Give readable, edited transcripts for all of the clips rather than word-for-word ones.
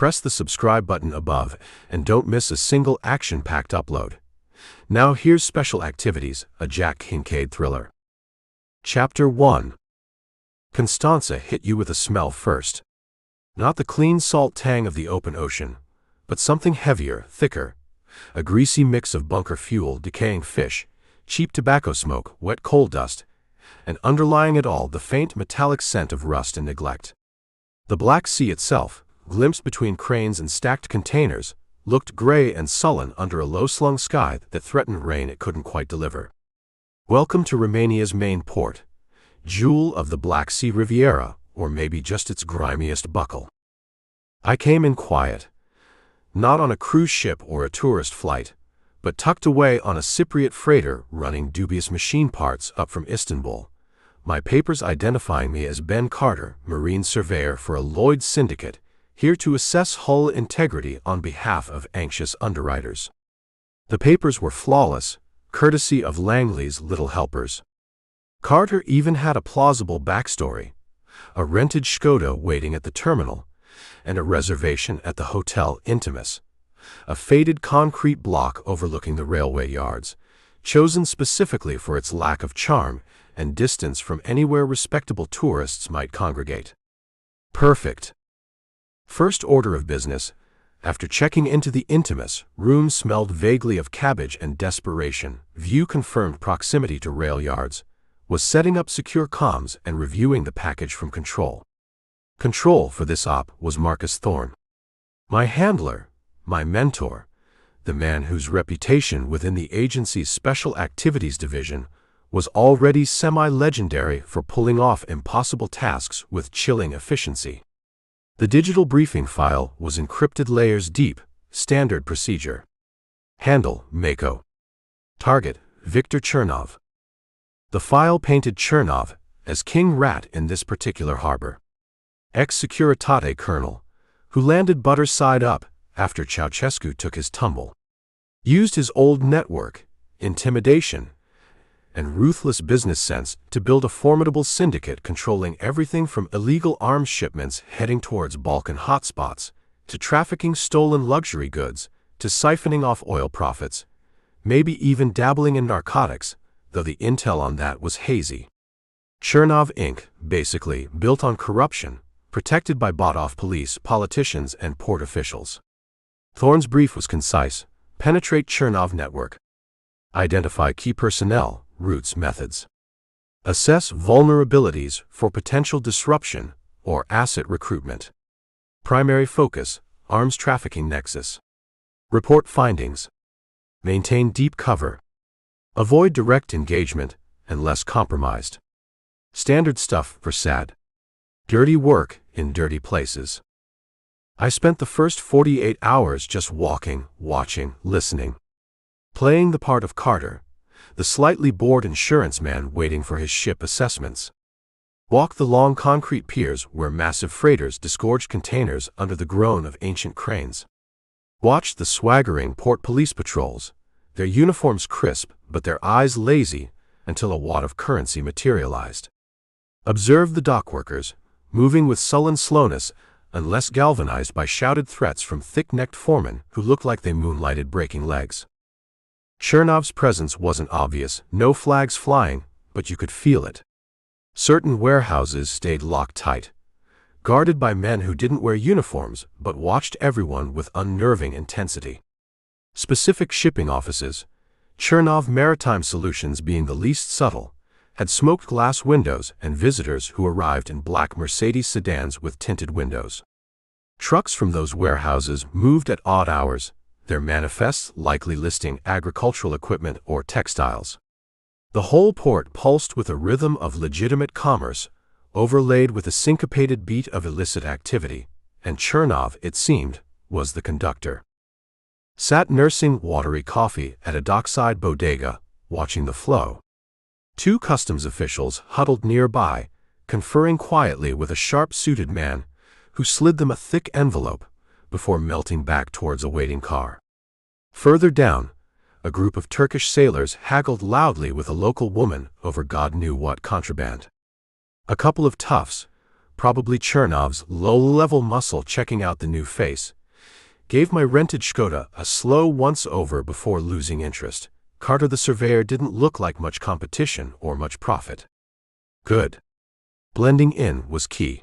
Press the subscribe button above and don't miss a single action-packed upload. Now here's Special Activities, a Jack Kincaid thriller. Chapter 1. Constanța hit you with a smell first. Not the clean salt tang of the open ocean, but something heavier, thicker. A greasy mix of bunker fuel, decaying fish, cheap tobacco smoke, wet coal dust, and underlying it all the faint metallic scent of rust and neglect. The Black Sea itself, glimpsed between cranes and stacked containers, looked gray and sullen under a low-slung sky that threatened rain it couldn't quite deliver. Welcome to Romania's main port, jewel of the Black Sea Riviera, or maybe just its grimiest buckle. I came in quiet, not on a cruise ship or a tourist flight, but tucked away on a Cypriot freighter running dubious machine parts up from Istanbul, my papers identifying me as Ben Carter, marine surveyor for a Lloyd's syndicate, here to assess hull integrity on behalf of anxious underwriters. The papers were flawless, courtesy of Langley's Little Helpers. Carter even had a plausible backstory, a rented Skoda waiting at the terminal, and a reservation at the Hotel Intimus, a faded concrete block overlooking the railway yards, chosen specifically for its lack of charm and distance from anywhere respectable tourists might congregate. Perfect. First order of business, after checking into the Intimus, room smelled vaguely of cabbage and desperation, view confirmed proximity to rail yards, was setting up secure comms and reviewing the package from control. Control for this op was Marcus Thorne. My handler, my mentor, the man whose reputation within the agency's Special Activities Division was already semi-legendary for pulling off impossible tasks with chilling efficiency. The digital briefing file was encrypted layers deep, standard procedure. Handle, Mako. Target, Viktor Chernov. The file painted Chernov as King Rat in this particular harbor. Ex-Securitate colonel, who landed butter side up after Ceausescu took his tumble. Used his old network, intimidation, and ruthless business sense to build a formidable syndicate controlling everything from illegal arms shipments heading towards Balkan hotspots, to trafficking stolen luxury goods, to siphoning off oil profits, maybe even dabbling in narcotics, though the intel on that was hazy. Chernov Inc., basically, built on corruption, protected by bought-off police, politicians, and port officials. Thorne's brief was concise: penetrate Chernov network. Identify key personnel, routes, methods. Assess vulnerabilities for potential disruption or asset recruitment. Primary focus, arms trafficking nexus. Report findings. Maintain deep cover. Avoid direct engagement and less compromised. Standard stuff for SAD. Dirty work in dirty places. I spent the first 48 hours just walking, watching, listening. Playing the part of Carter, the slightly bored insurance man waiting for his ship assessments. Walked the long concrete piers where massive freighters disgorged containers under the groan of ancient cranes. Watched the swaggering port police patrols, their uniforms crisp but their eyes lazy until a wad of currency materialized. Observed the dockworkers, moving with sullen slowness unless galvanized by shouted threats from thick-necked foremen who looked like they moonlighted breaking legs. Chernov's presence wasn't obvious, no flags flying, but you could feel it. Certain warehouses stayed locked tight, guarded by men who didn't wear uniforms but watched everyone with unnerving intensity. Specific shipping offices, Chernov Maritime Solutions being the least subtle, had smoked glass windows and visitors who arrived in black Mercedes sedans with tinted windows. Trucks from those warehouses moved at odd hours, their manifests likely listing agricultural equipment or textiles. The whole port pulsed with a rhythm of legitimate commerce, overlaid with a syncopated beat of illicit activity, and Chernov, it seemed, was the conductor. Sat nursing watery coffee at a dockside bodega, watching the flow. Two customs officials huddled nearby, conferring quietly with a sharp-suited man who slid them a thick envelope before melting back towards a waiting car. Further down, a group of Turkish sailors haggled loudly with a local woman over God knew what contraband. A couple of toughs, probably Chernov's low-level muscle checking out the new face, gave my rented Škoda a slow once-over before losing interest. Carter the surveyor didn't look like much competition or much profit. Good. Blending in was key.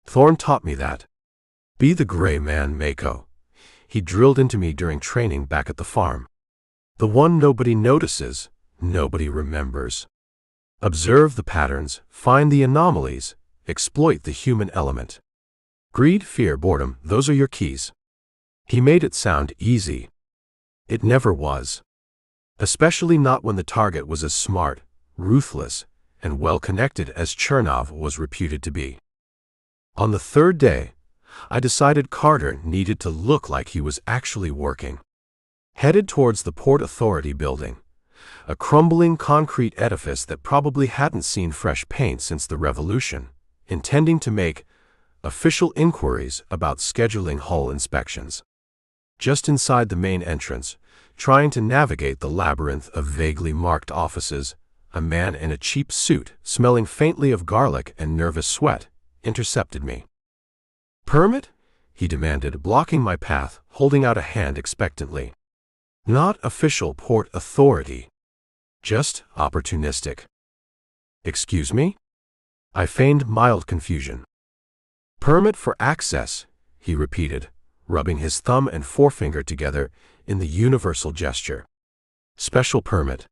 Thorne taught me that. Be the gray man, Mako. He drilled into me during training back at the farm. The one nobody notices, nobody remembers. Observe the patterns, find the anomalies, exploit the human element. Greed, fear, boredom, those are your keys. He made it sound easy. It never was. Especially not when the target was as smart, ruthless, and well-connected as Chernov was reputed to be. On the third day, I decided Carter needed to look like he was actually working. Headed towards the Port Authority building, a crumbling concrete edifice that probably hadn't seen fresh paint since the Revolution, intending to make official inquiries about scheduling hull inspections. Just inside the main entrance, trying to navigate the labyrinth of vaguely marked offices, a man in a cheap suit, smelling faintly of garlic and nervous sweat, intercepted me. "Permit?" he demanded, blocking my path, holding out a hand expectantly. Not official Port Authority. Just opportunistic. "Excuse me?" I feigned mild confusion. "Permit for access," he repeated, rubbing his thumb and forefinger together in the universal gesture. "Special permit.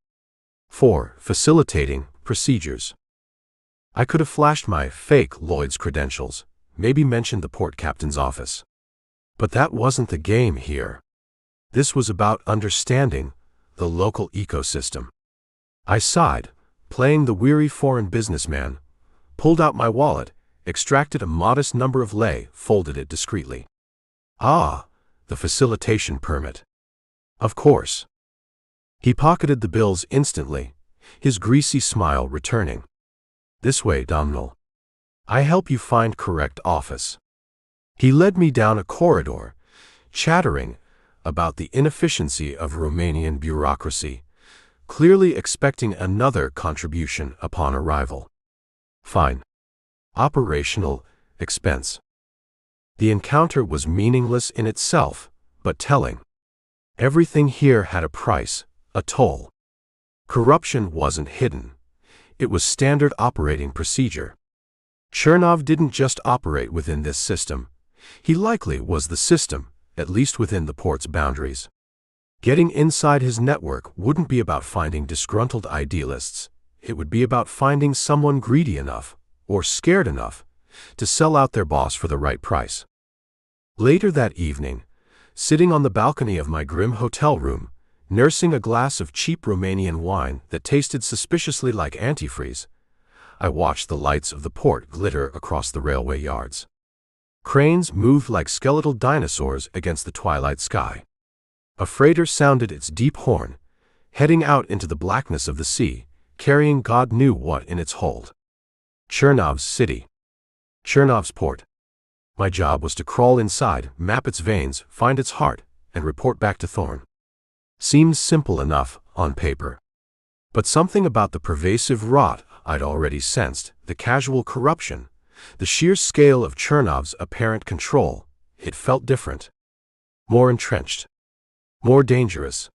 For facilitating procedures." I could have flashed my fake Lloyd's credentials, maybe mentioned the port captain's office. But that wasn't the game here. This was about understanding the local ecosystem. I sighed, playing the weary foreign businessman, pulled out my wallet, extracted a modest number of lei, folded it discreetly. Ah, the facilitation permit. Of course. He pocketed the bills instantly, his greasy smile returning. "This way, Domnall. I help you find correct office." He led me down a corridor, chattering about the inefficiency of Romanian bureaucracy, clearly expecting another contribution upon arrival. Fine. Operational expense. The encounter was meaningless in itself, but telling. Everything here had a price, a toll. Corruption wasn't hidden. It was standard operating procedure. Chernov didn't just operate within this system. He likely was the system, at least within the port's boundaries. Getting inside his network wouldn't be about finding disgruntled idealists. It would be about finding someone greedy enough, or scared enough, to sell out their boss for the right price. Later that evening, sitting on the balcony of my grim hotel room, nursing a glass of cheap Romanian wine that tasted suspiciously like antifreeze, I watched the lights of the port glitter across the railway yards. Cranes moved like skeletal dinosaurs against the twilight sky. A freighter sounded its deep horn, heading out into the blackness of the sea, carrying God knew what in its hold. Chernov's city. Chernov's port. My job was to crawl inside, map its veins, find its heart, and report back to Thorne. Seemed simple enough on paper. But something about the pervasive rot I'd already sensed, the casual corruption, the sheer scale of Chernov's apparent control, it felt different. More entrenched. More dangerous.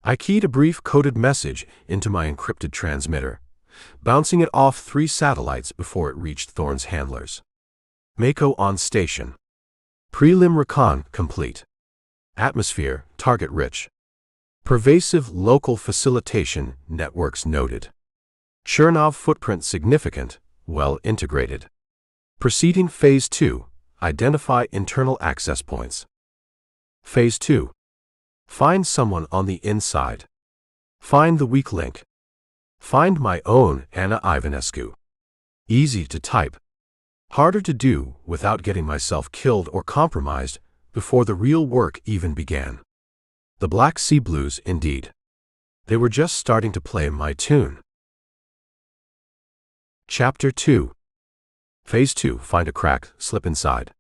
I keyed a brief coded message into my encrypted transmitter, bouncing it off 3 satellites before it reached Thorne's handlers. Mako on station. Prelim recon complete. Atmosphere, target rich. Pervasive local facilitation networks noted. Chernov footprint significant, well integrated. Proceeding Phase 2, identify internal access points. Phase 2. Find someone on the inside. Find the weak link. Find my own Anna Ivanescu. Easy to type. Harder to do without getting myself killed or compromised before the real work even began. The Black Sea Blues, indeed. They were just starting to play my tune. Chapter 2. Phase 2. Find a crack, slip inside.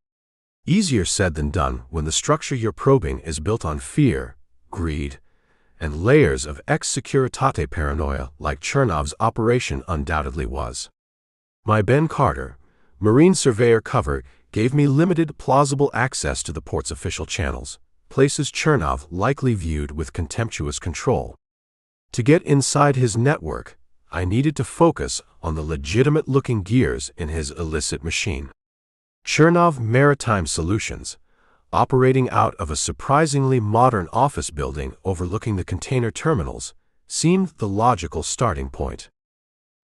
Easier said than done when the structure you're probing is built on fear, greed, and layers of ex-Securitate paranoia like Chernov's operation undoubtedly was. My Ben Carter, Marine surveyor cover gave me limited, plausible access to the port's official channels, places Chernov likely viewed with contemptuous control. To get inside his network, I needed to focus on the legitimate-looking gears in his illicit machine. Chernov Maritime Solutions, operating out of a surprisingly modern office building overlooking the container terminals, seemed the logical starting point.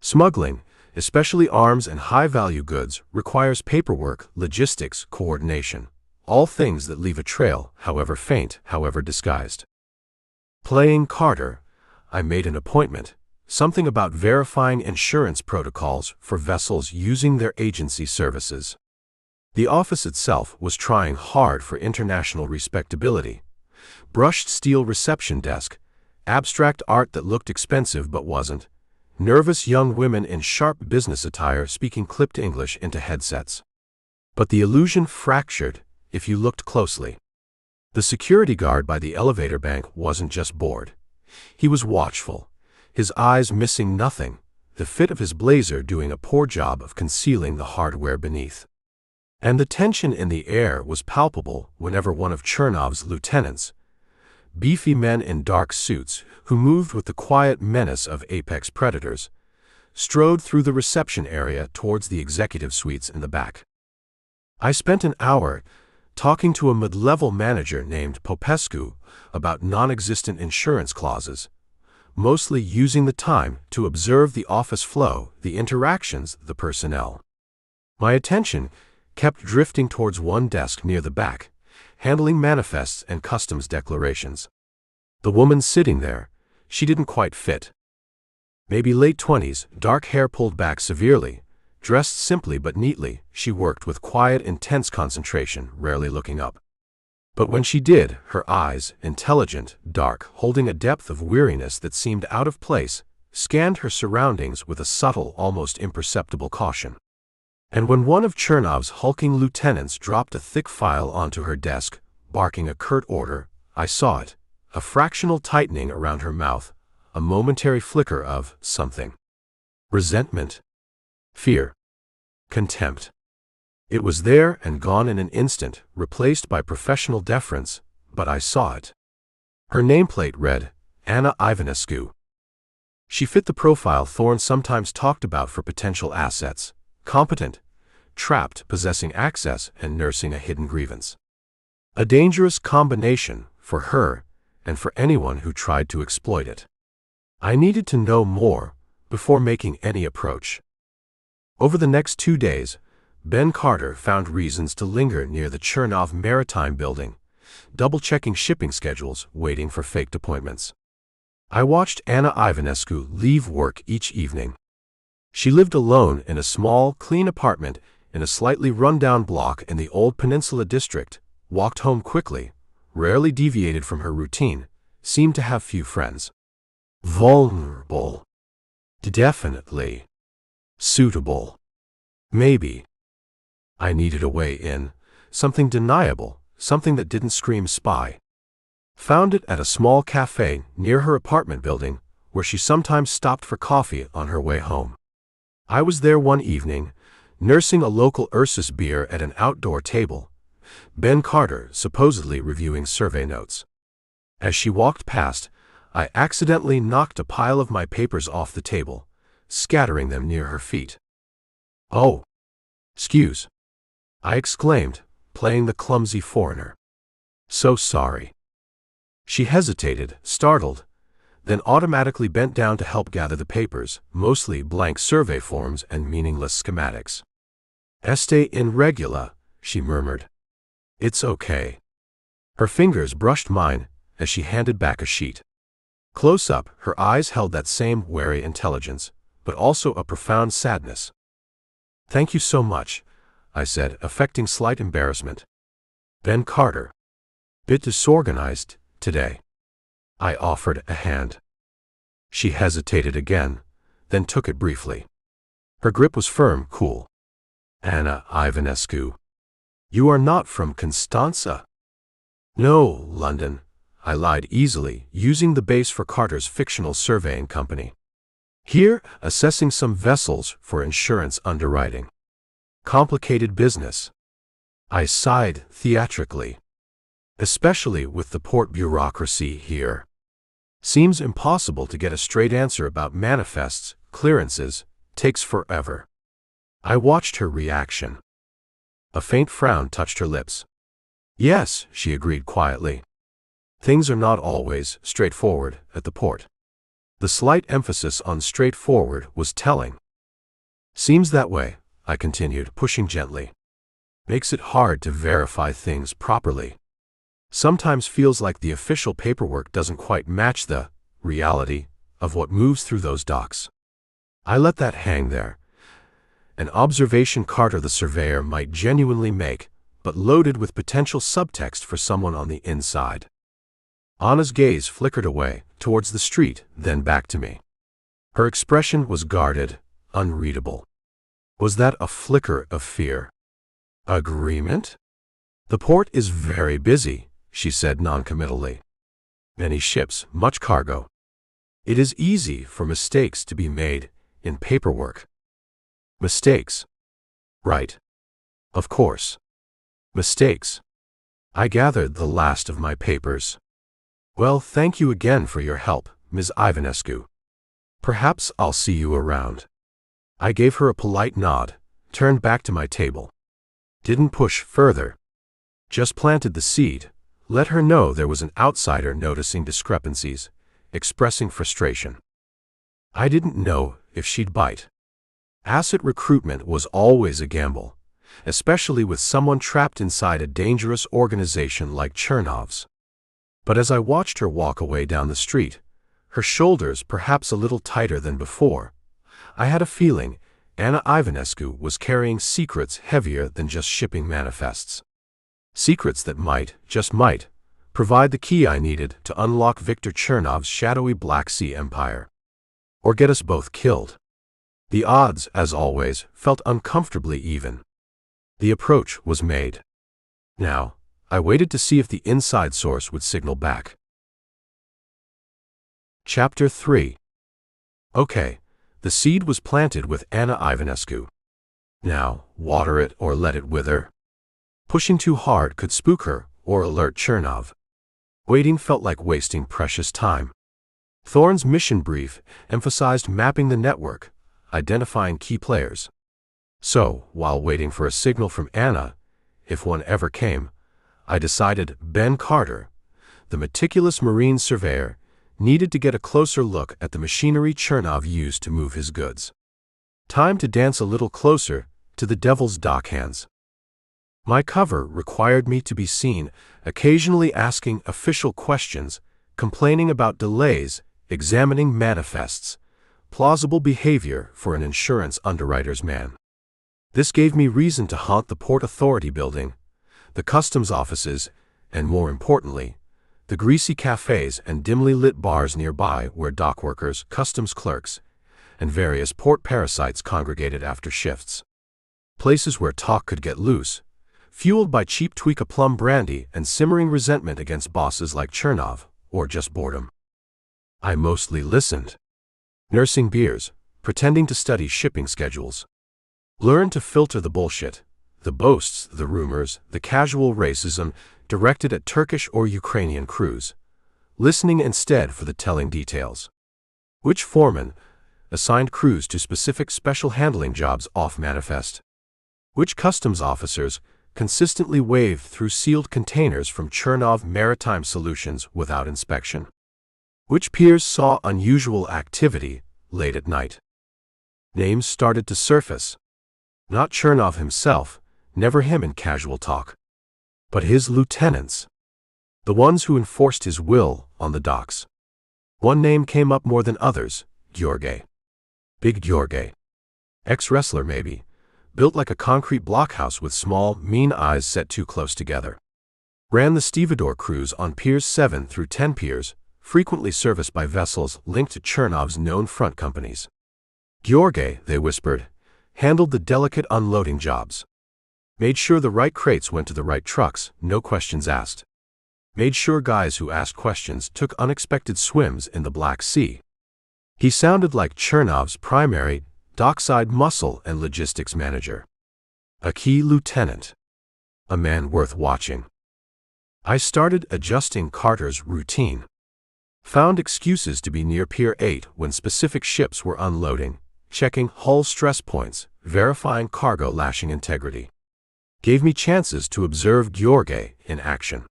Smuggling, especially arms and high-value goods, requires paperwork, logistics, coordination, all things that leave a trail, however faint, however disguised. Playing Carter, I made an appointment, something about verifying insurance protocols for vessels using their agency services. The office itself was trying hard for international respectability. Brushed steel reception desk, abstract art that looked expensive but wasn't, nervous young women in sharp business attire speaking clipped English into headsets. But the illusion fractured if you looked closely. The security guard by the elevator bank wasn't just bored. He was watchful, his eyes missing nothing, the fit of his blazer doing a poor job of concealing the hardware beneath. And the tension in the air was palpable whenever one of Chernov's lieutenants, beefy men in dark suits who moved with the quiet menace of apex predators, strode through the reception area towards the executive suites in the back. I spent an hour talking to a mid-level manager named Popescu about non-existent insurance clauses, mostly using the time to observe the office flow, the interactions, the personnel. My attention kept drifting towards one desk near the back, handling manifests and customs declarations. The woman sitting there, she didn't quite fit. Maybe late 20s, dark hair pulled back severely, dressed simply but neatly, she worked with quiet, intense concentration, rarely looking up. But when she did, her eyes, intelligent, dark, holding a depth of weariness that seemed out of place, scanned her surroundings with a subtle, almost imperceptible caution. And when one of Chernov's hulking lieutenants dropped a thick file onto her desk, barking a curt order, I saw it, a fractional tightening around her mouth, a momentary flicker of something. Resentment, fear, contempt. It was there and gone in an instant, replaced by professional deference, but I saw it. Her nameplate read, Anna Ivanescu. She fit the profile Thorne sometimes talked about for potential assets. Competent, trapped, possessing access, and nursing a hidden grievance. A dangerous combination for her and for anyone who tried to exploit it. I needed to know more before making any approach. Over the next 2 days, Ben Carter found reasons to linger near the Chernov Maritime building, double-checking shipping schedules, waiting for faked appointments. I watched Anna Ivanescu leave work each evening. She lived alone in a small, clean apartment in a slightly run-down block in the old Peninsula district, walked home quickly, rarely deviated from her routine, seemed to have few friends. Vulnerable. Definitely. Suitable. Maybe. I needed a way in, something deniable, something that didn't scream spy. Found it at a small cafe near her apartment building, where she sometimes stopped for coffee on her way home. I was there one evening, nursing a local Ursus beer at an outdoor table, Ben Carter supposedly reviewing survey notes. As she walked past, I accidentally knocked a pile of my papers off the table, scattering them near her feet. "Oh, excuse," I exclaimed, playing the clumsy foreigner. "So sorry." She hesitated, startled, then automatically bent down to help gather the papers, mostly blank survey forms and meaningless schematics. "Este irregular," she murmured. "It's okay." Her fingers brushed mine as she handed back a sheet. Close up, her eyes held that same wary intelligence, but also a profound sadness. "Thank you so much," I said, affecting slight embarrassment. Ben Carter. "Bit disorganized today." I offered a hand. She hesitated again, then took it briefly. Her grip was firm, cool. "Anna Ivanescu. You are not from Constanța?" "No, London," I lied easily, using the base for Carter's fictional surveying company. "Here, assessing some vessels for insurance underwriting." Complicated business. I sighed theatrically. Especially with the port bureaucracy here. Seems impossible to get a straight answer about manifests, clearances, takes forever. I watched her reaction. A faint frown touched her lips. Yes, she agreed quietly. Things are not always straightforward at the port. The slight emphasis on straightforward was telling. Seems that way, I continued, pushing gently. Makes it hard to verify things properly. Sometimes feels like the official paperwork doesn't quite match the reality of what moves through those docks. I let that hang there. An observation Carter the surveyor might genuinely make, but loaded with potential subtext for someone on the inside. Anna's gaze flickered away, towards the street, then back to me. Her expression was guarded, unreadable. Was that a flicker of fear? Agreement? The port is very busy, she said noncommittally. Many ships, much cargo. It is easy for mistakes to be made in paperwork. Mistakes. Right. Of course. Mistakes. I gathered the last of my papers. Well, thank you again for your help, Ms. Ivanescu. Perhaps I'll see you around. I gave her a polite nod, turned back to my table. Didn't push further. Just planted the seed, let her know there was an outsider noticing discrepancies, expressing frustration. I didn't know if she'd bite. Asset recruitment was always a gamble, especially with someone trapped inside a dangerous organization like Chernov's. But as I watched her walk away down the street, her shoulders perhaps a little tighter than before, I had a feeling Anna Ivanescu was carrying secrets heavier than just shipping manifests. Secrets that might, just might, provide the key I needed to unlock Viktor Chernov's shadowy Black Sea empire. Or get us both killed. The odds, as always, felt uncomfortably even. The approach was made. Now, I waited to see if the inside source would signal back. Chapter 3. Okay, the seed was planted with Anna Ivanescu. Now, water it or let it wither. Pushing too hard could spook her or alert Chernov. Waiting felt like wasting precious time. Thorne's mission brief emphasized mapping the network, identifying key players. So, while waiting for a signal from Anna, if one ever came, I decided Ben Carter, the meticulous marine surveyor, needed to get a closer look at the machinery Chernov used to move his goods. Time to dance a little closer to the devil's dockhands. My cover required me to be seen, occasionally asking official questions, complaining about delays, examining manifests, plausible behavior for an insurance underwriter's man. This gave me reason to haunt the Port Authority building, the customs offices, and more importantly, the greasy cafes and dimly lit bars nearby where dockworkers, customs clerks, and various port parasites congregated after shifts. Places where talk could get loose, fueled by cheap tweak-a-plum brandy and simmering resentment against bosses like Chernov, or just boredom. I mostly listened. Nursing beers, pretending to study shipping schedules. Learn to filter the bullshit, the boasts, the rumors, the casual racism directed at Turkish or Ukrainian crews, listening instead for the telling details. Which foreman assigned crews to specific special handling jobs off manifest? Which customs officers consistently waved through sealed containers from Chernov Maritime Solutions without inspection? Which peers saw unusual activity late at night? Names started to surface. Not Chernov himself, never him in casual talk. But his lieutenants. The ones who enforced his will on the docks. One name came up more than others, George. Big George. Ex-wrestler maybe, built like a concrete blockhouse with small, mean eyes set too close together. Ran the stevedore crews on Piers 7 through 10 piers, frequently serviced by vessels linked to Chernov's known front companies. George, they whispered, handled the delicate unloading jobs. Made sure the right crates went to the right trucks, no questions asked. Made sure guys who asked questions took unexpected swims in the Black Sea. He sounded like Chernov's primary, dockside muscle and logistics manager. A key lieutenant. A man worth watching. I started adjusting Carter's routine. Found excuses to be near Pier 8 when specific ships were unloading, checking hull stress points, verifying cargo lashing integrity. Gave me chances to observe Gheorghe in action.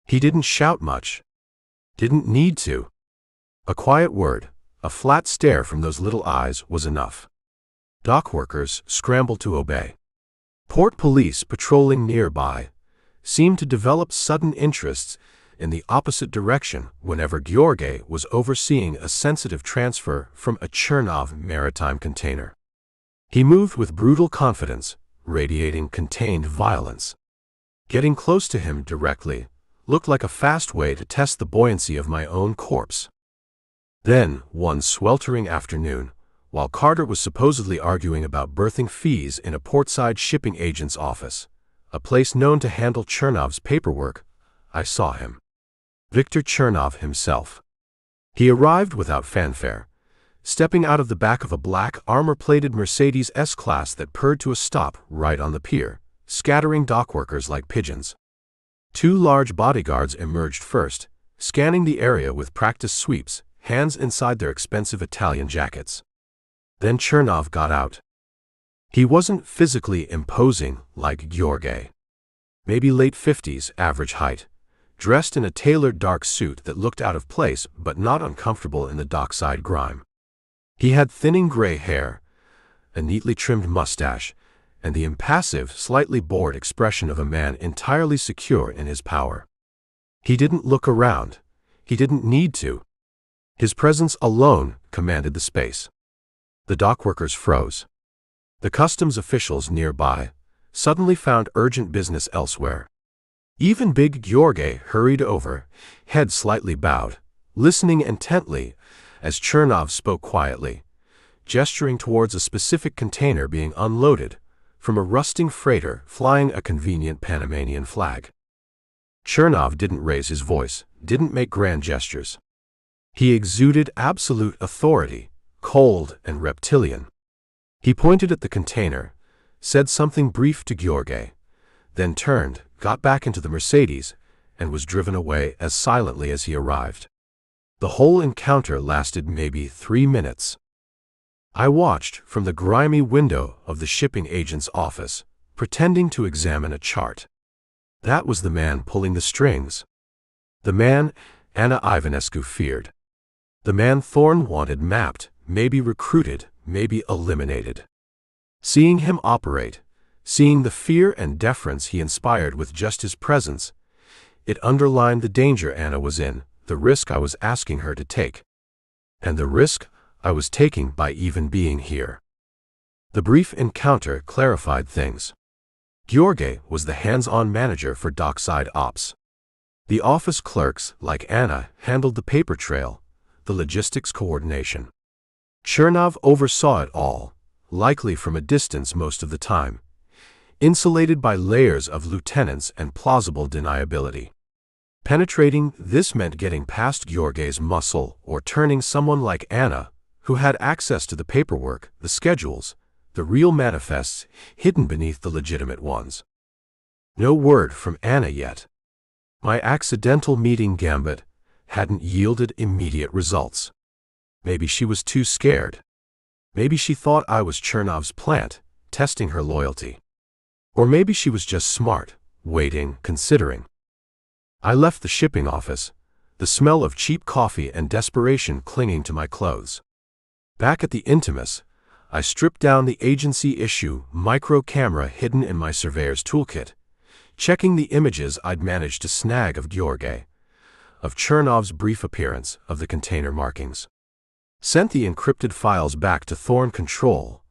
He didn't shout much. Didn't need to. A quiet word, a flat stare from those little eyes was enough. Dock workers scrambled to obey. Port police patrolling nearby seemed to develop sudden interests in the opposite direction whenever Gheorghe was overseeing a sensitive transfer from a Chernov maritime container. He moved with brutal confidence, radiating contained violence. Getting close to him directly looked like a fast way to test the buoyancy of my own corpse. Then, one sweltering afternoon, while Carter was supposedly arguing about berthing fees in a portside shipping agent's office, a place known to handle Chernov's paperwork, I saw him. Viktor Chernov himself. He arrived without fanfare, stepping out of the back of a black armor-plated Mercedes S-Class that purred to a stop right on the pier, scattering dockworkers like pigeons. Two large bodyguards emerged first, scanning the area with practiced sweeps, hands inside their expensive Italian jackets. Then Chernov got out. He wasn't physically imposing like Gheorghe. Maybe late 50s, average height, dressed in a tailored dark suit that looked out of place but not uncomfortable in the dockside grime. He had thinning gray hair, a neatly trimmed mustache, and the impassive, slightly bored expression of a man entirely secure in his power. He didn't look around. He didn't need to. His presence alone commanded the space. The dockworkers froze. The customs officials nearby suddenly found urgent business elsewhere. Even big Gheorghe hurried over, head slightly bowed, listening intently as Chernov spoke quietly, gesturing towards a specific container being unloaded from a rusting freighter flying a convenient Panamanian flag. Chernov didn't raise his voice, didn't make grand gestures. He exuded absolute authority, cold and reptilian. He pointed at the container, said something brief to Gheorghe, then turned, got back into the Mercedes, and was driven away as silently as he arrived. The whole encounter lasted maybe 3 minutes. I watched from the grimy window of the shipping agent's office, pretending to examine a chart. That was the man pulling the strings. The man Anna Ivanescu feared. The man Thorne wanted mapped, maybe recruited, maybe eliminated. Seeing him operate, seeing the fear and deference he inspired with just his presence, it underlined the danger Anna was in, the risk I was asking her to take. And the risk I was taking by even being here. The brief encounter clarified things. Gheorghe was the hands-on manager for dockside ops. The office clerks, like Anna, handled the paper trail, the logistics coordination. Chernov oversaw it all, likely from a distance most of the time, insulated by layers of lieutenants and plausible deniability. Penetrating this meant getting past Gheorghe's muscle or turning someone like Anna, who had access to the paperwork, the schedules, the real manifests hidden beneath the legitimate ones. No word from Anna yet. My accidental meeting gambit hadn't yielded immediate results. Maybe she was too scared. Maybe she thought I was Chernov's plant, testing her loyalty. Or maybe she was just smart, waiting, considering. I left the shipping office, the smell of cheap coffee and desperation clinging to my clothes. Back at the Intimus, I stripped down the agency-issue micro camera hidden in my surveyor's toolkit, checking the images I'd managed to snag of Gheorghe, of Chernov's brief appearance, of the container markings. Sent the encrypted files back to Thorne Control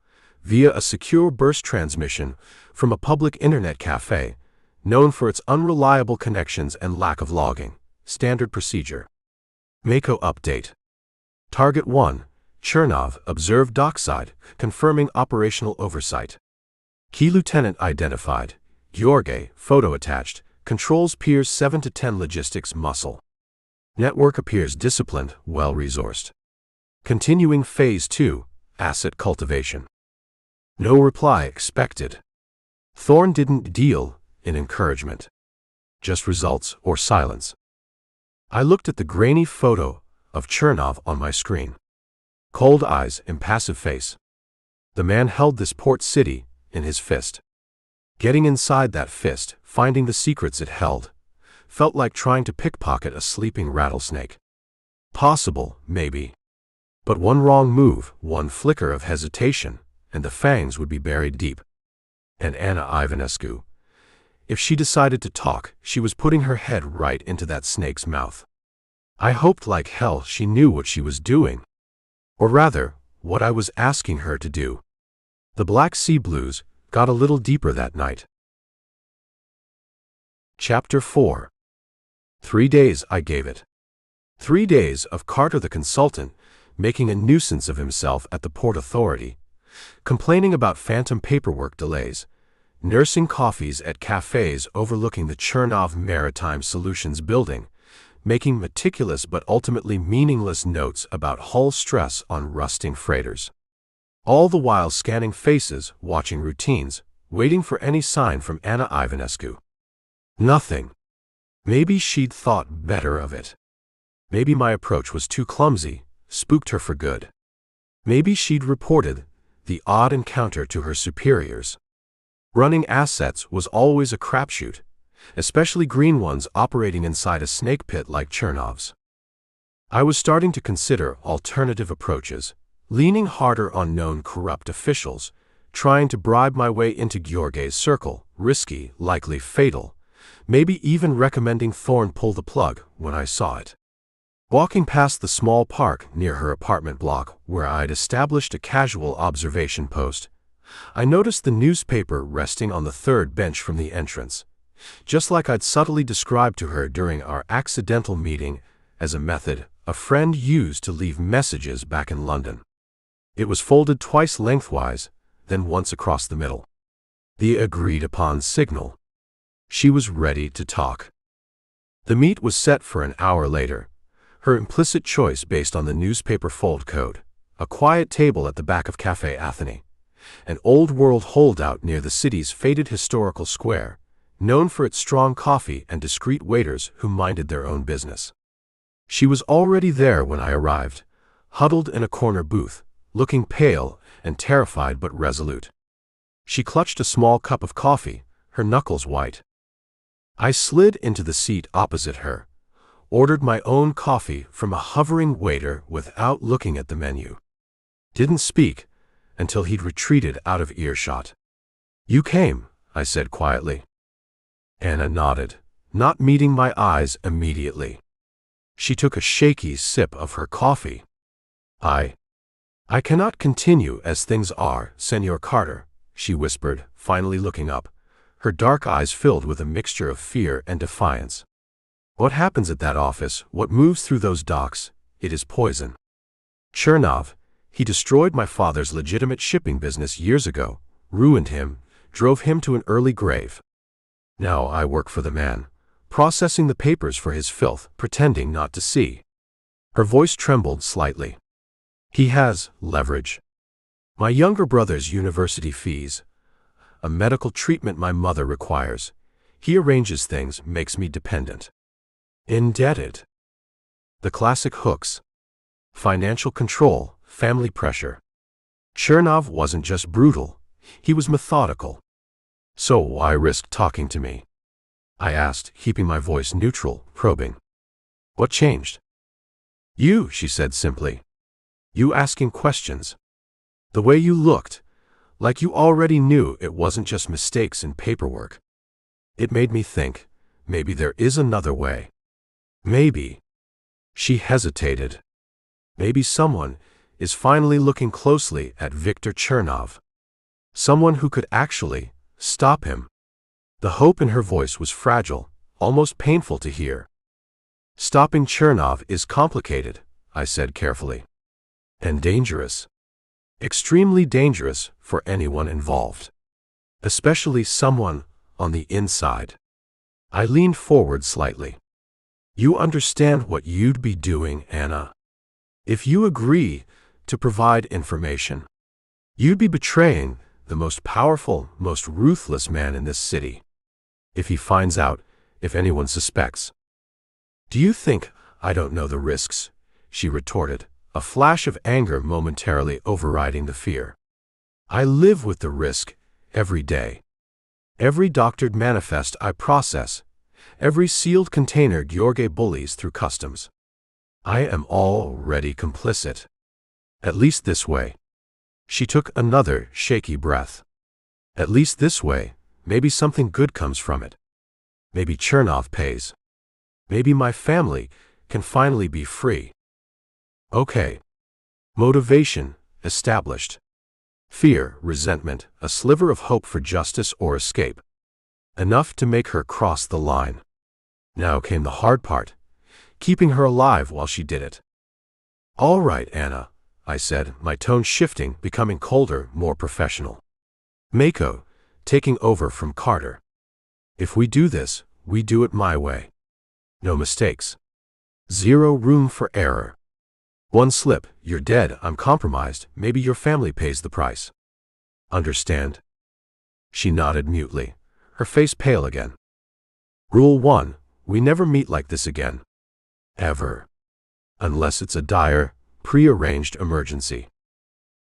via a secure burst transmission from a public internet cafe, known for its unreliable connections and lack of logging. Standard procedure. Mako update. Target 1. Chernov observed dockside, confirming operational oversight. Key lieutenant identified. Gheorghe, photo attached, controls Piers 7 to 10 logistics muscle. Network appears disciplined, well-resourced. Continuing Phase 2, asset cultivation. No reply expected. Thorne didn't deal in encouragement, just results or silence. I looked at the grainy photo of Chernov on my screen. Cold eyes, impassive face. The man held this port city in his fist. Getting inside that fist, finding the secrets it held, felt like trying to pickpocket a sleeping rattlesnake. Possible, maybe. But one wrong move, one flicker of hesitation, and the fangs would be buried deep. And Anna Ivanescu, if she decided to talk, she was putting her head right into that snake's mouth. I hoped like hell she knew what she was doing. Or rather, what I was asking her to do. The Black Sea blues got a little deeper that night. Chapter 4. 3 days I gave it. 3 days of Carter the consultant making a nuisance of himself at the Port Authority, complaining about phantom paperwork delays, nursing coffees at cafes overlooking the Chernov Maritime Solutions building, making meticulous but ultimately meaningless notes about hull stress on rusting freighters. All the while scanning faces, watching routines, waiting for any sign from Anna Ivanescu. Nothing. Maybe she'd thought better of it. Maybe my approach was too clumsy, spooked her for good. Maybe she'd reported the odd encounter to her superiors. Running assets was always a crapshoot, especially green ones operating inside a snake pit like Chernov's. I was starting to consider alternative approaches, leaning harder on known corrupt officials, trying to bribe my way into Gheorghe's circle, risky, likely fatal, maybe even recommending Thorne pull the plug when I saw it. Walking past the small park near her apartment block where I'd established a casual observation post, I noticed the newspaper resting on the third bench from the entrance, just like I'd subtly described to her during our accidental meeting as a method a friend used to leave messages back in London. It was folded twice lengthwise, then once across the middle. The agreed-upon signal. She was ready to talk. The meet was set for an hour later, her implicit choice based on the newspaper fold code, a quiet table at the back of Café Athene, an old-world holdout near the city's faded historical square, known for its strong coffee and discreet waiters who minded their own business. She was already there when I arrived, huddled in a corner booth, looking pale and terrified but resolute. She clutched a small cup of coffee, her knuckles white. I slid into the seat opposite her, ordered my own coffee from a hovering waiter without looking at the menu. Didn't speak until he'd retreated out of earshot. "You came," I said quietly. Anna nodded, not meeting my eyes immediately. She took a shaky sip of her coffee. I cannot continue as things are, Senor Carter," she whispered, finally looking up, her dark eyes filled with a mixture of fear and defiance. "What happens at that office, what moves through those docks, it is poison. Chernov, he destroyed my father's legitimate shipping business years ago, ruined him, drove him to an early grave. Now I work for the man, processing the papers for his filth, pretending not to see." Her voice trembled slightly. "He has leverage. My younger brother's university fees, a medical treatment my mother requires. He arranges things, makes me dependent. Indebted. The classic hooks. Financial control, family pressure. Chernov wasn't just brutal, he was methodical. So why risk talking to me?" I asked, keeping my voice neutral, probing. "What changed?" "You," she said simply. "You asking questions. The way you looked, like you already knew it wasn't just mistakes in paperwork. It made me think, maybe there is another way. Maybe." She hesitated. "Maybe someone is finally looking closely at Viktor Chernov. Someone who could actually stop him." The hope in her voice was fragile, almost painful to hear. "Stopping Chernov is complicated," I said carefully. "And dangerous. Extremely dangerous for anyone involved. Especially someone on the inside." I leaned forward slightly. "You understand what you'd be doing, Anna. If you agree to provide information, you'd be betraying the most powerful, most ruthless man in this city. If he finds out, if anyone suspects. Do you think I don't know the risks? She retorted, a flash of anger momentarily overriding the fear. I live with the risk every day. Every doctored manifest I process, every sealed container George bullies through customs. I am already complicit. At least this way. She took another shaky breath. At least this way, maybe something good comes from it. Maybe Chernov pays. Maybe my family can finally be free. Okay. Motivation, established. Fear, resentment, a sliver of hope for justice or escape. Enough to make her cross the line. Now came the hard part, keeping her alive while she did it. All right, Anna, I said, my tone shifting, becoming colder, more professional. Mako, taking over from Carter. If we do this, we do it my way. No mistakes. Zero room for error. One slip, you're dead, I'm compromised, maybe your family pays the price. Understand? She nodded mutely, her face pale again. Rule 1, we never meet like this again. Ever. Unless it's a dire, prearranged emergency.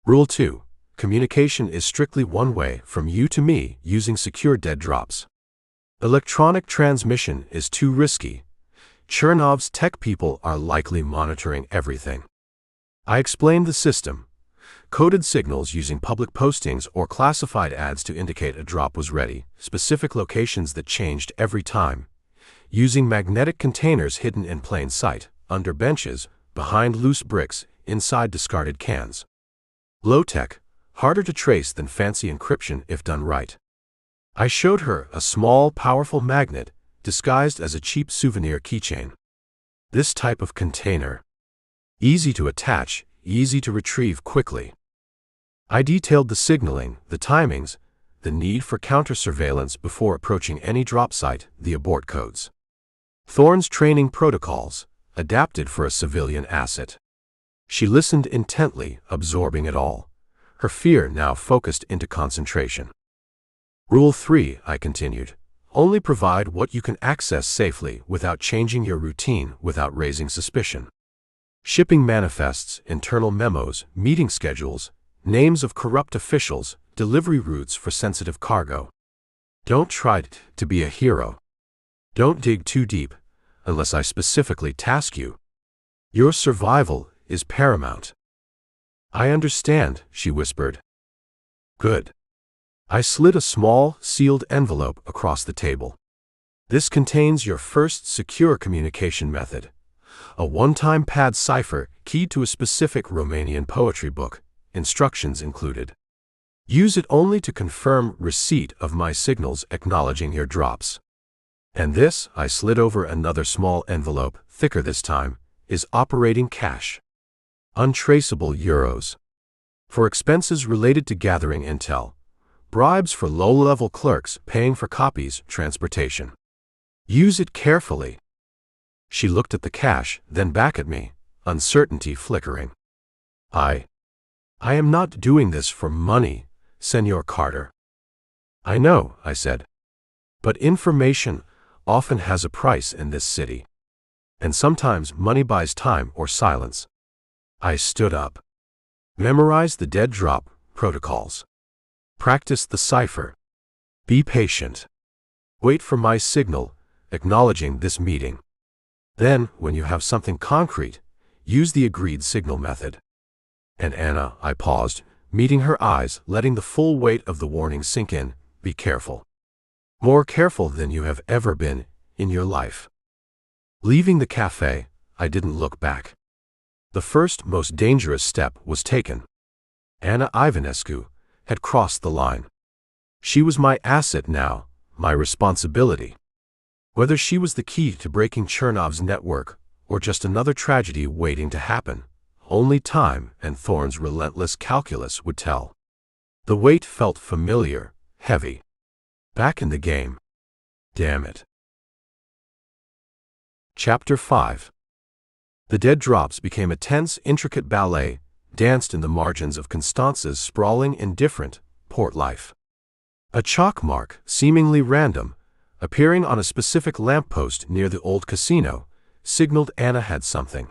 Rule 2, communication is strictly one way from you to me using secure dead drops. Electronic transmission is too risky. Chernov's tech people are likely monitoring everything. I explained the system. Coded signals using public postings or classified ads to indicate a drop was ready, specific locations that changed every time. Using magnetic containers hidden in plain sight, under benches, behind loose bricks, inside discarded cans. Low-tech, harder to trace than fancy encryption if done right. I showed her a small, powerful magnet, disguised as a cheap souvenir keychain. This type of container. Easy to attach, easy to retrieve quickly. I detailed the signaling, the timings, the need for counter-surveillance before approaching any drop site, the abort codes. Thorne's training protocols, adapted for a civilian asset. She listened intently, absorbing it all, her fear now focused into concentration. Rule 3, I continued, only provide what you can access safely without changing your routine, without raising suspicion. Shipping manifests, internal memos, meeting schedules, names of corrupt officials, delivery routes for sensitive cargo. Don't try to be a hero. Don't dig too deep, unless I specifically task you. Your survival is paramount. I understand, she whispered. Good. I slid a small, sealed envelope across the table. This contains your first secure communication method. A one-time pad cipher keyed to a specific Romanian poetry book, instructions included. Use it only to confirm receipt of my signals acknowledging your drops. And this, I slid over another small envelope, thicker this time, is operating cash. Untraceable euros. For expenses related to gathering intel. Bribes for low-level clerks paying for copies, transportation. Use it carefully. She looked at the cash, then back at me, uncertainty flickering. I am not doing this for money, Senor Carter. I know, I said. But information often has a price in this city. And sometimes money buys time or silence. I stood up. Memorize the dead drop protocols. Practice the cipher. Be patient. Wait for my signal, acknowledging this meeting. Then, when you have something concrete, use the agreed signal method. And Anna, I paused, meeting her eyes, letting the full weight of the warning sink in, be careful. More careful than you have ever been in your life. Leaving the cafe, I didn't look back. The first, most dangerous step was taken. Anna Ivanescu had crossed the line. She was my asset now, my responsibility. Whether she was the key to breaking Chernov's network, or just another tragedy waiting to happen, only time and Thorne's relentless calculus would tell. The weight felt familiar, heavy. Back in the game. Damn it. Chapter 5. The dead drops became a tense, intricate ballet, danced in the margins of Constanța's sprawling, indifferent, port life. A chalk mark, seemingly random, appearing on a specific lamppost near the old casino, signaled Anna had something.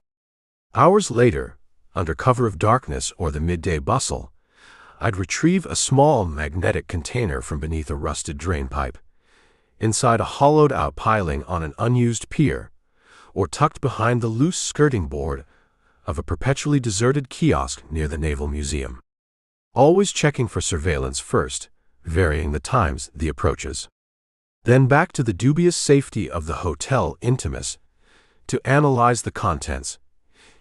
Hours later, under cover of darkness or the midday bustle, I'd retrieve a small magnetic container from beneath a rusted drainpipe, inside a hollowed-out piling on an unused pier, or tucked behind the loose skirting board of a perpetually deserted kiosk near the Naval Museum. Always checking for surveillance first, varying the times, the approaches. Then back to the dubious safety of the Hotel Intimus to analyze the contents,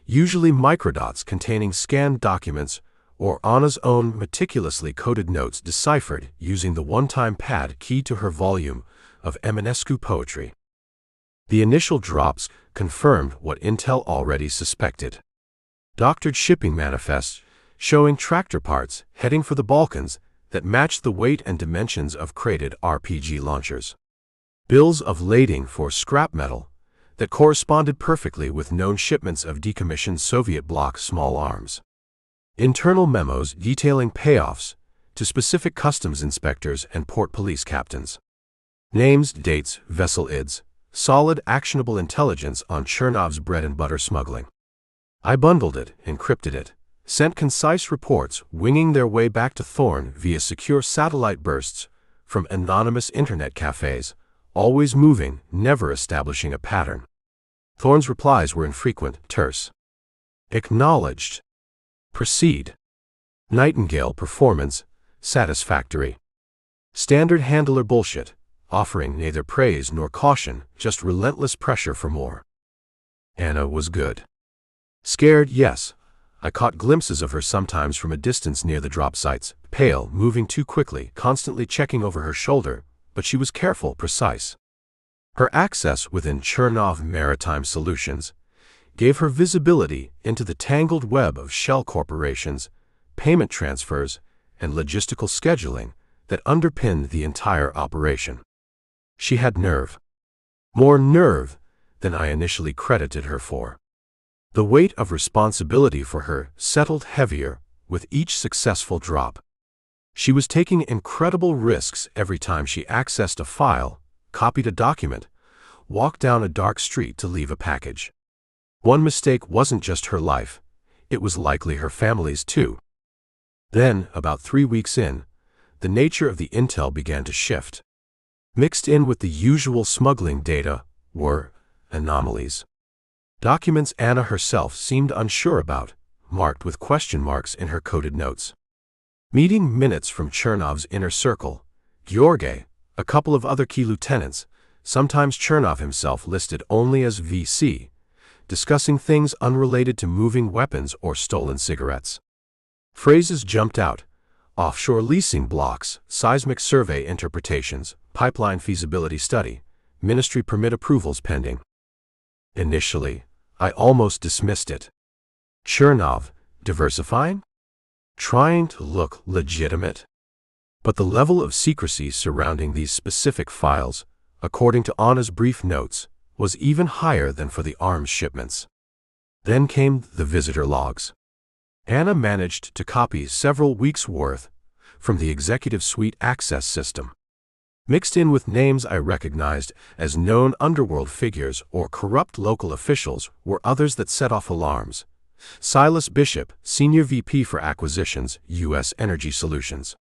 usually microdots containing scanned documents or Anna's own meticulously coded notes deciphered using the one-time pad key to her volume of Ivanescu poetry. The initial drops confirmed what Intel already suspected. Doctored shipping manifests showing tractor parts heading for the Balkans that matched the weight and dimensions of crated RPG launchers. Bills of lading for scrap metal that corresponded perfectly with known shipments of decommissioned Soviet bloc small arms. Internal memos detailing payoffs to specific customs inspectors and port police captains. Names, dates, vessel IDs, solid actionable intelligence on Chernov's bread-and-butter smuggling. I bundled it, encrypted it, sent concise reports winging their way back to Thorne via secure satellite bursts from anonymous internet cafes, always moving, never establishing a pattern. Thorne's replies were infrequent, terse. Acknowledged. Proceed. Nightingale performance, satisfactory. Standard handler bullshit, offering neither praise nor caution, just relentless pressure for more. Anna was good. Scared, yes. I caught glimpses of her sometimes from a distance near the drop sites, pale, moving too quickly, constantly checking over her shoulder, but she was careful, precise. Her access within Chernov Maritime Solutions gave her visibility into the tangled web of shell corporations, payment transfers, and logistical scheduling that underpinned the entire operation. She had nerve. More nerve than I initially credited her for. The weight of responsibility for her settled heavier with each successful drop. She was taking incredible risks every time she accessed a file, copied a document, walked down a dark street to leave a package. One mistake wasn't just her life, it was likely her family's too. Then, about 3 weeks in, the nature of the intel began to shift. Mixed in with the usual smuggling data were anomalies. Documents Anna herself seemed unsure about, marked with question marks in her coded notes. Meeting minutes from Chernov's inner circle, Georgi, a couple of other key lieutenants, sometimes Chernov himself listed only as VC, discussing things unrelated to moving weapons or stolen cigarettes. Phrases jumped out: offshore leasing blocks, seismic survey interpretations, pipeline feasibility study, ministry permit approvals pending. Initially, I almost dismissed it. Chernov, diversifying? Trying to look legitimate? But the level of secrecy surrounding these specific files, according to Anna's brief notes, was even higher than for the arms shipments. Then came the visitor logs. Anna managed to copy several weeks' worth from the executive suite access system. Mixed in with names I recognized as known underworld figures or corrupt local officials were others that set off alarms. Silas Bishop, Senior VP for Acquisitions, U.S. Energy Solutions.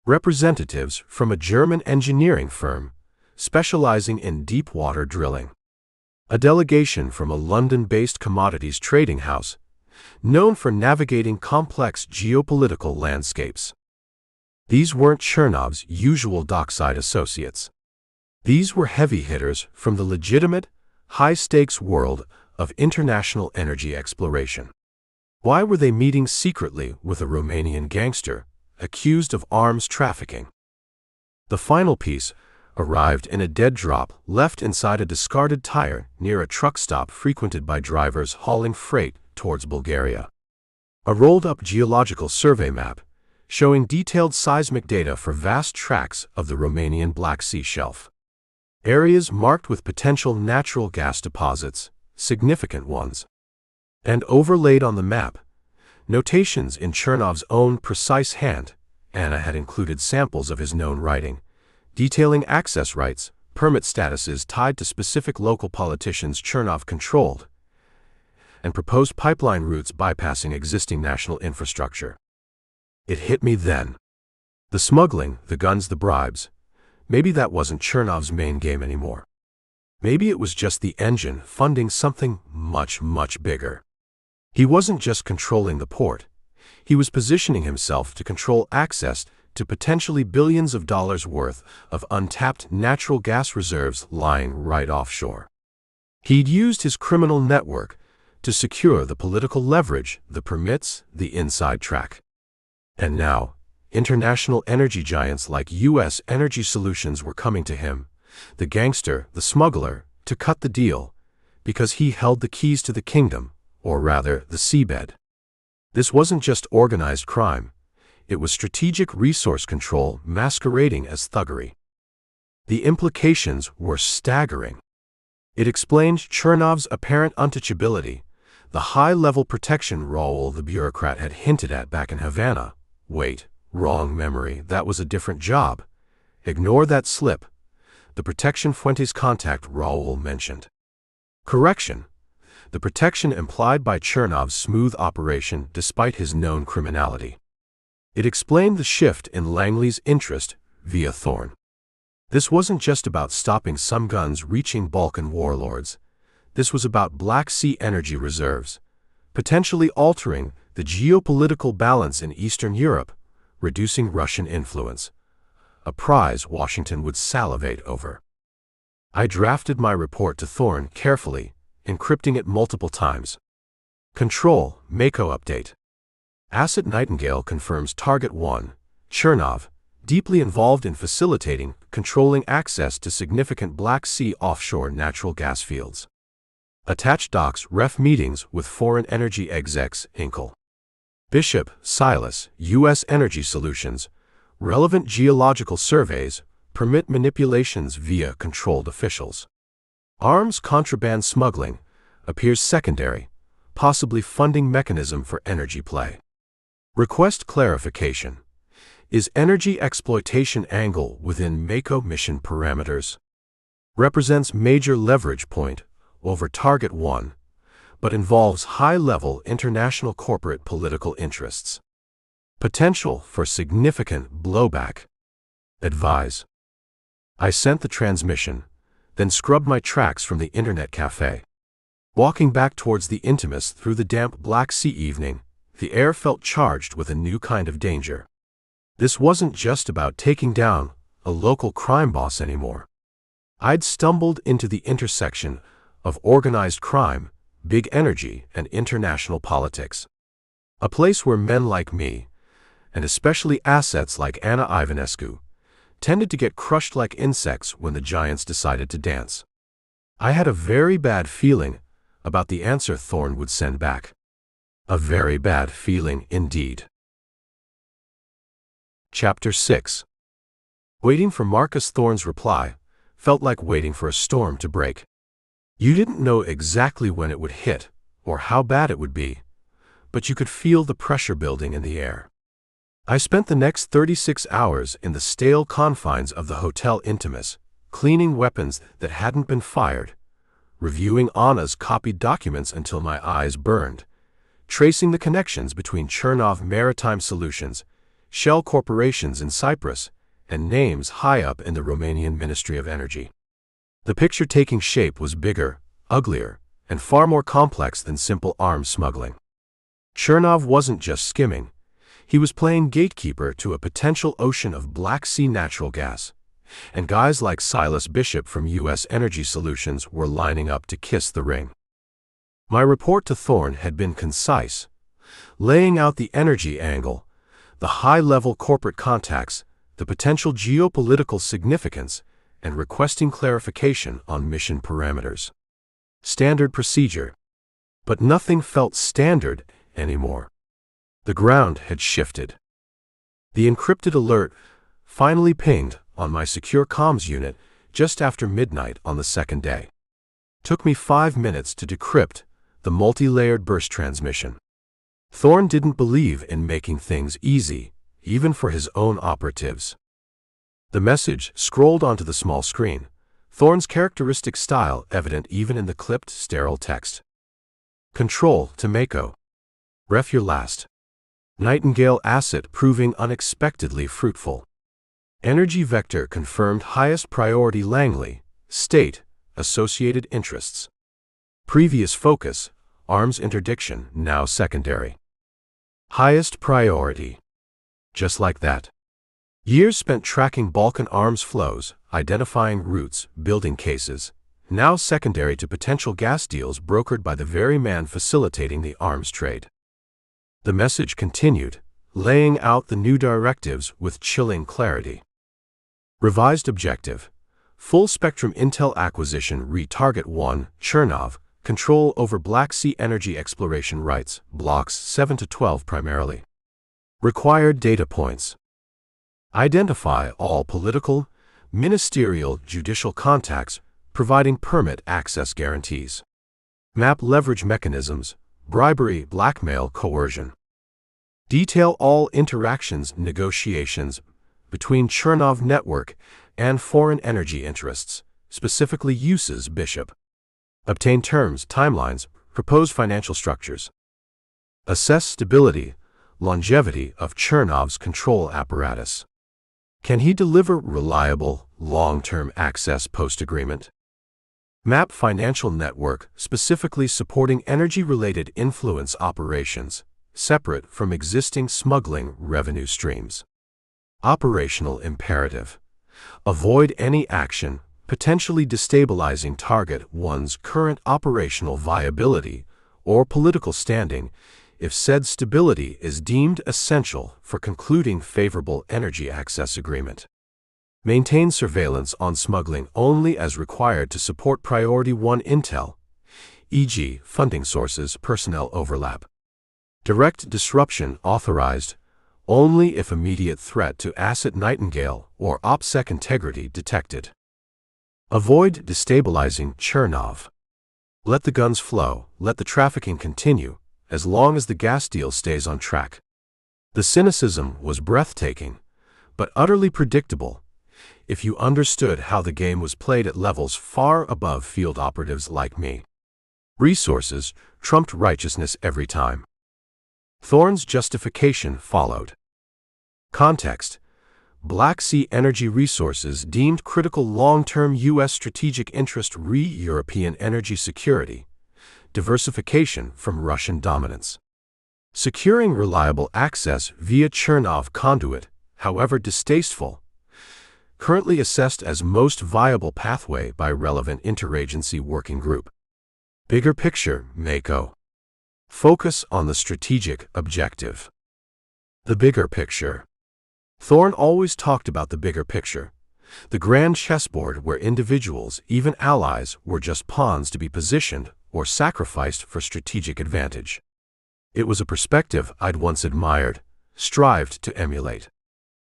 Representatives from a German engineering firm specializing in deep water drilling. A delegation from a London-based commodities trading house known for navigating complex geopolitical landscapes. These weren't Chernov's usual dockside associates. These were heavy hitters from the legitimate, high-stakes world of international energy exploration. Why were they meeting secretly with a Romanian gangster accused of arms trafficking? The final piece arrived in a dead drop left inside a discarded tire near a truck stop frequented by drivers hauling freight towards Bulgaria. A rolled-up geological survey map showing detailed seismic data for vast tracts of the Romanian Black Sea shelf. Areas marked with potential natural gas deposits, significant ones. And overlaid on the map, notations in Chernov's own precise hand, Anna had included samples of his known writing, detailing access rights, permit statuses tied to specific local politicians Chernov controlled, and proposed pipeline routes bypassing existing national infrastructure. It hit me then. The smuggling, the guns, the bribes, maybe that wasn't Chernov's main game anymore. Maybe it was just the engine funding something much, much bigger. He wasn't just controlling the port. He was positioning himself to control access to potentially billions of dollars worth of untapped natural gas reserves lying right offshore. He'd used his criminal network to secure the political leverage, the permits, the inside track. And now, international energy giants like U.S. Energy Solutions were coming to him, the gangster, the smuggler, to cut the deal, because he held the keys to the kingdom, or rather, the seabed. This wasn't just organized crime. It was strategic resource control masquerading as thuggery. The implications were staggering. It explained Chernov's apparent untouchability, the high-level protection Raoul the bureaucrat had hinted at back in Havana. Wait, wrong memory, that was a different job. Ignore that slip. The protection Fuentes contact Raoul mentioned. Correction. The protection implied by Chernov's smooth operation despite his known criminality. It explained the shift in Langley's interest via Thorne. This wasn't just about stopping some guns reaching Balkan warlords. This was about Black Sea energy reserves, potentially altering the geopolitical balance in Eastern Europe, reducing Russian influence, a prize Washington would salivate over. I drafted my report to Thorne carefully, encrypting it multiple times. Control, Mako update. Asset Nightingale confirms Target 1, Chernov, deeply involved in facilitating, controlling access to significant Black Sea offshore natural gas fields. Attached docs ref meetings with foreign energy execs Inkel. Bishop, Silas, U.S. Energy Solutions, relevant geological surveys, permit manipulations via controlled officials. Arms contraband smuggling appears secondary, possibly funding mechanism for energy play. Request clarification. Is energy exploitation angle within Mako mission parameters? Represents major leverage point over Target 1, but involves high-level international corporate political interests. Potential for significant blowback. Advise. I sent the transmission, then scrubbed my tracks from the internet cafe. Walking back towards the Intimus through the damp Black Sea evening, the air felt charged with a new kind of danger. This wasn't just about taking down a local crime boss anymore. I'd stumbled into the intersection of organized crime, big energy, and international politics. A place where men like me, and especially assets like Anna Ivanescu, tended to get crushed like insects when the giants decided to dance. I had a very bad feeling about the answer Thorne would send back. A very bad feeling indeed. Chapter 6. Waiting for Marcus Thorne's reply felt like waiting for a storm to break. You didn't know exactly when it would hit or how bad it would be, but you could feel the pressure building in the air. I spent the next 36 hours in the stale confines of the Hotel Intimus, cleaning weapons that hadn't been fired, reviewing Anna's copied documents until my eyes burned, tracing the connections between Chernov Maritime Solutions, shell corporations in Cyprus, and names high up in the Romanian Ministry of Energy. The picture taking shape was bigger, uglier, and far more complex than simple arms smuggling. Chernov wasn't just skimming. He was playing gatekeeper to a potential ocean of Black Sea natural gas, and guys like Silas Bishop from U.S. Energy Solutions were lining up to kiss the ring. My report to Thorne had been concise, laying out the energy angle, the high-level corporate contacts, the potential geopolitical significance, and requesting clarification on mission parameters. Standard procedure. But nothing felt standard anymore. The ground had shifted. The encrypted alert finally pinged on my secure comms unit just after midnight on the second day. Took me 5 minutes to decrypt the multi-layered burst transmission. Thorne didn't believe in making things easy, even for his own operatives. The message scrolled onto the small screen, Thorne's characteristic style evident even in the clipped, sterile text. Control to Mako. Ref your last. Nightingale asset proving unexpectedly fruitful. Energy vector confirmed highest priority Langley, state, associated interests. Previous focus, arms interdiction, now secondary. Highest priority. Just like that. Years spent tracking Balkan arms flows, identifying routes, building cases, now secondary to potential gas deals brokered by the very man facilitating the arms trade. The message continued, laying out the new directives with chilling clarity. Revised objective. Full-spectrum intel acquisition re-target 1, Chernov, control over Black Sea energy exploration rights, blocks 7 to 12 primarily. Required data points. Identify all political, ministerial, judicial contacts, providing permit access guarantees. Map leverage mechanisms, bribery, blackmail, coercion. Detail all interactions, negotiations between Chernov network and foreign energy interests, specifically uses Bishop. Obtain terms, timelines, propose financial structures. Assess stability, longevity of Chernov's control apparatus. Can he deliver reliable, long-term access post-agreement? Map financial network specifically supporting energy-related influence operations, separate from existing smuggling revenue streams. Operational imperative. Avoid any action potentially destabilizing target 1's current operational viability or political standing if said stability is deemed essential for concluding favorable energy access agreement. Maintain surveillance on smuggling only as required to support priority 1 intel, e.g., funding sources, personnel overlap. Direct disruption authorized only if immediate threat to asset Nightingale or OPSEC integrity detected. Avoid destabilizing Chernov. Let the guns flow, let the trafficking continue, as long as the gas deal stays on track. The cynicism was breathtaking, but utterly predictable, if you understood how the game was played at levels far above field operatives like me. Resources trumped righteousness every time. Thorne's justification followed. Context. Black Sea energy resources deemed critical long-term U.S. strategic interest re-European energy security. Diversification from Russian dominance. Securing reliable access via Chernov conduit, however distasteful, currently assessed as most viable pathway by relevant interagency working group. Bigger picture, Mako. Focus on the strategic objective. The bigger picture. Thorne always talked about the bigger picture, the grand chessboard where individuals, even allies, were just pawns to be positioned or sacrificed for strategic advantage. It was a perspective I'd once admired, strived to emulate.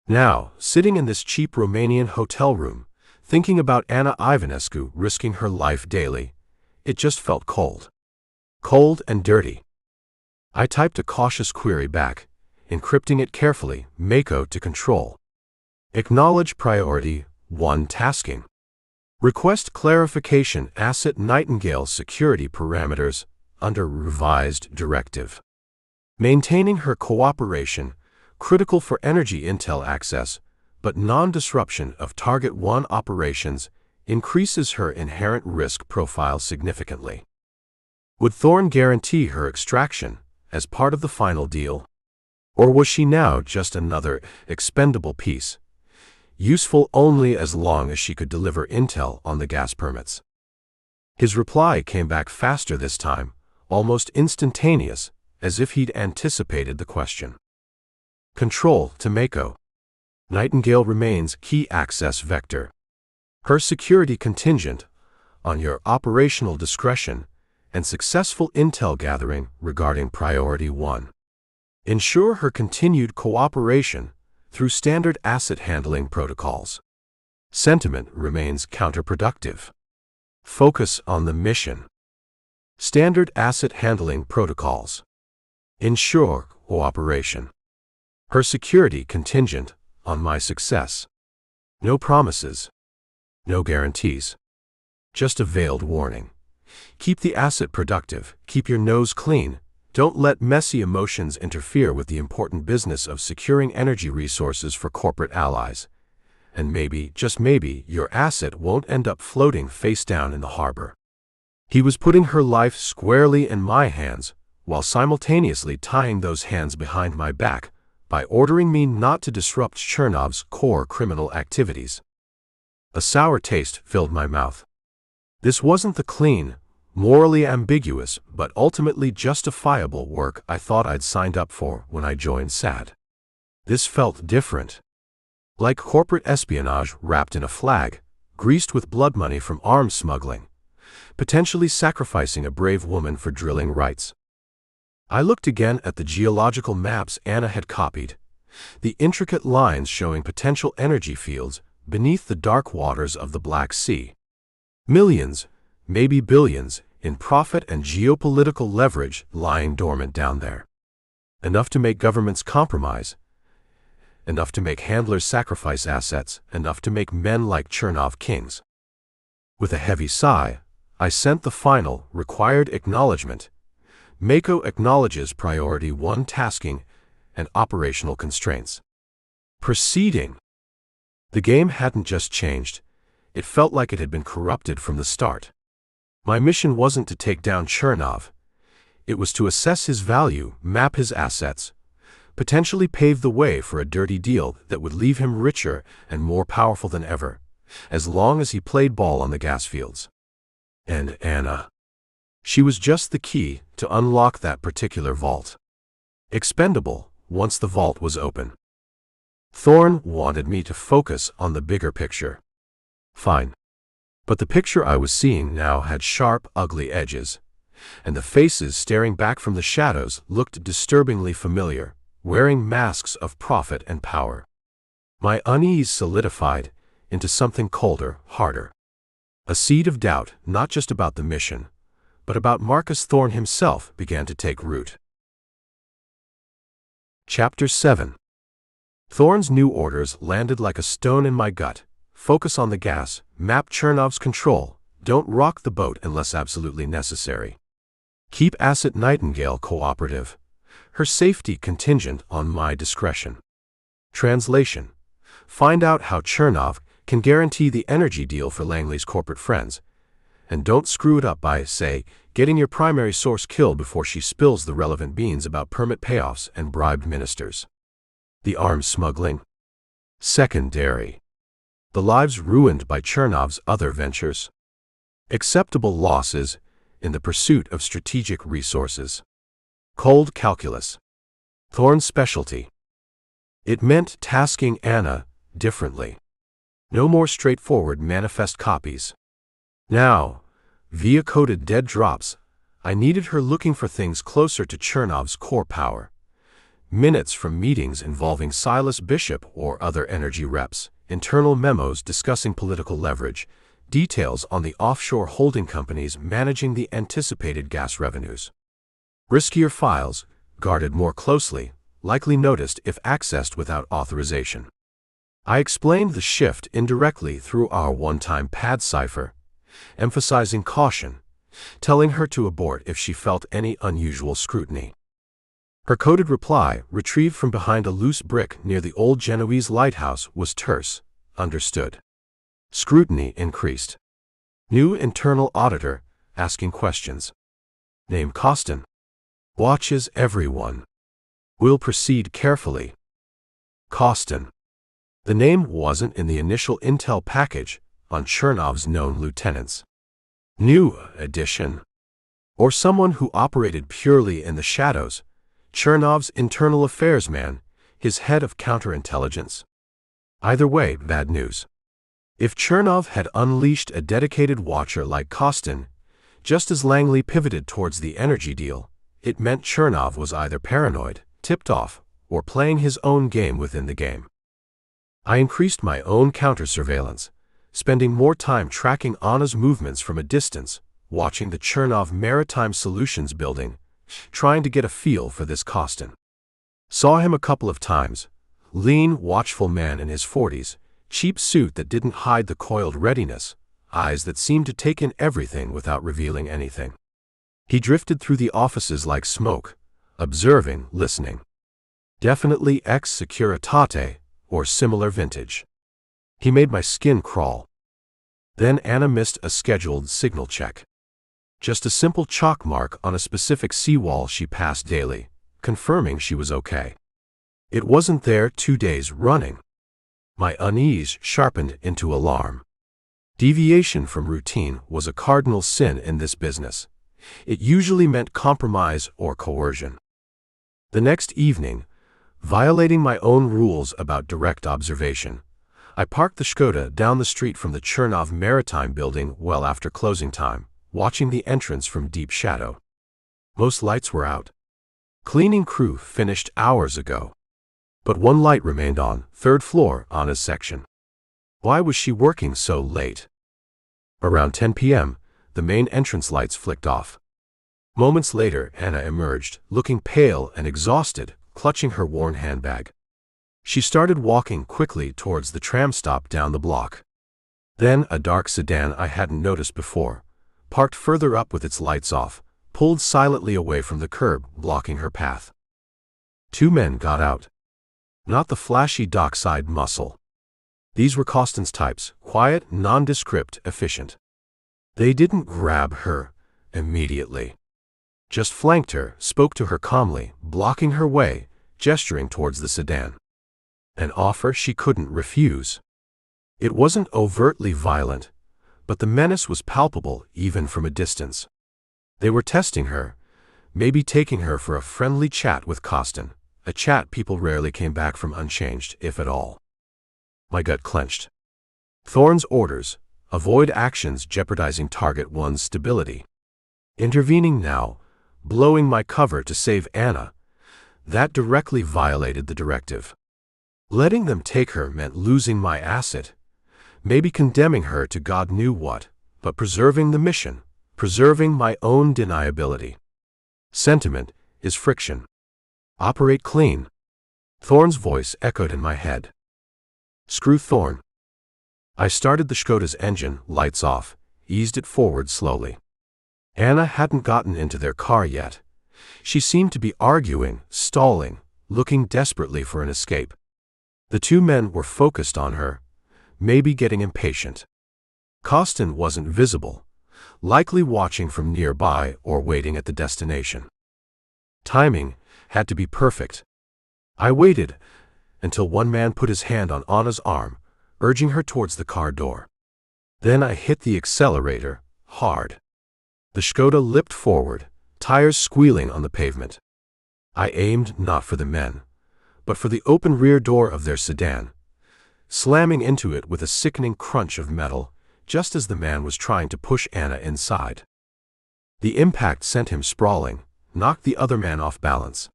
Now, sitting in this cheap Romanian hotel room, thinking about Anna Ivanescu risking her life daily, it just felt cold. Cold and dirty. I typed a cautious query back, encrypting it carefully, Mako to control. Acknowledge priority 1 tasking. Request clarification asset Nightingale security parameters under revised directive. Maintaining her cooperation, critical for energy intel access, but non-disruption of target 1 operations increases her inherent risk profile significantly. Would Thorne guarantee her extraction as part of the final deal? Or was she now just another expendable piece, useful only as long as she could deliver intel on the gas permits? His reply came back faster this time, almost instantaneous, as if he'd anticipated the question. Control to Mako. Nightingale remains key access vector. Her security contingent on your operational discretion and successful intel gathering regarding priority 1. Ensure her continued cooperation through standard asset handling protocols. Sentiment remains counterproductive. Focus on the mission. Standard asset handling protocols. Ensure cooperation. Her security contingent on my success. No promises. No guarantees. Just a veiled warning. Keep the asset productive, keep your nose clean, don't let messy emotions interfere with the important business of securing energy resources for corporate allies. And maybe, just maybe, your asset won't end up floating face down in the harbor. He was putting her life squarely in my hands, while simultaneously tying those hands behind my back by ordering me not to disrupt Chernov's core criminal activities. A sour taste filled my mouth. This wasn't the clean, morally ambiguous, but ultimately justifiable work I thought I'd signed up for when I joined SAD. This felt different. Like corporate espionage wrapped in a flag, greased with blood money from arms smuggling, potentially sacrificing a brave woman for drilling rights. I looked again at the geological maps Anna had copied, the intricate lines showing potential energy fields beneath the dark waters of the Black Sea. Millions, maybe billions, in profit and geopolitical leverage lying dormant down there. Enough to make governments compromise, enough to make handlers sacrifice assets, enough to make men like Chernov kings. With a heavy sigh, I sent the final, required acknowledgement. Mako acknowledges Priority 1 tasking and operational constraints. Proceeding. The game hadn't just changed. It felt like it had been corrupted from the start. My mission wasn't to take down Chernov. It was to assess his value, map his assets, potentially pave the way for a dirty deal that would leave him richer and more powerful than ever, as long as he played ball on the gas fields. And Anna. She was just the key to unlock that particular vault. Expendable, once the vault was open. Thorne wanted me to focus on the bigger picture. Fine. But the picture I was seeing now had sharp, ugly edges, and the faces staring back from the shadows looked disturbingly familiar, wearing masks of profit and power. My unease solidified into something colder, harder. A seed of doubt, not just about the mission, but about Marcus Thorne himself, began to take root. Chapter 7. Thorne's new orders landed like a stone in my gut. Focus on the gas, map Chernov's control, don't rock the boat unless absolutely necessary. Keep Asset Nightingale cooperative, her safety contingent on my discretion. Translation. Find out how Chernov can guarantee the energy deal for Langley's corporate friends, and don't screw it up by, say, getting your primary source killed before she spills the relevant beans about permit payoffs and bribed ministers. The arms smuggling. Secondary. The lives ruined by Chernov's other ventures. Acceptable losses in the pursuit of strategic resources. Cold calculus. Thorne's specialty. It meant tasking Anna differently. No more straightforward manifest copies. Now, via coded dead drops, I needed her looking for things closer to Chernov's core power. Minutes from meetings involving Silas Bishop or other energy reps, internal memos discussing political leverage, details on the offshore holding companies managing the anticipated gas revenues. Riskier files, guarded more closely, likely noticed if accessed without authorization. I explained the shift indirectly through our one-time pad cipher, emphasizing caution, telling her to abort if she felt any unusual scrutiny. Her coded reply, retrieved from behind a loose brick near the old Genoese lighthouse, was terse. Understood. Scrutiny increased. New internal auditor, asking questions. Name Kostin. Watches everyone. Will proceed carefully. Kostin. The name wasn't in the initial intel package on Chernov's known lieutenants. New addition. Or someone who operated purely in the shadows. Chernov's internal affairs man, his head of counterintelligence. Either way, bad news. If Chernov had unleashed a dedicated watcher like Kostin, just as Langley pivoted towards the energy deal, it meant Chernov was either paranoid, tipped off, or playing his own game within the game. I increased my own counter-surveillance, spending more time tracking Anna's movements from a distance, watching the Chernov Maritime Solutions building, trying to get a feel for this Kostin. Saw him a couple of times. Lean, watchful man in his 40s, cheap suit that didn't hide the coiled readiness, eyes that seemed to take in everything without revealing anything. He drifted through the offices like smoke, observing, listening. Definitely ex-Securitate or similar vintage. He made my skin crawl. Then Anna missed a scheduled signal check. Just a simple chalk mark on a specific seawall she passed daily, confirming she was okay. It wasn't there 2 days running. My unease sharpened into alarm. Deviation from routine was a cardinal sin in this business. It usually meant compromise or coercion. The next evening, violating my own rules about direct observation, I parked the Škoda down the street from the Chernov Maritime building well after closing time, watching the entrance from deep shadow. Most lights were out. Cleaning crew finished hours ago. But one light remained on, third floor, Anna's section. Why was she working so late? Around 10 p.m., the main entrance lights flicked off. Moments later, Anna emerged, looking pale and exhausted, clutching her worn handbag. She started walking quickly towards the tram stop down the block. Then a dark sedan I hadn't noticed before, parked further up with its lights off, pulled silently away from the curb, blocking her path. 2 men got out. Not the flashy dockside muscle. These were Constanța types, quiet, nondescript, efficient. They didn't grab her immediately. Just flanked her, spoke to her calmly, blocking her way, gesturing towards the sedan. An offer she couldn't refuse. It wasn't overtly violent, but the menace was palpable even from a distance. They were testing her, maybe taking her for a friendly chat with Constanța, a chat people rarely came back from unchanged, if at all. My gut clenched. Thorne's orders: avoid actions jeopardizing Target 1's stability. Intervening now, blowing my cover to save Anna, that directly violated the directive. Letting them take her meant losing my asset, maybe condemning her to God knew what, but preserving the mission, preserving my own deniability. Sentiment is friction. Operate clean. Thorne's voice echoed in my head. Screw Thorne. I started the Škoda's engine, lights off, eased it forward slowly. Anna hadn't gotten into their car yet. She seemed to be arguing, stalling, looking desperately for an escape. The 2 men were focused on her, maybe getting impatient. Constanța wasn't visible, likely watching from nearby or waiting at the destination. Timing had to be perfect. I waited until one man put his hand on Anna's arm, urging her towards the car door. Then I hit the accelerator, hard. The Škoda lipped forward, tires squealing on the pavement. I aimed not for the men, but for the open rear door of their sedan, slamming into it with a sickening crunch of metal, just as the man was trying to push Anna inside. The impact sent him sprawling, knocked the other man off balance.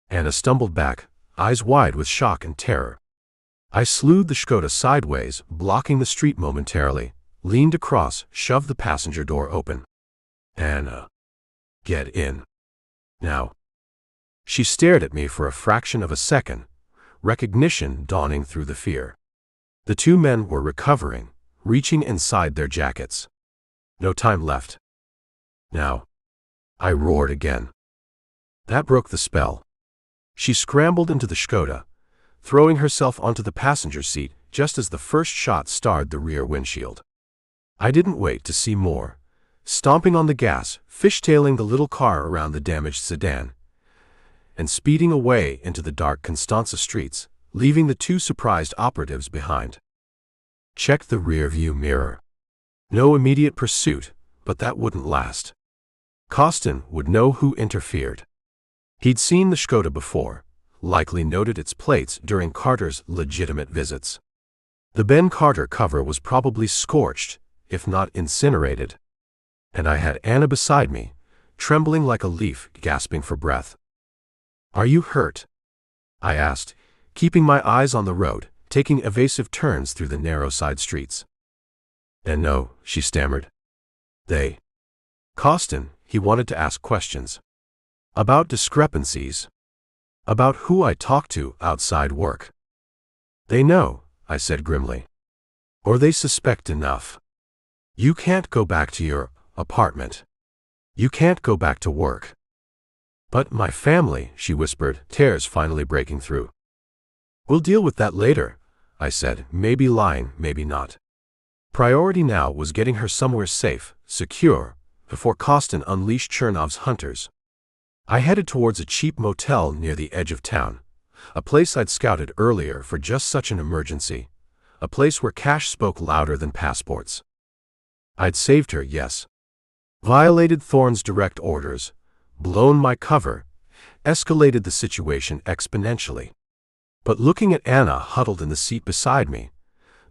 Anna stumbled back, eyes wide with shock and terror. I slewed the Škoda sideways, blocking the street momentarily, leaned across, shoved the passenger door open. Anna, get in. Now. She stared at me for a fraction of a second, recognition dawning through the fear. The 2 men were recovering, reaching inside their jackets. No time left. Now. I roared again. That broke the spell. She scrambled into the Škoda, throwing herself onto the passenger seat just as the first shot starred the rear windshield. I didn't wait to see more. Stomping on the gas, fishtailing the little car around the damaged sedan, and speeding away into the dark Constanța streets, leaving the 2 surprised operatives behind. Checked the rear-view mirror. No immediate pursuit, but that wouldn't last. Constanța would know who interfered. He'd seen the Škoda before, likely noted its plates during Carter's legitimate visits. The Ben Carter cover was probably scorched, if not incinerated. And I had Anna beside me, trembling like a leaf, gasping for breath. Are you hurt? I asked, keeping my eyes on the road, taking evasive turns through the narrow side streets. And no, she stammered. They. Constanța, he wanted to ask questions. About discrepancies. About who I talk to outside work. They know, I said grimly. Or they suspect enough. You can't go back to your apartment. You can't go back to work. But my family, she whispered, tears finally breaking through. We'll deal with that later, I said, maybe lying, maybe not. Priority now was getting her somewhere safe, secure, before Kostin unleashed Chernov's hunters. I headed towards a cheap motel near the edge of town, a place I'd scouted earlier for just such an emergency, a place where cash spoke louder than passports. I'd saved her, yes. Violated Thorne's direct orders, blown my cover, escalated the situation exponentially. But looking at Anna huddled in the seat beside me,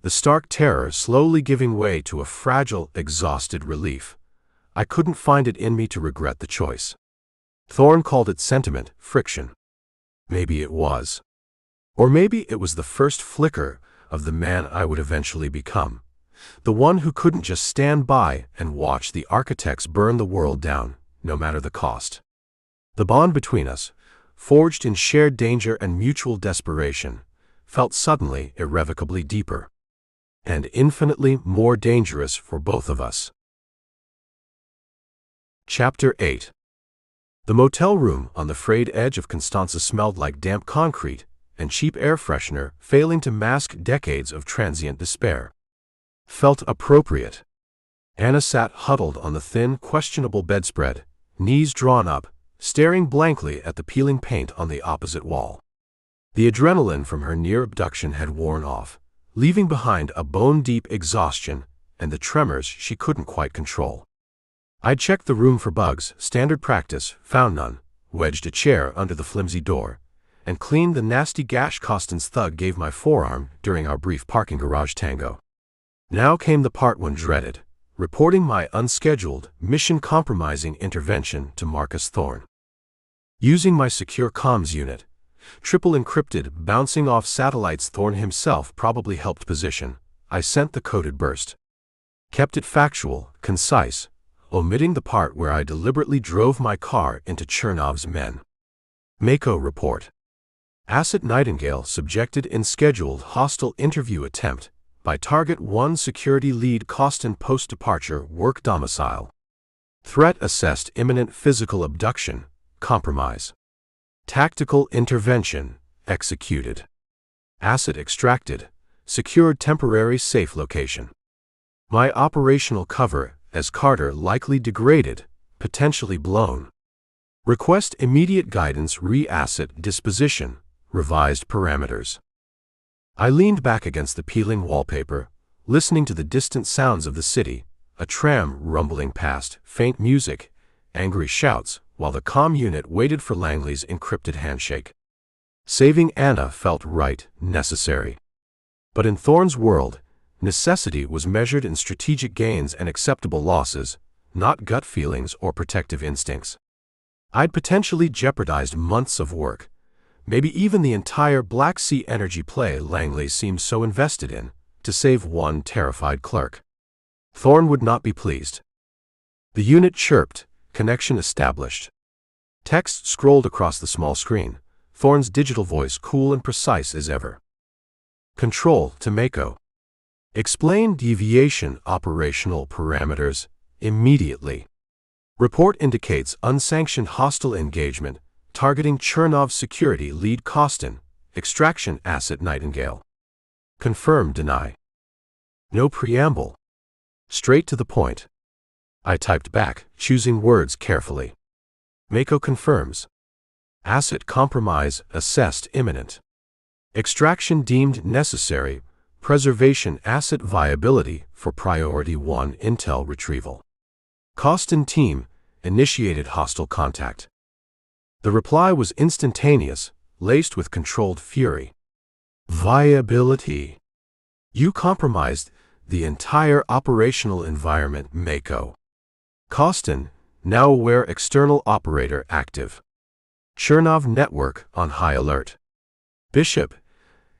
the stark terror slowly giving way to a fragile, exhausted relief, I couldn't find it in me to regret the choice. Thorne called it sentiment, friction. Maybe it was. Or maybe it was the first flicker of the man I would eventually become, the one who couldn't just stand by and watch the architects burn the world down, no matter the cost. The bond between us, forged in shared danger and mutual desperation, felt suddenly irrevocably deeper. And infinitely more dangerous for both of us. Chapter 8. The motel room on the frayed edge of Constanța smelled like damp concrete and cheap air freshener failing to mask decades of transient despair. Felt appropriate. Anna sat huddled on the thin, questionable bedspread, knees drawn up, staring blankly at the peeling paint on the opposite wall. The adrenaline from her near abduction had worn off, leaving behind a bone-deep exhaustion and the tremors she couldn't quite control. I'd checked the room for bugs, standard practice, found none, wedged a chair under the flimsy door, and cleaned the nasty gash Kostin's thug gave my forearm during our brief parking garage tango. Now came the part one dreaded, reporting my unscheduled, mission-compromising intervention to Marcus Thorne. Using my secure comms unit, triple encrypted, bouncing off satellites Thorne himself probably helped position, I sent the coded burst. Kept it factual, concise, omitting the part where I deliberately drove my car into Chernov's men. Mako report. Asset Nightingale subjected in scheduled hostile interview attempt by Target 1 security lead Kostin post-departure work domicile. Threat assessed imminent physical abduction, compromise. Tactical intervention, executed. Asset extracted, secured temporary safe location. My operational cover as Carter likely degraded, potentially blown. Request immediate guidance re-asset disposition, revised parameters. I leaned back against the peeling wallpaper, listening to the distant sounds of the city, a tram rumbling past, faint music, angry shouts, while the comm unit waited for Langley's encrypted handshake. Saving Anna felt right, necessary. But in Thorne's world, necessity was measured in strategic gains and acceptable losses, not gut feelings or protective instincts. I'd potentially jeopardized months of work, maybe even the entire Black Sea energy play Langley seemed so invested in, to save one terrified clerk. Thorne would not be pleased. The unit chirped, connection established. Text scrolled across the small screen, Thorne's digital voice cool and precise as ever. Control to Mako. Explain deviation operational parameters immediately. Report indicates unsanctioned hostile engagement targeting Chernov security lead Kostin, extraction Asset Nightingale. Confirm, deny. No preamble. Straight to the point. I typed back, choosing words carefully. Mako confirms. Asset compromise assessed imminent. Extraction deemed necessary. Preservation asset viability for priority 1 intel retrieval. Kostin team initiated hostile contact. The reply was instantaneous, laced with controlled fury. Viability. You compromised the entire operational environment, Mako. Kostin, now aware external operator active. Chernov network on high alert. Bishop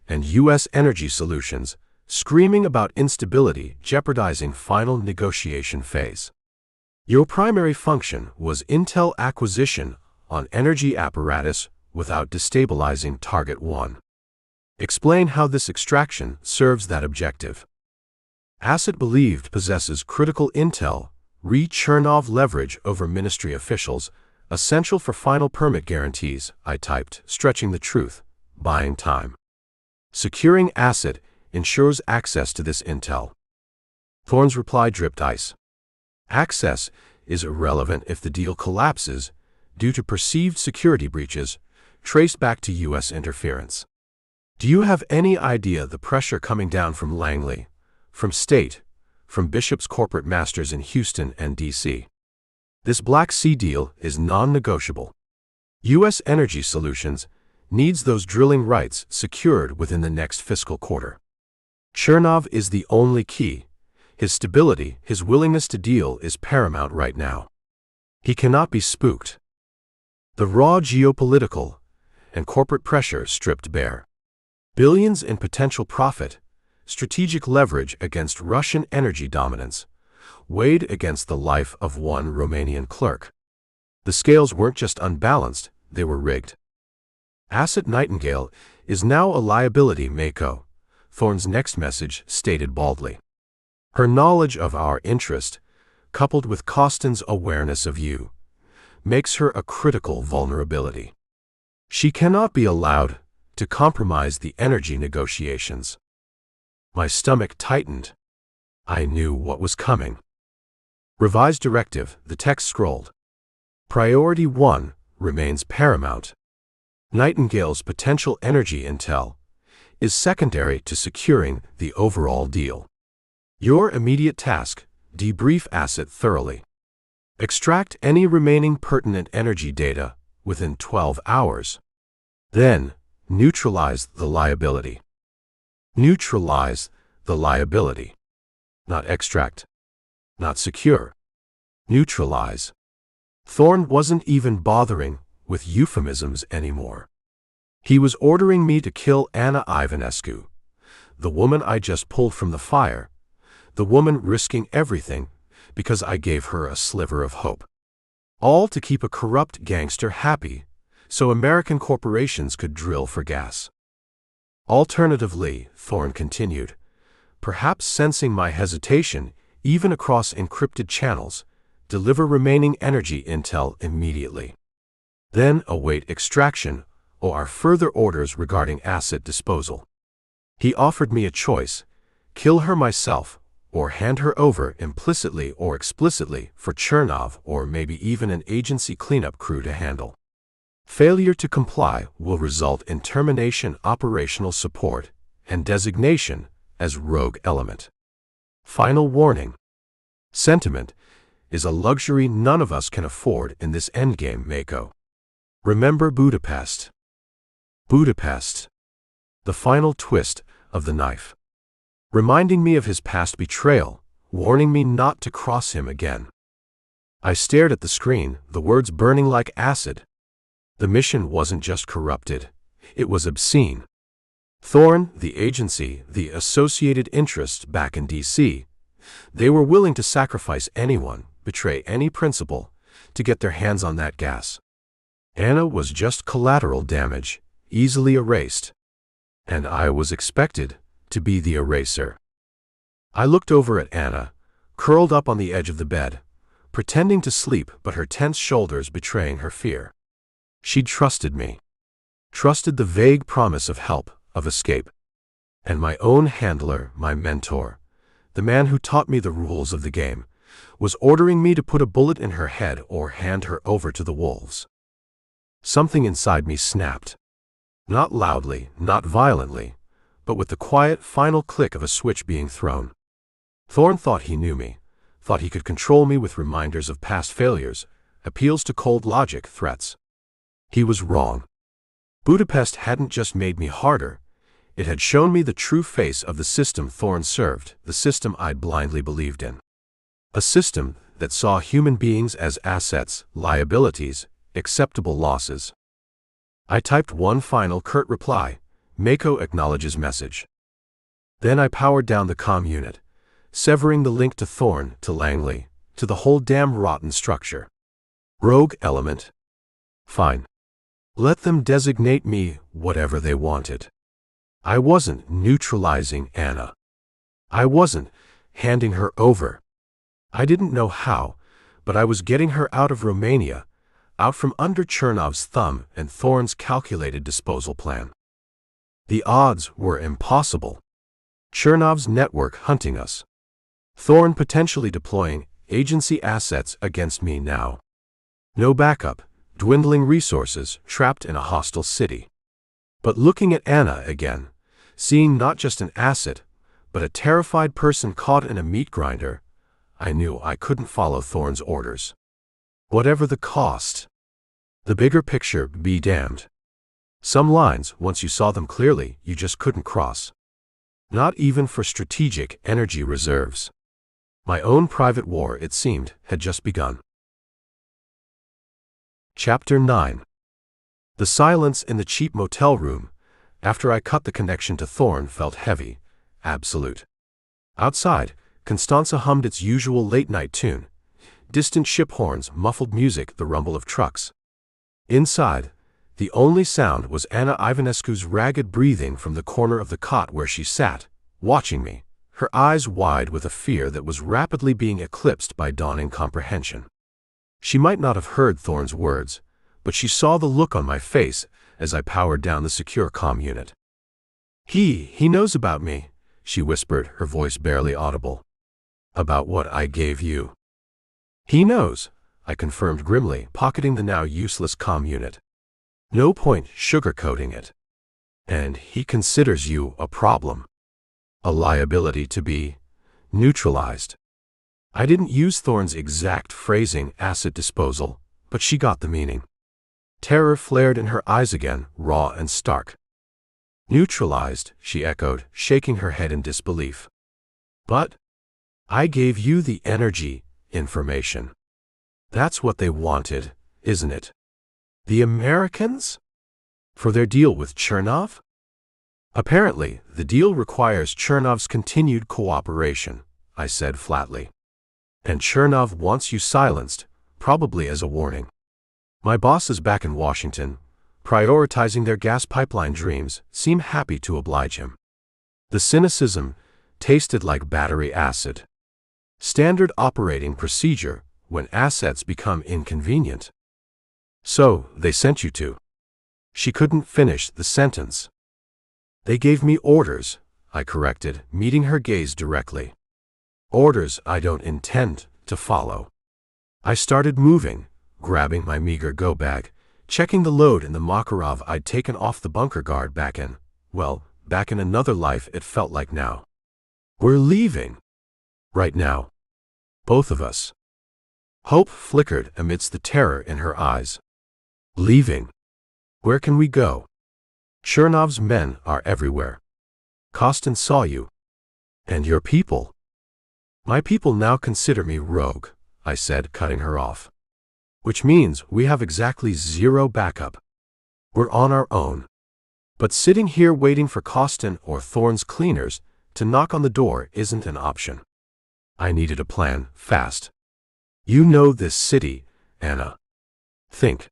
and U.S. Energy Solutions screaming about instability jeopardizing final negotiation phase. Your primary function was intel acquisition on energy apparatus without destabilizing Target 1. Explain how this extraction serves that objective. Asset believed possesses critical intel, Chernov leverage over ministry officials, essential for final permit guarantees, I typed, stretching the truth, buying time. Securing asset ensures access to this intel. Thorne's reply dripped ice. Access is irrelevant if the deal collapses due to perceived security breaches traced back to U.S. interference. Do you have any idea the pressure coming down from Langley, from State, from Bishop's corporate masters in Houston and D.C.? This Black Sea deal is non-negotiable. U.S. Energy Solutions needs those drilling rights secured within the next fiscal quarter. Chernov is the only key. His stability, his willingness to deal is paramount right now. He cannot be spooked. The raw geopolitical and corporate pressure stripped bare. Billions in potential profit, strategic leverage against Russian energy dominance, weighed against the life of one Romanian clerk. The scales weren't just unbalanced, they were rigged. Asset Nightingale is now a liability, Mako, Thorne's next message stated baldly. Her knowledge of our interest, coupled with Constance's awareness of you, makes her a critical vulnerability. She cannot be allowed to compromise the energy negotiations. My stomach tightened. I knew what was coming. Revised directive, the text scrolled. Priority 1 remains paramount. Nightingale's potential energy intel is secondary to securing the overall deal. Your immediate task, debrief asset thoroughly. Extract any remaining pertinent energy data within 12 hours. Then, neutralize the liability. Neutralize the liability. Not extract. Not secure. Neutralize. Thorne wasn't even bothering with euphemisms anymore. He was ordering me to kill Anna Ivanescu, the woman I just pulled from the fire, the woman risking everything because I gave her a sliver of hope. All to keep a corrupt gangster happy so American corporations could drill for gas. Alternatively, Thorne continued, perhaps sensing my hesitation even across encrypted channels, deliver remaining energy intel immediately. Then await extraction or further orders regarding asset disposal. He offered me a choice, kill her myself or hand her over implicitly or explicitly for Chernov or maybe even an agency cleanup crew to handle. Failure to comply will result in termination operational support and designation as rogue element. Final warning. Sentiment is a luxury none of us can afford in this endgame, Mako. Remember Budapest. Budapest. The final twist of the knife. Reminding me of his past betrayal, warning me not to cross him again. I stared at the screen, the words burning like acid. The mission wasn't just corrupted, it was obscene. Thorne, the agency, the associated interests back in D.C., they were willing to sacrifice anyone, betray any principle, to get their hands on that gas. Anna was just collateral damage, easily erased. And I was expected to be the eraser. I looked over at Anna, curled up on the edge of the bed, pretending to sleep but her tense shoulders betraying her fear. She'd trusted me. Trusted the vague promise of help, of escape. And my own handler, my mentor, the man who taught me the rules of the game, was ordering me to put a bullet in her head or hand her over to the wolves. Something inside me snapped. Not loudly, not violently, but with the quiet final click of a switch being thrown. Thorne thought he knew me, thought he could control me with reminders of past failures, appeals to cold logic, threats. He was wrong. Budapest hadn't just made me harder, it had shown me the true face of the system Thorne served, the system I'd blindly believed in. A system that saw human beings as assets, liabilities, acceptable losses. I typed one final curt reply, Mako acknowledges message. Then I powered down the comm unit, severing the link to Thorne, to Langley, to the whole damn rotten structure. Rogue element. Fine. Let them designate me whatever they wanted. I wasn't neutralizing Anna. I wasn't handing her over. I didn't know how, but I was getting her out of Romania, out from under Chernov's thumb and Thorne's calculated disposal plan. The odds were impossible. Chernov's network hunting us. Thorne potentially deploying agency assets against me now. No backup, dwindling resources, trapped in a hostile city. But looking at Anna again, seeing not just an asset, but a terrified person caught in a meat grinder, I knew I couldn't follow Thorne's orders. Whatever the cost. The bigger picture be damned. Some lines, once you saw them clearly, you just couldn't cross. Not even for strategic energy reserves. My own private war, it seemed, had just begun. Chapter 9. The silence in the cheap motel room, after I cut the connection to Thorne, felt heavy, absolute. Outside, Constanța hummed its usual late-night tune. Distant ship horns, muffled music, the rumble of trucks. Inside, the only sound was Anna Ivanescu's ragged breathing from the corner of the cot where she sat, watching me, her eyes wide with a fear that was rapidly being eclipsed by dawning comprehension. She might not have heard Thorne's words, but she saw the look on my face as I powered down the secure comm unit. He knows about me, she whispered, her voice barely audible. About what I gave you. He knows, I confirmed grimly, pocketing the now useless comm unit. No point sugarcoating it. And he considers you a problem. A liability to be neutralized. I didn't use Thorne's exact phrasing, asset disposal, but she got the meaning. Terror flared in her eyes again, raw and stark. Neutralized, she echoed, shaking her head in disbelief. But I gave you the energy information. That's what they wanted, isn't it? The Americans? For their deal with Chernov? Apparently, the deal requires Chernov's continued cooperation, I said flatly. And Chernov wants you silenced, probably as a warning. My bosses back in Washington, prioritizing their gas pipeline dreams, seem happy to oblige him. The cynicism tasted like battery acid. Standard operating procedure when assets become inconvenient. So, they sent you to. She couldn't finish the sentence. They gave me orders, I corrected, meeting her gaze directly. Orders I don't intend to follow. I started moving, grabbing my meager go bag, checking the load in the Makarov I'd taken off the bunker guard back in another life it felt like now. We're leaving. Right now. Both of us. Hope flickered amidst the terror in her eyes. Leaving. Where can we go? Chernov's men are everywhere. Kostin saw you. And your people. My people now consider me rogue, I said, cutting her off. Which means we have exactly zero backup. We're on our own. But sitting here waiting for Kostin or Thorne's cleaners to knock on the door isn't an option. I needed a plan, fast. You know this city, Anna. Think.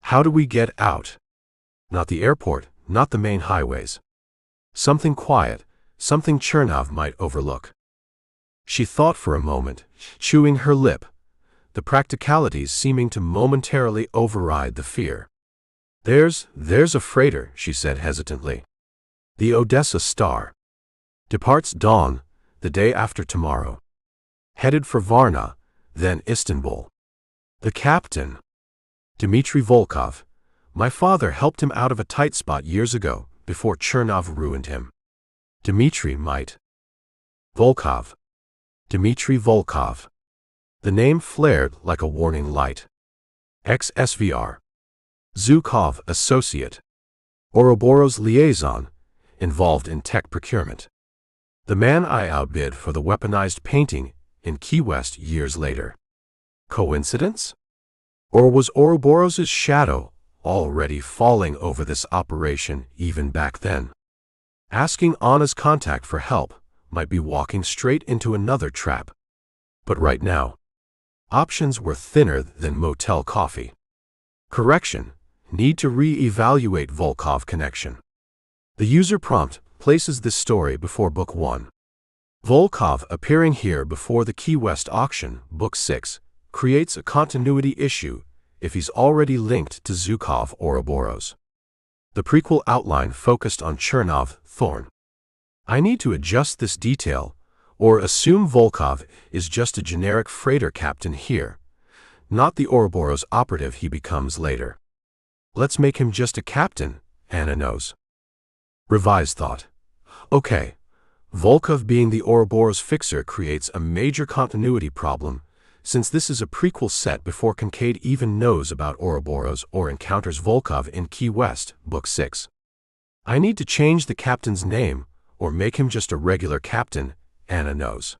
How do we get out? Not the airport, not the main highways. Something quiet, something Chernov might overlook. She thought for a moment, chewing her lip, the practicalities seeming to momentarily override the fear. There's a freighter, she said hesitantly. The Odessa Star. Departs dawn, the day after tomorrow. Headed for Varna, then Istanbul. The captain. Dmitry Volkov. My father helped him out of a tight spot years ago, before Chernov ruined him. Dmitry might. Volkov. Dmitry Volkov. The name flared like a warning light. Ex-SVR. Zhukov associate. Ouroboros liaison, involved in tech procurement. The man I outbid for the weaponized painting in Key West years later. Coincidence? Or was Ouroboros's shadow already falling over this operation even back then? Asking Anna's contact for help might be walking straight into another trap. But right now, options were thinner than motel coffee. Correction, Need to re-evaluate Volkov connection. The user prompt places this story before Book 1. Volkov appearing here before the Key West auction, Book 6, creates a continuity issue if he's already linked to Zhukov or Ouroboros. The prequel outline focused on Chernov, Thorne. I need to adjust this detail, or assume Volkov is just a generic freighter captain here, not the Ouroboros operative he becomes later. Let's make him just a captain, Anna knows. Revised thought. Okay, Volkov being the Ouroboros fixer creates a major continuity problem, since this is a prequel set before Kincaid even knows about Ouroboros or encounters Volkov in Key West, Book 6. I need to change the captain's name, or make him just a regular captain, Anna knows.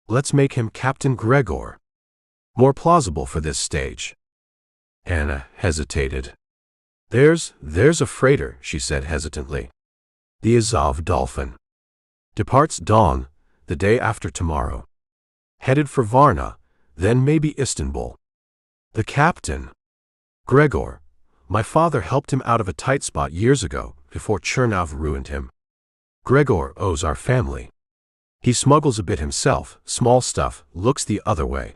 Let's make him Captain Gregor. More plausible for this stage. Anna hesitated. There's a freighter, she said hesitantly. The Azov Dolphin. Departs dawn, the day after tomorrow. Headed for Varna, then maybe Istanbul. The captain. Gregor. My father helped him out of a tight spot years ago, before Chernov ruined him. Gregor owes our family. He smuggles a bit himself, small stuff, looks the other way.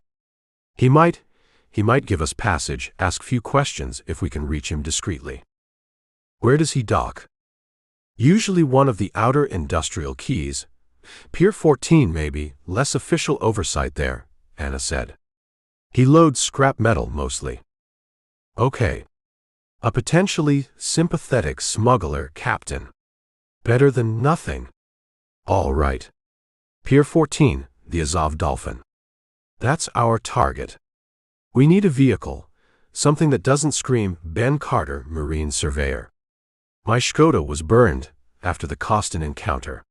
He might give us passage, ask few questions if we can reach him discreetly. Where does he dock? Usually one of the outer industrial quays. Pier 14 maybe, less official oversight there, Anna said. He loads scrap metal mostly. Okay. A potentially sympathetic smuggler captain. Better than nothing. All right. Pier 14, the Azov Dolphin. That's our target. We need a vehicle, something that doesn't scream Ben Carter, Marine Surveyor. My Škoda was burned after the Kostin encounter.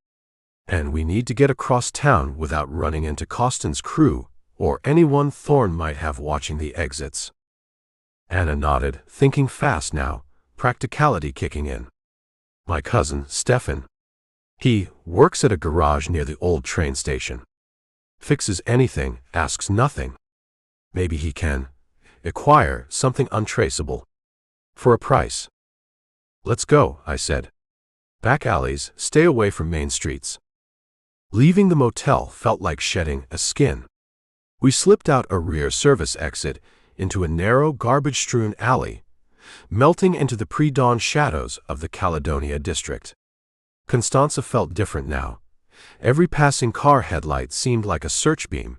And we need to get across town without running into Kostin's crew or anyone Thorne might have watching the exits. Anna nodded, thinking fast now, practicality kicking in. My cousin, Stefan. He works at a garage near the old train station. Fixes anything, asks nothing. Maybe he can acquire something untraceable. For a price. Let's go, I said. Back alleys, stay away from main streets. Leaving the motel felt like shedding a skin. We slipped out a rear service exit into a narrow, garbage-strewn alley, melting into the pre-dawn shadows of the Caledonia district. Constanța felt different now. Every passing car headlight seemed like a search beam.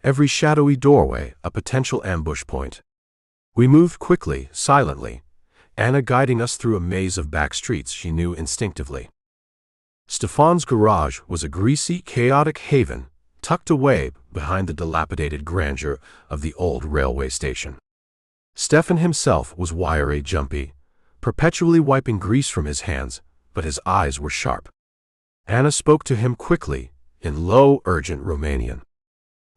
Every shadowy doorway a potential ambush point. We moved quickly, silently, Anna guiding us through a maze of back streets she knew instinctively. Stefan's garage was a greasy, chaotic haven, tucked away behind the dilapidated grandeur of the old railway station. Stefan himself was wiry, jumpy, perpetually wiping grease from his hands, but his eyes were sharp. Anna spoke to him quickly, in low, urgent Romanian.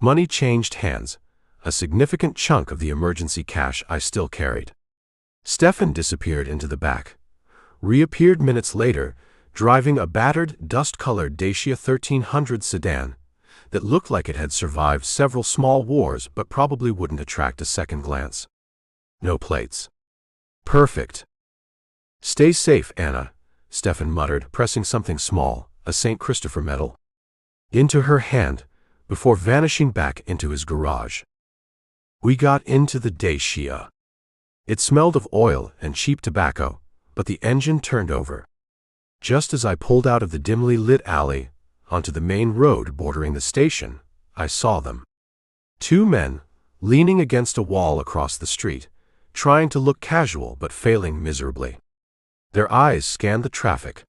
Money changed hands, a significant chunk of the emergency cash I still carried. Stefan disappeared into the back, reappeared minutes later, driving a battered, dust-colored Dacia 1300 sedan that looked like it had survived several small wars but probably wouldn't attract a second glance. No plates. Perfect. Stay safe, Anna, Stefan muttered, pressing something small, a St. Christopher medal, into her hand before vanishing back into his garage. We got into the Dacia. It smelled of oil and cheap tobacco, but the engine turned over. Just as I pulled out of the dimly lit alley onto the main road bordering the station, I saw them. Two men, leaning against a wall across the street, trying to look casual but failing miserably. Their eyes scanned the traffic.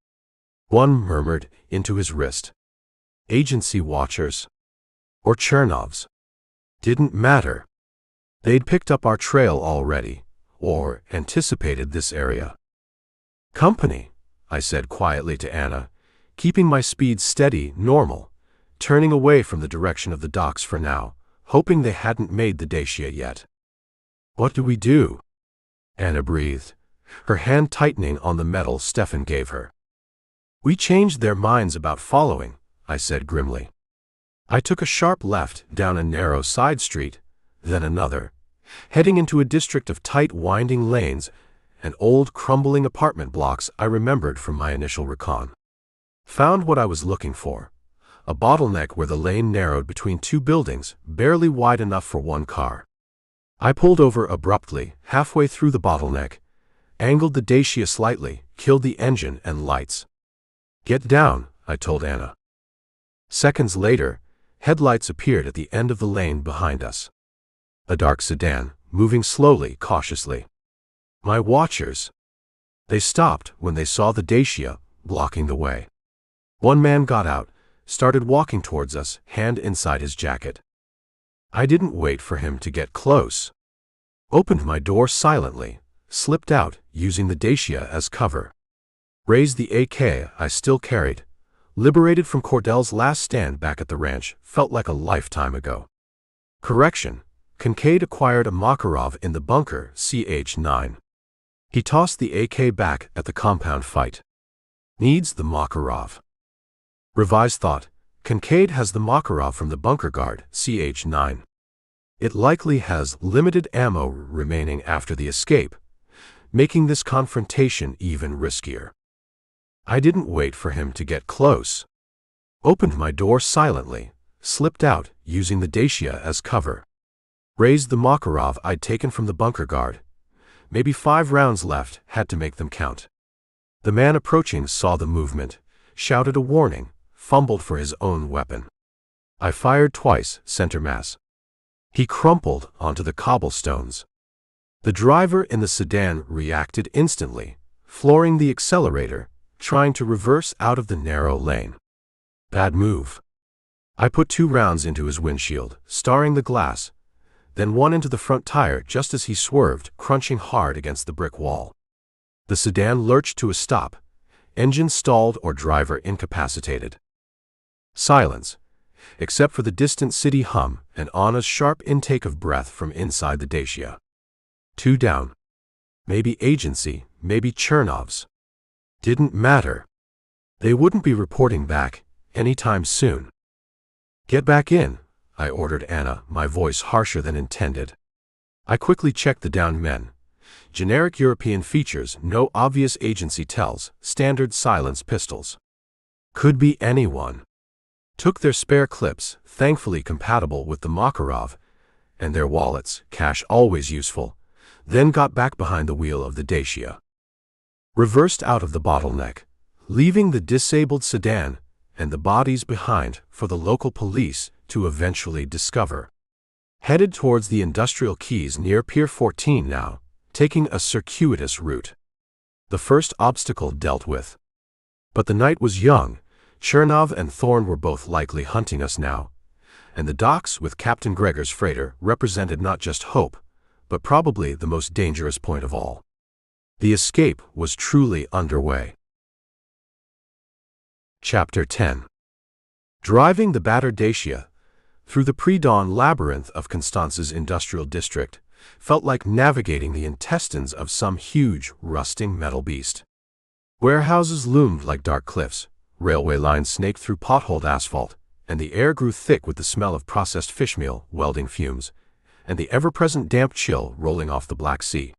One murmured into his wrist. Agency watchers. Or Chernovs. Didn't matter. They'd picked up our trail already, or anticipated this area. Company, I said quietly to Anna, keeping my speed steady, normal, turning away from the direction of the docks for now, hoping they hadn't made the Dacia yet. What do we do? Anna breathed, her hand tightening on the medal Stefan gave her. We changed their minds about following, I said grimly. I took a sharp left down a narrow side street, then another, heading into a district of tight winding lanes and old crumbling apartment blocks I remembered from my initial recon. Found what I was looking for. A bottleneck where the lane narrowed between two buildings, barely wide enough for one car. I pulled over abruptly, halfway through the bottleneck, angled the Dacia slightly, killed the engine and lights. "Get down," I told Anna. Seconds later, headlights appeared at the end of the lane behind us. A dark sedan, moving slowly, cautiously. My watchers. They stopped when they saw the Dacia blocking the way. One man got out, started walking towards us, hand inside his jacket. I didn't wait for him to get close. Opened my door silently, slipped out, using the Dacia as cover. Raised the AK I still carried. Liberated from Cordell's last stand back at the ranch, felt like a lifetime ago. Correction. Kincaid acquired a Makarov in the bunker, CH-9. He tossed the AK back at the compound fight. Needs the Makarov. Revised thought. Kincaid has the Makarov from the bunker guard, CH-9. It likely has limited ammo remaining after the escape, making this confrontation even riskier. I didn't wait for him to get close. Opened my door silently, slipped out, using the Dacia as cover. Raised the Makarov I'd taken from the bunker guard. Maybe 5 rounds left, had to make them count. The man approaching saw the movement, shouted a warning, fumbled for his own weapon. I fired twice, center mass. He crumpled onto the cobblestones. The driver in the sedan reacted instantly, flooring the accelerator, trying to reverse out of the narrow lane. Bad move. I put 2 rounds into his windshield, starring the glass, then 1 into the front tire just as he swerved, crunching hard against the brick wall. The sedan lurched to a stop, engine stalled or driver incapacitated. Silence, except for the distant city hum and Anna's sharp intake of breath from inside the Dacia. 2 down. Maybe agency, maybe Chernov's. Didn't matter. They wouldn't be reporting back anytime soon. "Get back in," I ordered Anna, my voice harsher than intended. I quickly checked the downed men. Generic European features, no obvious agency tells, standard silence pistols. Could be anyone. Took their spare clips, thankfully compatible with the Makarov, and their wallets, cash always useful, then got back behind the wheel of the Dacia. Reversed out of the bottleneck, leaving the disabled sedan and the bodies behind for the local police to eventually discover. Headed towards the industrial quays near Pier 14 now, taking a circuitous route. The first obstacle dealt with. But the night was young. Chernov and Thorne were both likely hunting us now, and the docks with Captain Gregor's freighter represented not just hope, but probably the most dangerous point of all. The escape was truly underway. Chapter 10. Driving the battered Dacia through the pre-dawn labyrinth of Constanța's industrial district felt like navigating the intestines of some huge, rusting metal beast. Warehouses loomed like dark cliffs, railway lines snaked through potholed asphalt, and the air grew thick with the smell of processed fishmeal, welding fumes, and the ever-present damp chill rolling off the Black Sea.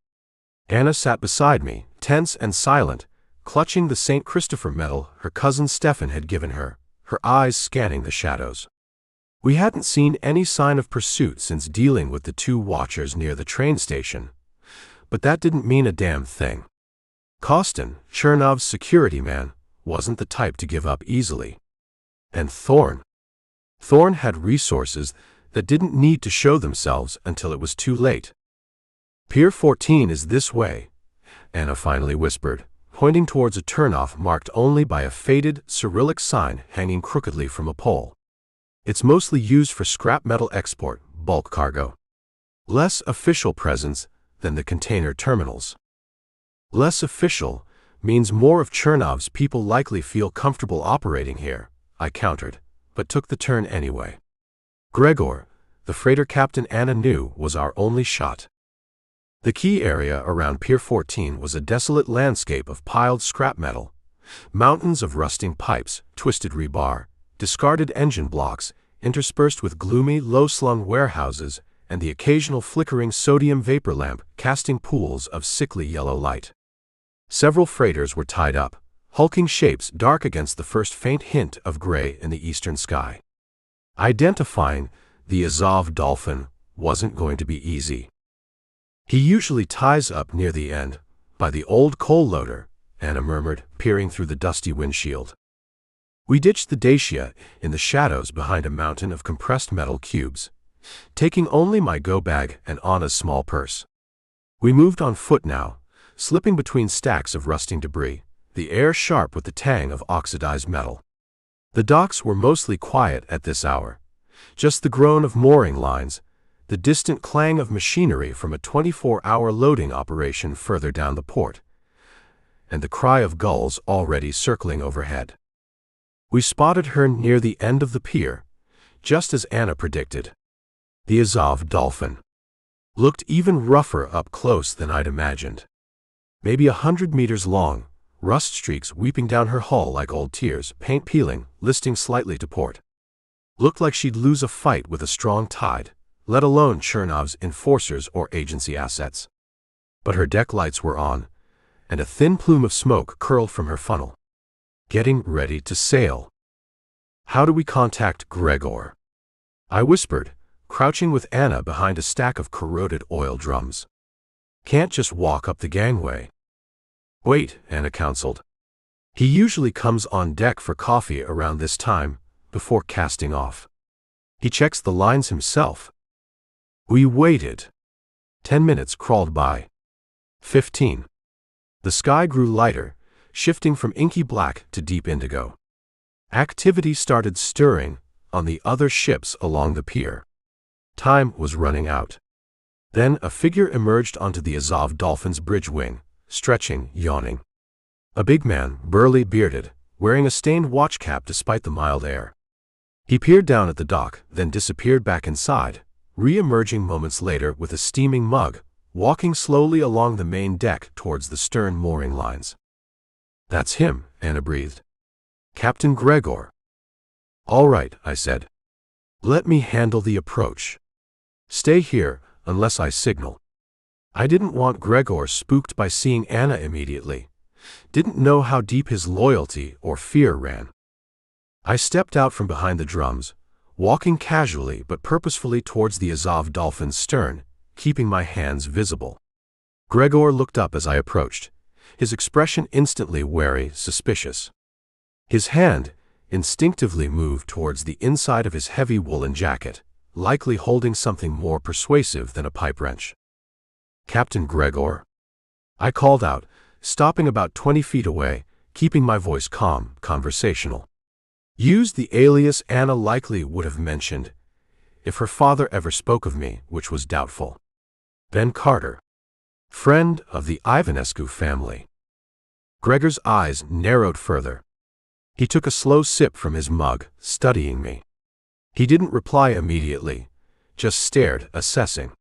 Anna sat beside me, tense and silent, clutching the St. Christopher medal her cousin Stefan had given her, her eyes scanning the shadows. We hadn't seen any sign of pursuit since dealing with the 2 watchers near the train station, but that didn't mean a damn thing. Kostin, Chernov's security man, wasn't the type to give up easily. And Thorne. Thorne had resources that didn't need to show themselves until it was too late. "Pier 14 is this way," Anna finally whispered, pointing towards a turnoff marked only by a faded Cyrillic sign hanging crookedly from a pole. "It's mostly used for scrap metal export, bulk cargo. Less official presence than the container terminals." Less official means more of Chernov's people likely feel comfortable operating here, I countered, but took the turn anyway. Gregor, the freighter captain Anna knew, was our only shot. The key area around Pier 14 was a desolate landscape of piled scrap metal, mountains of rusting pipes, twisted rebar, discarded engine blocks, interspersed with gloomy, low-slung warehouses and the occasional flickering sodium vapor lamp casting pools of sickly yellow light. Several freighters were tied up, hulking shapes dark against the first faint hint of gray in the eastern sky. Identifying the Azov dolphin wasn't going to be easy. He usually ties up near the end, by the old coal loader, Anna murmured, peering through the dusty windshield. We ditched the Dacia in the shadows behind a mountain of compressed metal cubes, taking only my go-bag and Anna's small purse. We moved on foot now, slipping between stacks of rusting debris, the air sharp with the tang of oxidized metal. The docks were mostly quiet at this hour, just the groan of mooring lines, the distant clang of machinery from a 24-hour loading operation further down the port, and the cry of gulls already circling overhead. We spotted her near the end of the pier, just as Anna predicted. The Azov dolphin looked even rougher up close than I'd imagined. Maybe 100 meters long, rust streaks weeping down her hull like old tears, paint peeling, listing slightly to port. Looked like she'd lose a fight with a strong tide, let alone Chernov's enforcers or agency assets. But her deck lights were on, and a thin plume of smoke curled from her funnel. Getting ready to sail. How do we contact Gregor? I whispered, crouching with Anna behind a stack of corroded oil drums. Can't just walk up the gangway. Wait, Anna counseled. He usually comes on deck for coffee around this time, before casting off. He checks the lines himself. We waited. 10 minutes crawled by. 15. The sky grew lighter, shifting from inky black to deep indigo. Activity started stirring on the other ships along the pier. Time was running out. Then a figure emerged onto the Azov dolphin's bridge wing, stretching, yawning. A big man, burly bearded, wearing a stained watch cap despite the mild air. He peered down at the dock, then disappeared back inside, re-emerging moments later with a steaming mug, walking slowly along the main deck towards the stern mooring lines. That's him, Anna breathed. Captain Gregor. All right, I said. Let me handle the approach. Stay here, unless I signal. I didn't want Gregor spooked by seeing Anna immediately. Didn't know how deep his loyalty or fear ran. I stepped out from behind the drums, walking casually but purposefully towards the Azov dolphin's stern, keeping my hands visible. Gregor looked up as I approached, his expression instantly wary, suspicious. His hand instinctively moved towards the inside of his heavy woolen jacket, likely holding something more persuasive than a pipe wrench. Captain Gregor? I called out, stopping about 20 feet away, keeping my voice calm, conversational. Used the alias Anna likely would have mentioned, if her father ever spoke of me, which was doubtful. Ben Carter. Friend of the Ivanescu family. Gregor's eyes narrowed further. He took a slow sip from his mug, studying me. He didn't reply immediately, just stared, assessing.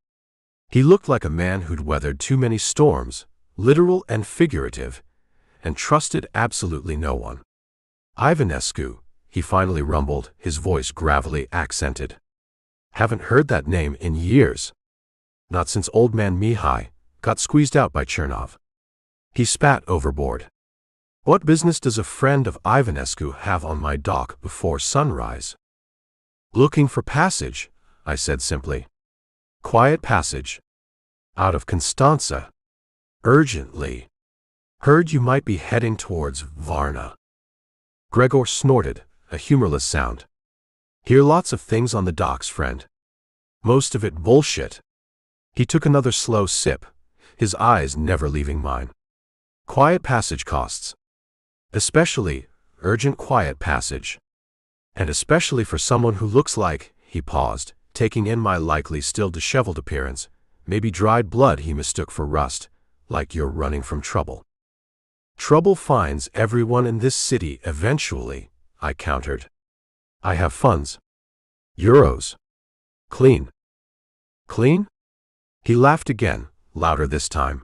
He looked like a man who'd weathered too many storms, literal and figurative, and trusted absolutely no one. Ivanescu, he finally rumbled, his voice gravelly accented. Haven't heard that name in years. Not since old man Mihai got squeezed out by Chernov. He spat overboard. What business does a friend of Ivanescu have on my dock before sunrise? Looking for passage, I said simply. Quiet passage. Out of Constanța. Urgently. Heard you might be heading towards Varna. Gregor snorted, a humorless sound. Hear lots of things on the docks, friend. Most of it bullshit. He took another slow sip, his eyes never leaving mine. Quiet passage costs. Especially, urgent quiet passage. And especially for someone who looks like, he paused, taking in my likely still disheveled appearance, maybe dried blood he mistook for rust, like you're running from trouble. Trouble finds everyone in this city eventually, I countered. I have funds. Euros. Clean. Clean? He laughed again, louder this time.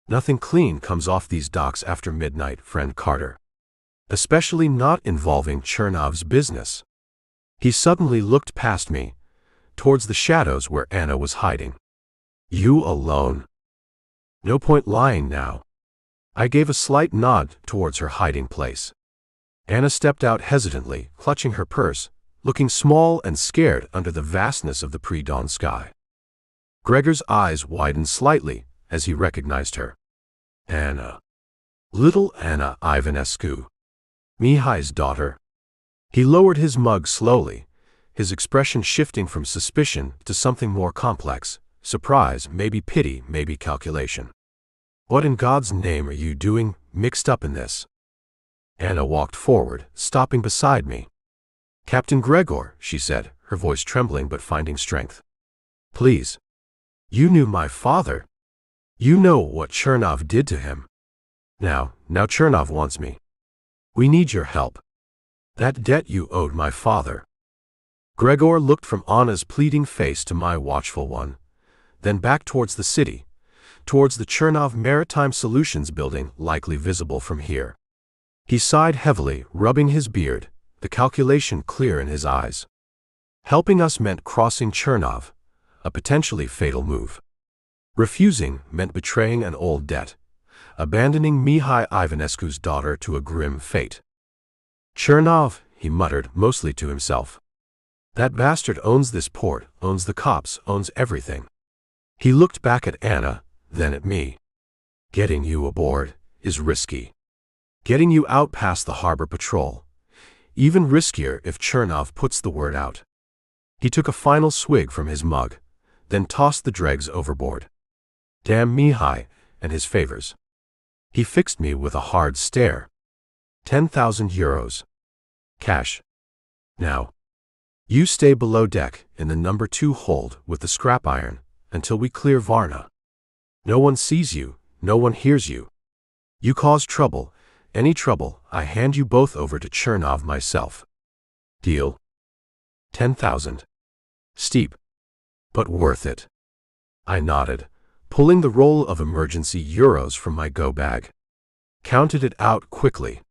Nothing clean comes off these docks after midnight, friend Carter. Especially not involving Chernov's business. He suddenly looked past me, towards the shadows where Anna was hiding. You alone? No point lying now. I gave a slight nod towards her hiding place. Anna stepped out hesitantly, clutching her purse, looking small and scared under the vastness of the pre-dawn sky. Gregor's eyes widened slightly as he recognized her. Anna. Little Anna Ivanescu. Mihai's daughter. He lowered his mug slowly, his expression shifting from suspicion to something more complex, surprise, maybe pity, maybe calculation. What in God's name are you doing, mixed up in this? Anna walked forward, stopping beside me. Captain Gregor, she said, her voice trembling but finding strength. Please. You knew my father. You know what Chernov did to him. Now Chernov wants me. We need your help. That debt you owed my father. Gregor looked from Anna's pleading face to my watchful one, then back towards the city, towards the Chernov Maritime Solutions building likely visible from here. He sighed heavily, rubbing his beard, the calculation clear in his eyes. Helping us meant crossing Chernov, a potentially fatal move. Refusing meant betraying an old debt, abandoning Mihai Ivanescu's daughter to a grim fate. Chernov, he muttered, mostly to himself. That bastard owns this port, owns the cops, owns everything. He looked back at Anna, then at me. Getting you aboard is risky. Getting you out past the harbor patrol. Even riskier if Chernov puts the word out. He took a final swig from his mug, then tossed the dregs overboard. Damn Mihai and his favors. He fixed me with a hard stare. 10,000 euros. Cash. Now. You stay below deck in the number 2 hold with the scrap iron until we clear Varna. No one sees you, no one hears you. You cause trouble, any trouble, I hand you both over to Chernov myself. Deal? 10,000. Steep. But worth it. I nodded, pulling the roll of emergency euros from my go bag. Counted it out quickly.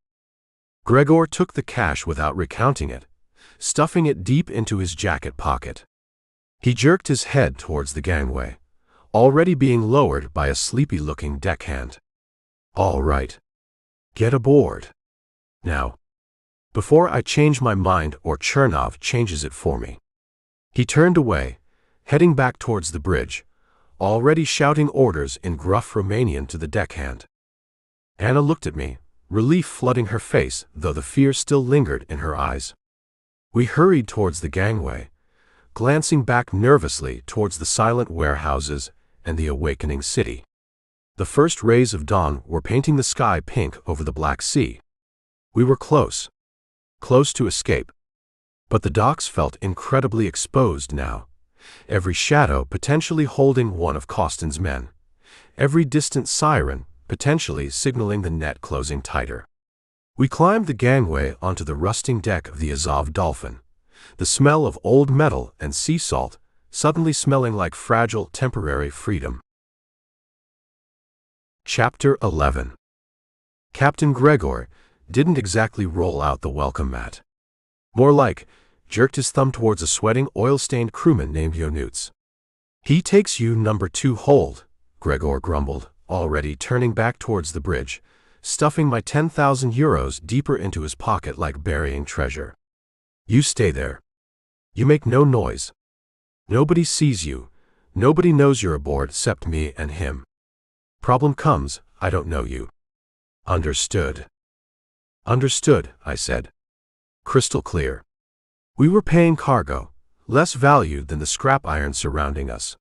Gregor took the cash without recounting it, stuffing it deep into his jacket pocket. He jerked his head towards the gangway, already being lowered by a sleepy-looking deckhand. All right. Get aboard. Now. Before I change my mind or Chernov changes it for me. He turned away, heading back towards the bridge, already shouting orders in gruff Romanian to the deckhand. Anna looked at me, relief flooding her face, though the fear still lingered in her eyes. We hurried towards the gangway, glancing back nervously towards the silent warehouses and the awakening city. The first rays of dawn were painting the sky pink over the Black Sea. We were close to escape. But the docks felt incredibly exposed now, every shadow potentially holding one of Constanța's men, every distant siren potentially signaling the net closing tighter. We climbed the gangway onto the rusting deck of the Azov Dolphin, the smell of old metal and sea salt suddenly smelling like fragile temporary freedom. Chapter 11. Captain Gregor didn't exactly roll out the welcome mat. More like, jerked his thumb towards a sweating, oil-stained crewman named Ionuț. He takes you number 2 hold, Gregor grumbled, already turning back towards the bridge, stuffing my 10,000 euros deeper into his pocket like burying treasure. You stay there. You make no noise. Nobody sees you. Nobody knows you're aboard except me and him. Problem comes, I don't know you. Understood. Understood, I said. Crystal clear. We were paying cargo, less valued than the scrap iron surrounding us.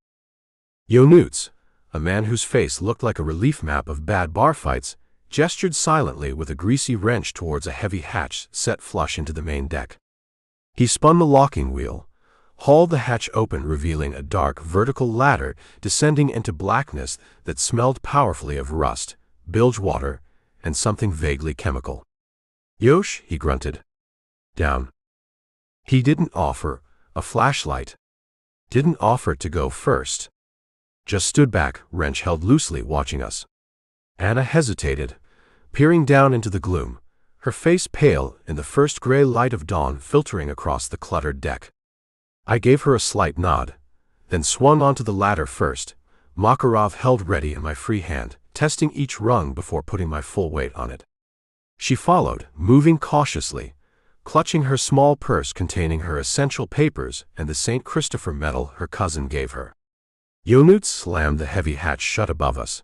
Ionuț, a man whose face looked like a relief map of bad bar fights, gestured silently with a greasy wrench towards a heavy hatch set flush into the main deck. He spun the locking wheel, hauled the hatch open, revealing a dark, vertical ladder descending into blackness that smelled powerfully of rust, bilge water, and something vaguely chemical. Yosh, he grunted. Down. He didn't offer a flashlight. Didn't offer to go first. Just stood back, wrench held loosely, watching us. Anna hesitated, peering down into the gloom, her face pale in the first gray light of dawn filtering across the cluttered deck. I gave her a slight nod, then swung onto the ladder first, Makarov held ready in my free hand, testing each rung before putting my full weight on it. She followed, moving cautiously, clutching her small purse containing her essential papers and the St. Christopher medal her cousin gave her. Yonut slammed the heavy hatch shut above us,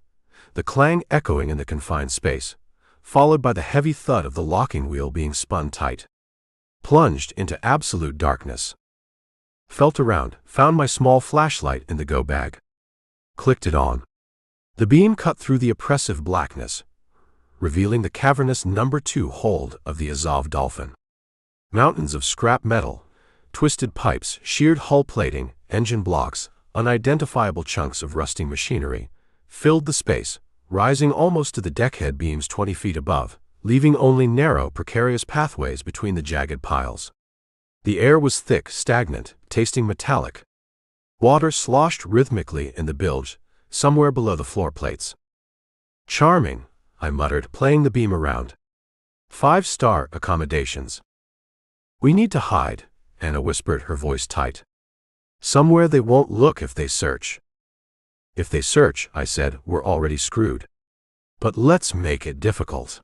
the clang echoing in the confined space, followed by the heavy thud of the locking wheel being spun tight. Plunged into absolute darkness. Felt around, found my small flashlight in the go bag. Clicked it on. The beam cut through the oppressive blackness, revealing the cavernous No. 2 hold of the Azov Dolphin. Mountains of scrap metal, twisted pipes, sheared hull plating, engine blocks, unidentifiable chunks of rusting machinery, filled the space, rising almost to the deckhead beams 20 feet above, leaving only narrow, precarious pathways between the jagged piles. The air was thick, stagnant, tasting metallic. Water sloshed rhythmically in the bilge, somewhere below the floor plates. "Charming," I muttered, playing the beam around. "5-star accommodations." "We need to hide," Anna whispered, her voice tight. "Somewhere they won't look if they search." "If they search," I said, "we're already screwed. But let's make it difficult."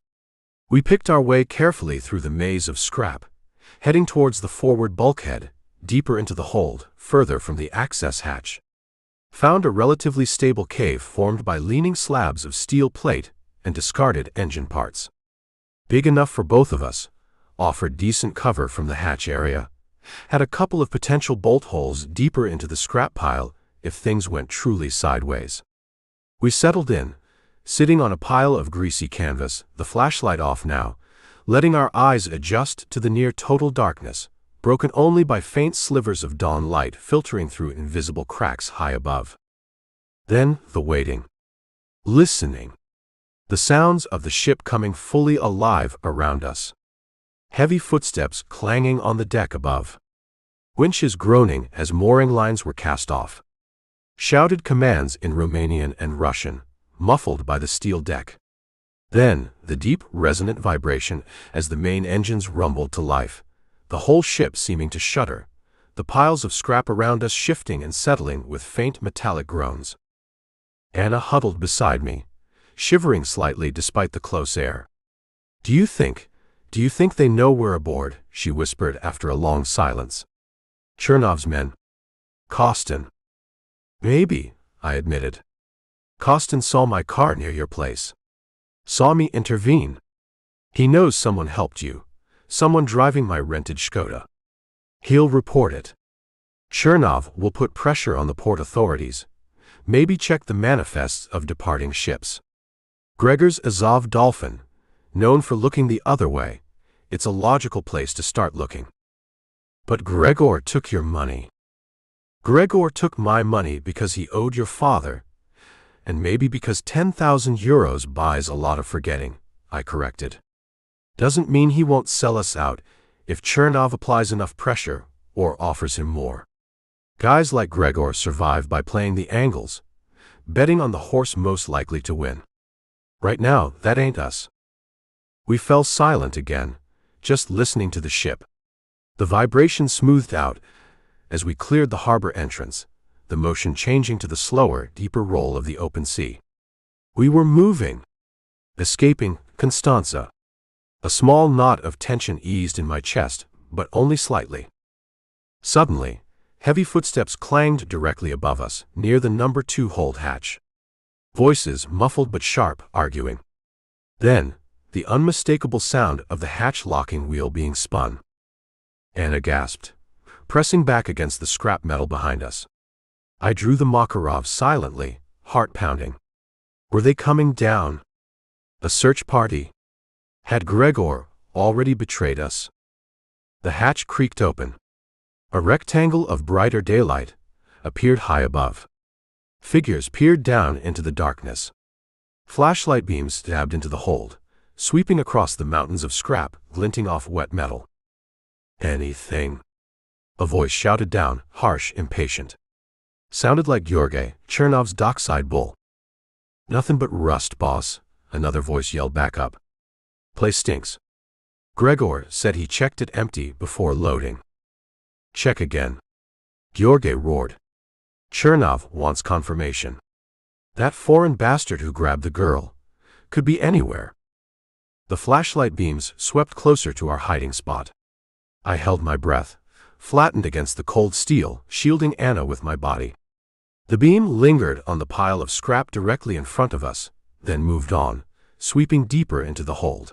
We picked our way carefully through the maze of scrap, heading towards the forward bulkhead, deeper into the hold, further from the access hatch. Found a relatively stable cave formed by leaning slabs of steel plate and discarded engine parts. Big enough for both of us, offered decent cover from the hatch area, had a couple of potential bolt holes deeper into the scrap pile if things went truly sideways. We settled in, sitting on a pile of greasy canvas, the flashlight off now, letting our eyes adjust to the near-total darkness, broken only by faint slivers of dawn light filtering through invisible cracks high above. Then the waiting. Listening. The sounds of the ship coming fully alive around us. Heavy footsteps clanging on the deck above. Winches groaning as mooring lines were cast off. Shouted commands in Romanian and Russian, muffled by the steel deck. Then, the deep, resonant vibration as the main engines rumbled to life, the whole ship seeming to shudder, the piles of scrap around us shifting and settling with faint metallic groans. Anna huddled beside me, shivering slightly despite the close air. Do you think they know we're aboard?" she whispered after a long silence. "Chernov's men." "Kostin." "Maybe," I admitted. "Kostin saw my car near your place. Saw me intervene. He knows someone helped you, someone driving my rented Škoda. He'll report it. Chernov will put pressure on the port authorities, maybe check the manifests of departing ships. Gregor's Azov Dolphin, known for looking the other way, it's a logical place to start looking." "But Gregor took your money." "Gregor took my money because he owed your father, and maybe because 10,000 euros buys a lot of forgetting," I corrected. "Doesn't mean he won't sell us out if Chernov applies enough pressure or offers him more. Guys like Gregor survive by playing the angles, betting on the horse most likely to win. Right now, that ain't us." We fell silent again, just listening to the ship. The vibration smoothed out as we cleared the harbor entrance, the motion changing to the slower, deeper roll of the open sea. We were moving. Escaping Constanța. A small knot of tension eased in my chest, but only slightly. Suddenly, heavy footsteps clanged directly above us, near the No. 2 hold hatch. Voices, muffled but sharp, arguing. Then, the unmistakable sound of the hatch locking wheel being spun. Anna gasped, pressing back against the scrap metal behind us. I drew the Makarov silently, heart pounding. Were they coming down? A search party? Had Gregor already betrayed us? The hatch creaked open. A rectangle of brighter daylight appeared high above. Figures peered down into the darkness. Flashlight beams stabbed into the hold, sweeping across the mountains of scrap, glinting off wet metal. "Anything?" a voice shouted down, harsh, impatient. Sounded like Georgi, Chernov's dockside bull. "Nothing but rust, boss," another voice yelled back up. "Place stinks." Gregor said he checked it empty before loading. "Check again." George roared. Chernov wants confirmation. That foreign bastard who grabbed the girl could be anywhere. The flashlight beams swept closer to our hiding spot. I held my breath, flattened against the cold steel, shielding Anna with my body. The beam lingered on the pile of scrap directly in front of us, then moved on, sweeping deeper into the hold.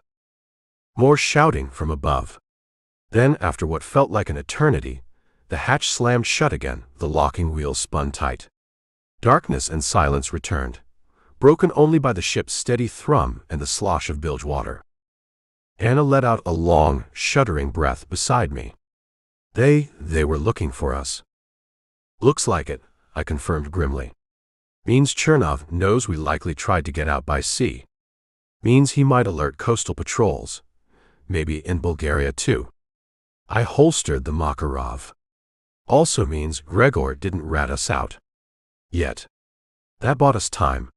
More shouting from above. Then, after what felt like an eternity, the hatch slammed shut again, the locking wheels spun tight. Darkness and silence returned, broken only by the ship's steady thrum and the slosh of bilge water. Anna let out a long, shuddering breath beside me. They were looking for us. Looks like it, I confirmed grimly. Means Chernov knows we likely tried to get out by sea. Means he might alert coastal patrols. Maybe in Bulgaria too. I holstered the Makarov. Also means Gregor didn't rat us out. Yet. That bought us time.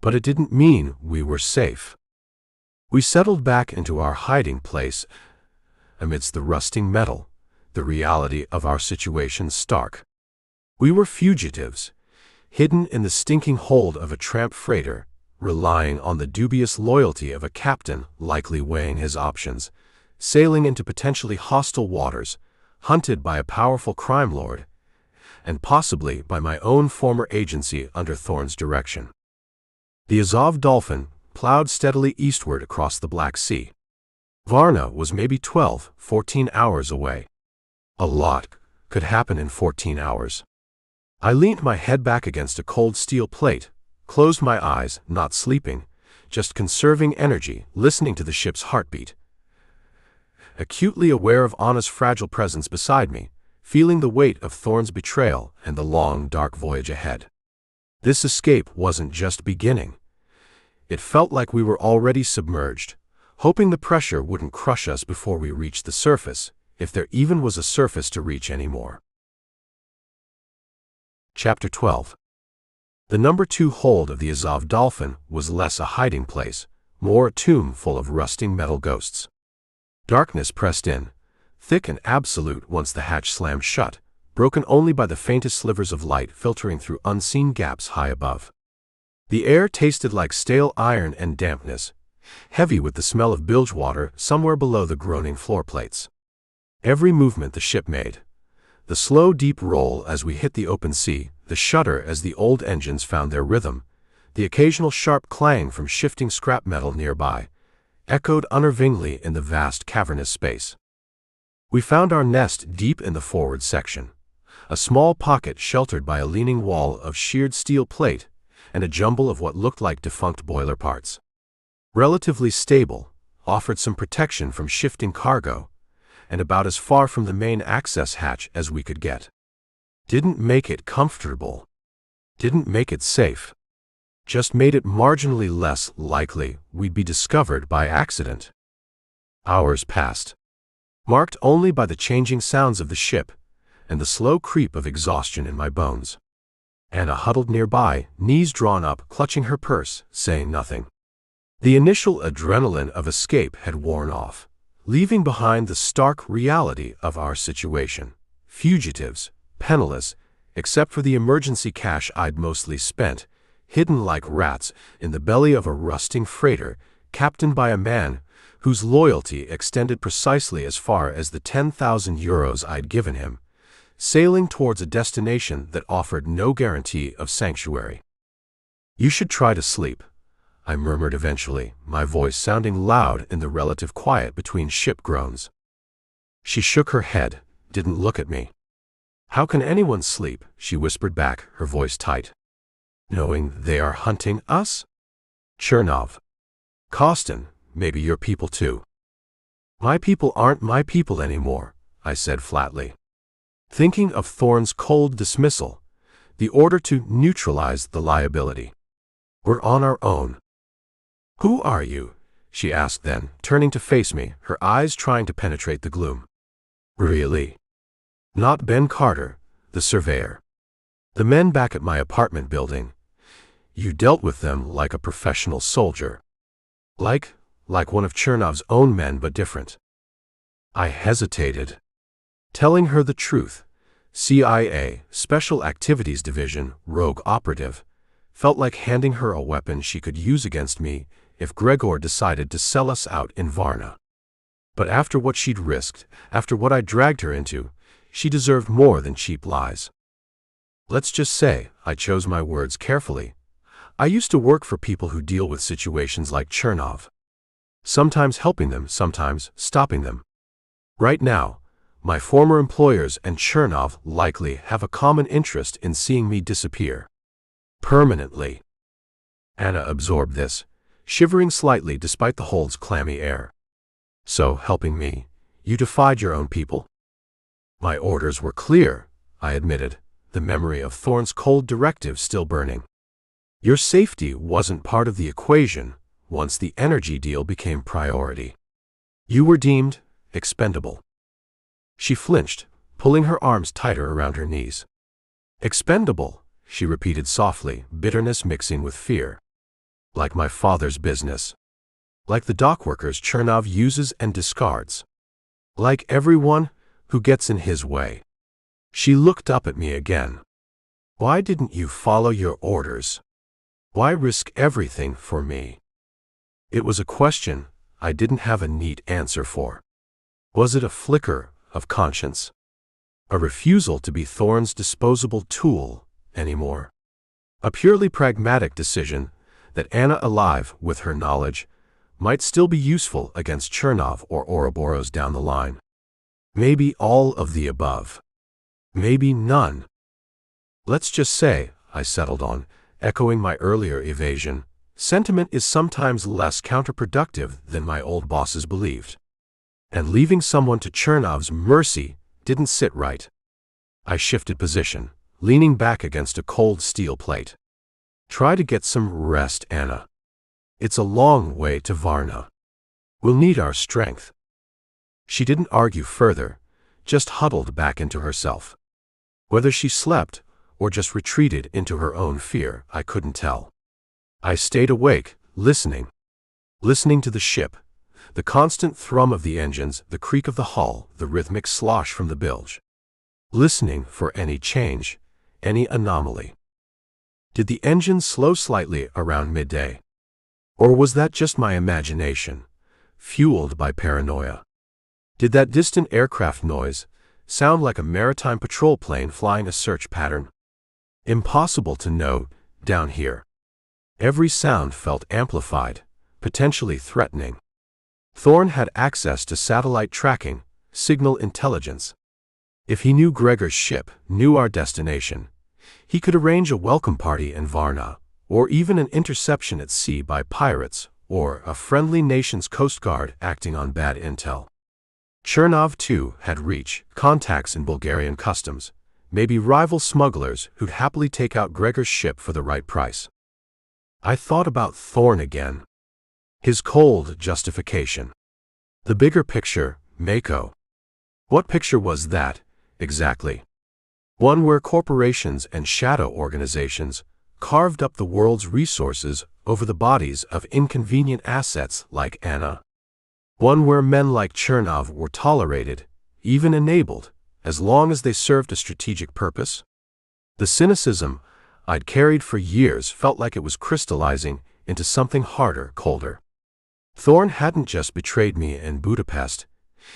But it didn't mean we were safe. We settled back into our hiding place amidst the rusting metal, the reality of our situation stark. We were fugitives, hidden in the stinking hold of a tramp freighter, relying on the dubious loyalty of a captain likely weighing his options, sailing into potentially hostile waters, hunted by a powerful crime lord, and possibly by my own former agency under Thorne's direction. The Azov Dolphin plowed steadily eastward across the Black Sea. Varna was maybe 14 hours away. A lot could happen in 14 hours. I leaned my head back against a cold steel plate, closed my eyes, not sleeping, just conserving energy, listening to the ship's heartbeat. Acutely aware of Anna's fragile presence beside me, feeling the weight of Thorne's betrayal and the long, dark voyage ahead. This escape wasn't just beginning. It felt like we were already submerged, hoping the pressure wouldn't crush us before we reached the surface, if there even was a surface to reach anymore. Chapter 12. The number 2 hold of the Azov Dolphin was less a hiding place, more a tomb full of rusting metal ghosts. Darkness pressed in, thick and absolute once the hatch slammed shut, broken only by the faintest slivers of light filtering through unseen gaps high above. The air tasted like stale iron and dampness, heavy with the smell of bilge water somewhere below the groaning floor plates. Every movement the ship made, the slow deep roll as we hit the open sea, the shudder as the old engines found their rhythm, the occasional sharp clang from shifting scrap metal nearby, echoed unnervingly in the vast cavernous space. We found our nest deep in the forward section, a small pocket sheltered by a leaning wall of sheared steel plate and a jumble of what looked like defunct boiler parts. Relatively stable, offered some protection from shifting cargo, and about as far from the main access hatch as we could get. Didn't make it comfortable. Didn't make it safe. Just made it marginally less likely we'd be discovered by accident. Hours passed, marked only by the changing sounds of the ship and the slow creep of exhaustion in my bones. Anna huddled nearby, knees drawn up, clutching her purse, saying nothing. The initial adrenaline of escape had worn off, leaving behind the stark reality of our situation. Fugitives, penniless, except for the emergency cash I'd mostly spent, hidden like rats in the belly of a rusting freighter, captained by a man whose loyalty extended precisely as far as the 10,000 euros I'd given him, sailing towards a destination that offered no guarantee of sanctuary. "You should try to sleep," I murmured eventually, my voice sounding loud in the relative quiet between ship groans. She shook her head, didn't look at me. "How can anyone sleep?" she whispered back, her voice tight. "Knowing they are hunting us?" Chernov. "Kostin, maybe your people too." "My people aren't my people anymore," I said flatly. Thinking of Thorne's cold dismissal, the order to neutralize the liability. "We're on our own." "Who are you?" she asked then, turning to face me, her eyes trying to penetrate the gloom. "Really? Not Ben Carter, the surveyor. The men back at my apartment building. You dealt with them like a professional soldier. Like one of Chernov's own men, but different." I hesitated. Telling her the truth, CIA, Special Activities Division, rogue operative, felt like handing her a weapon she could use against me if Gregor decided to sell us out in Varna. But after what she'd risked, after what I dragged her into, she deserved more than cheap lies. Let's just say, I chose my words carefully, I used to work for people who deal with situations like Chernov. Sometimes helping them, sometimes stopping them. Right now, my former employers and Chernov likely have a common interest in seeing me disappear. Permanently. Anna absorbed this, shivering slightly despite the hold's clammy air. So, helping me, you defied your own people? My orders were clear, I admitted, the memory of Thorne's cold directive still burning. Your safety wasn't part of the equation once the energy deal became priority. You were deemed expendable. She flinched, pulling her arms tighter around her knees. Expendable, she repeated softly, bitterness mixing with fear. Like my father's business. Like the dockworkers Chernov uses and discards. Like everyone who gets in his way. She looked up at me again. Why didn't you follow your orders? Why risk everything for me? It was a question I didn't have a neat answer for. Was it a flicker of conscience? A refusal to be Thorne's disposable tool anymore? A purely pragmatic decision that Anna, alive with her knowledge, might still be useful against Chernov or Ouroboros down the line. Maybe all of the above. Maybe none. Let's just say, I settled on, echoing my earlier evasion, sentiment is sometimes less counterproductive than my old bosses believed. And leaving someone to Chernov's mercy didn't sit right. I shifted position, leaning back against a cold steel plate. Try to get some rest, Anna. It's a long way to Varna. We'll need our strength. She didn't argue further, just huddled back into herself. Whether she slept or just retreated into her own fear, I couldn't tell. I stayed awake, listening to the ship, the constant thrum of the engines, the creak of the hull, the rhythmic slosh from the bilge. Listening for any change, any anomaly. Did the engine slow slightly around midday? Or was that just my imagination, fueled by paranoia? Did that distant aircraft noise sound like a maritime patrol plane flying a search pattern? Impossible to know down here. Every sound felt amplified, potentially threatening. Thorne had access to satellite tracking, signal intelligence. If he knew Gregor's ship, knew our destination, he could arrange a welcome party in Varna, or even an interception at sea by pirates, or a friendly nation's coast guard acting on bad intel. Chernov, too, had reach, contacts in Bulgarian customs, maybe rival smugglers who'd happily take out Gregor's ship for the right price. I thought about Thorne again. His cold justification. The bigger picture, Mako. What picture was that, exactly? One where corporations and shadow organizations carved up the world's resources over the bodies of inconvenient assets like Anna. One where men like Chernov were tolerated, even enabled, as long as they served a strategic purpose? The cynicism I'd carried for years felt like it was crystallizing into something harder, colder. Thorne hadn't just betrayed me in Budapest.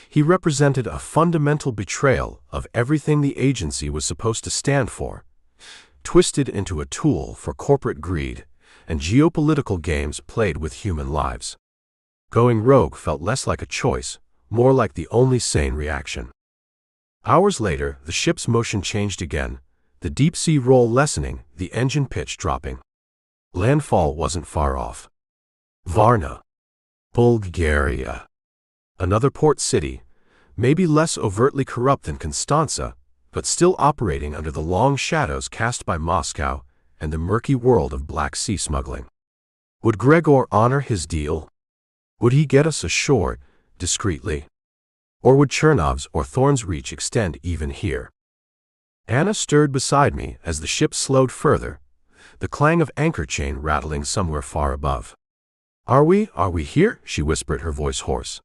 He represented a fundamental betrayal of everything the agency was supposed to stand for, twisted into a tool for corporate greed and geopolitical games played with human lives. Going rogue felt less like a choice, more like the only sane reaction. Hours later, the ship's motion changed again, the deep-sea roll lessening, the engine pitch dropping. Landfall wasn't far off. Varna, Bulgaria. Another port city, maybe less overtly corrupt than Constanța, but still operating under the long shadows cast by Moscow and the murky world of Black Sea smuggling. Would Gregor honor his deal? Would he get us ashore, discreetly? Or would Chernov's or Thorne's reach extend even here? Anna stirred beside me as the ship slowed further, the clang of anchor chain rattling somewhere far above. Are we here?" she whispered, her voice hoarse.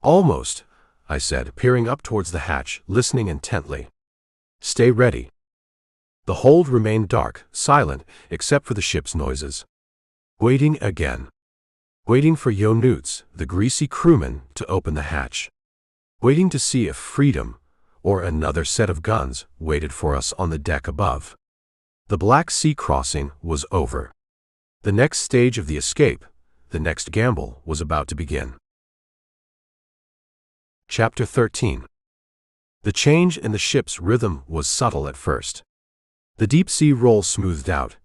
"Almost," I said, peering up towards the hatch, listening intently. Stay ready." The hold remained dark, silent, except for the ship's noises. Waiting again. Waiting for Ionuț, the greasy crewman, to open the hatch. Waiting to see if freedom, or another set of guns, waited for us on the deck above. The Black Sea crossing was over. The next stage of the escape, the next gamble, was about to begin. Chapter 13. The change in the ship's rhythm was subtle at first. The deep-sea roll smoothed out.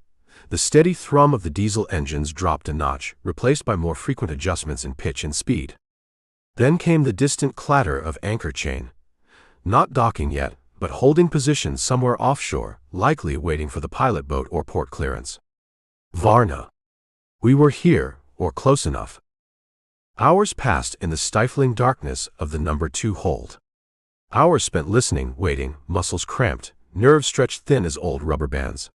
The steady thrum of the diesel engines dropped a notch, replaced by more frequent adjustments in pitch and speed. Then came the distant clatter of anchor chain. Not docking yet, but holding position somewhere offshore, likely waiting for the pilot boat or port clearance. Varna. We were here, or close enough. Hours passed in the stifling darkness of the No. 2 hold. Hours spent listening, waiting, muscles cramped, nerves stretched thin as old rubber bands.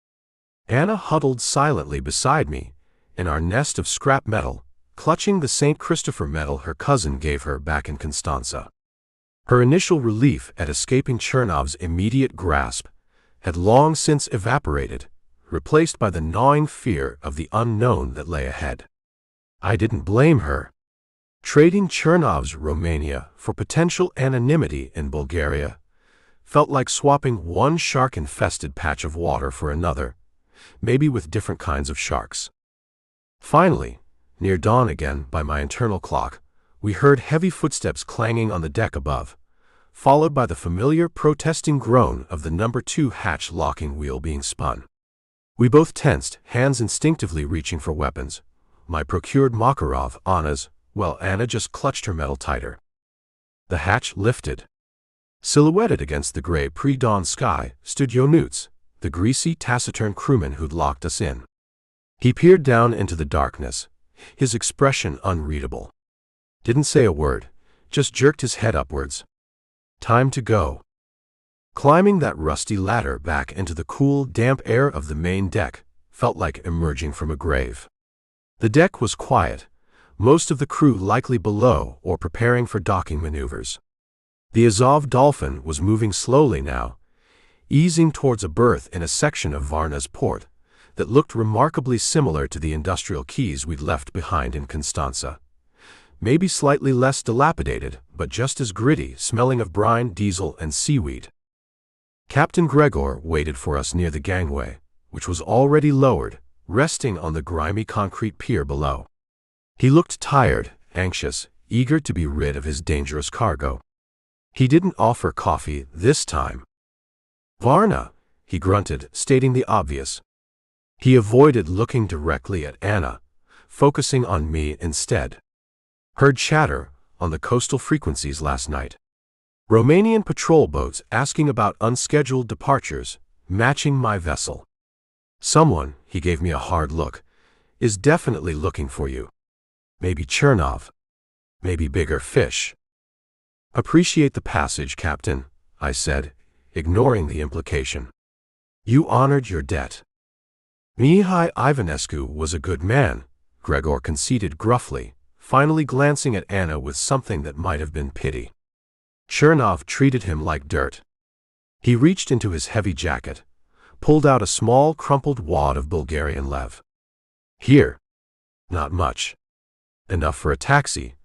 Anna huddled silently beside me, in our nest of scrap metal, clutching the St. Christopher medal her cousin gave her back in Constanța. Her initial relief at escaping Chernov's immediate grasp had long since evaporated, replaced by the gnawing fear of the unknown that lay ahead. I didn't blame her. Trading Chernov's Romania for potential anonymity in Bulgaria felt like swapping one shark-infested patch of water for another, maybe with different kinds of sharks. Finally, near dawn again by my internal clock, we heard heavy footsteps clanging on the deck above, followed by the familiar protesting groan of the No. 2 hatch locking wheel being spun. We both tensed, hands instinctively reaching for weapons. My procured Makarov, Anna's, while Anna just clutched her metal tighter. The hatch lifted. Silhouetted against the gray pre-dawn sky stood Ionuț, the greasy, taciturn crewman who'd locked us in. He peered down into the darkness, his expression unreadable. Didn't say a word, just jerked his head upwards. Time to go. Climbing that rusty ladder back into the cool, damp air of the main deck felt like emerging from a grave. The deck was quiet, most of the crew likely below or preparing for docking maneuvers. The Azov Dolphin was moving slowly now, easing towards a berth in a section of Varna's port that looked remarkably similar to the industrial quays we'd left behind in Constanța. Maybe slightly less dilapidated, but just as gritty, smelling of brine, diesel, and seaweed. Captain Gregor waited for us near the gangway, which was already lowered, resting on the grimy concrete pier below. He looked tired, anxious, eager to be rid of his dangerous cargo. He didn't offer coffee this time. "Varna," he grunted, stating the obvious. He avoided looking directly at Anna, focusing on me instead. Heard chatter on the coastal frequencies last night. Romanian patrol boats asking about unscheduled departures, matching my vessel. Someone, he gave me a hard look, is definitely looking for you. Maybe Chernov. Maybe bigger fish. "Appreciate the passage, Captain," I said, ignoring the implication. "You honored your debt." "Mihai Ivanescu was a good man," Gregor conceded gruffly, finally glancing at Anna with something that might have been pity. "Chernov treated him like dirt." He reached into his heavy jacket, pulled out a small crumpled wad of Bulgarian lev. "Here." "Not much. Enough for a taxi,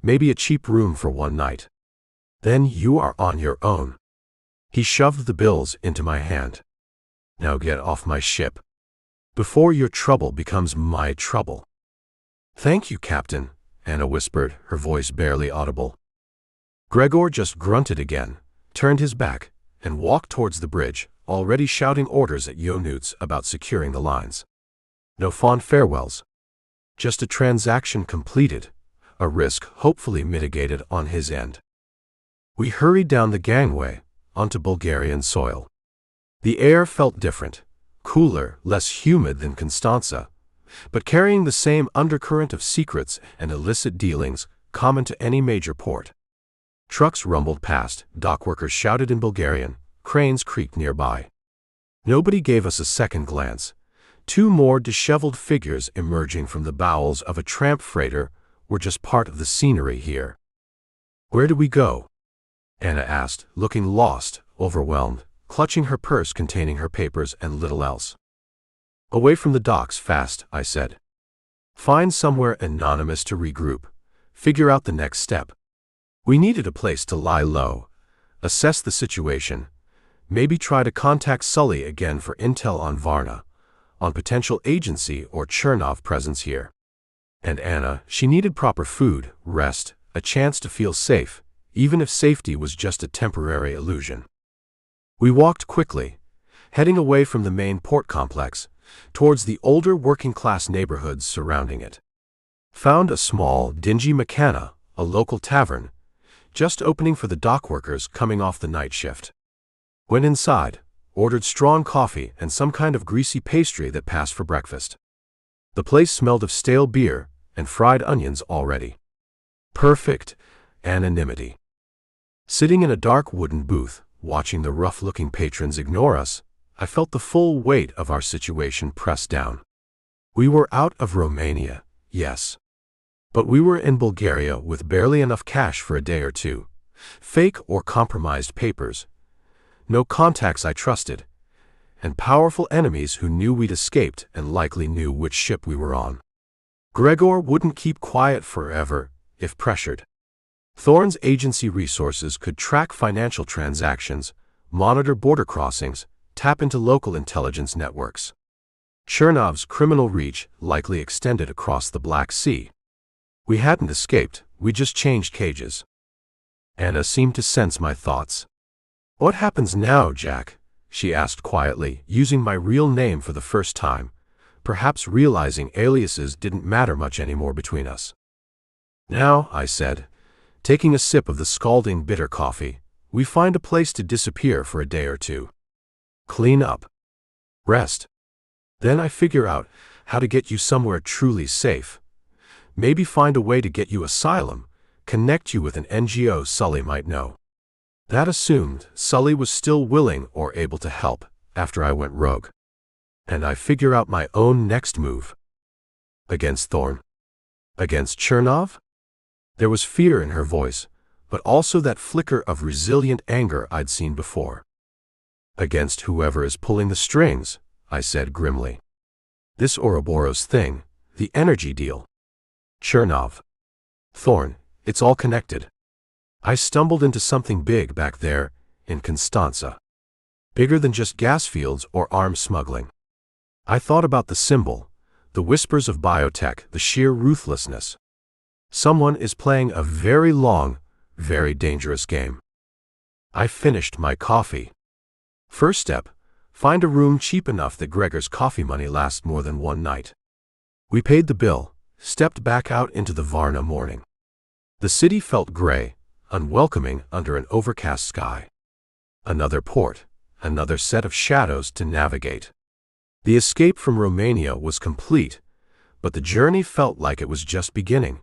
maybe a cheap room for one night. Then you are on your own." He shoved the bills into my hand. "Now get off my ship, before your trouble becomes my trouble." "Thank you, Captain," Anna whispered, her voice barely audible. Gregor just grunted again, turned his back, and walked towards the bridge, already shouting orders at Ionuț about securing the lines. No fond farewells. Just a transaction completed, a risk hopefully mitigated on his end. We hurried down the gangway, onto Bulgarian soil. The air felt different, cooler, less humid than Constanța, but carrying the same undercurrent of secrets and illicit dealings common to any major port. Trucks rumbled past, dockworkers shouted in Bulgarian, cranes creaked nearby. Nobody gave us a second glance. Two more disheveled figures emerging from the bowels of a tramp freighter were just part of the scenery here. "Where do we go?" Anna asked, looking lost, overwhelmed, clutching her purse containing her papers and little else. "Away from the docks, fast," I said. "Find somewhere anonymous to regroup. Figure out the next step." We needed a place to lie low, assess the situation, maybe try to contact Sully again for intel on Varna, on potential agency or Chernov presence here. And Anna, she needed proper food, rest, a chance to feel safe, even if safety was just a temporary illusion. We walked quickly, heading away from the main port complex, towards the older working-class neighborhoods surrounding it. Found a small, dingy Makana, a local tavern, just opening for the dock workers coming off the night shift. Went inside, ordered strong coffee and some kind of greasy pastry that passed for breakfast. The place smelled of stale beer and fried onions already. Perfect anonymity. Sitting in a dark wooden booth, watching the rough-looking patrons ignore us, I felt the full weight of our situation pressed down. We were out of Romania, yes. But we were in Bulgaria with barely enough cash for a day or two, fake or compromised papers, no contacts I trusted, and powerful enemies who knew we'd escaped and likely knew which ship we were on. Gregor wouldn't keep quiet forever if pressured. Thorne's agency resources could track financial transactions, monitor border crossings, tap into local intelligence networks. Chernov's criminal reach likely extended across the Black Sea. We hadn't escaped, we just changed cages. Anna seemed to sense my thoughts. "What happens now, Jack?" she asked quietly, using my real name for the first time, perhaps realizing aliases didn't matter much anymore between us. "Now," I said, taking a sip of the scalding bitter coffee, "we find a place to disappear for a day or two. Clean up. Rest. Then I figure out how to get you somewhere truly safe. Maybe find a way to get you asylum, connect you with an NGO Sully might know." That assumed Sully was still willing or able to help after I went rogue. And I figure out my own next move. Against Thorne? Against Chernov? There was fear in her voice, but also that flicker of resilient anger I'd seen before. "Against whoever is pulling the strings," I said grimly. "This Ouroboros thing, the energy deal. Chernov. Thorne, it's all connected. I stumbled into something big back there, in Constanța. Bigger than just gas fields or arms smuggling. I thought about the symbol, the whispers of biotech, the sheer ruthlessness. Someone is playing a very long, very dangerous game." I finished my coffee. First step, find a room cheap enough that Gregor's coffee money lasts more than one night. We paid the bill, stepped back out into the Varna morning. The city felt gray, unwelcoming under an overcast sky. Another port, another set of shadows to navigate. The escape from Romania was complete, but the journey felt like it was just beginning,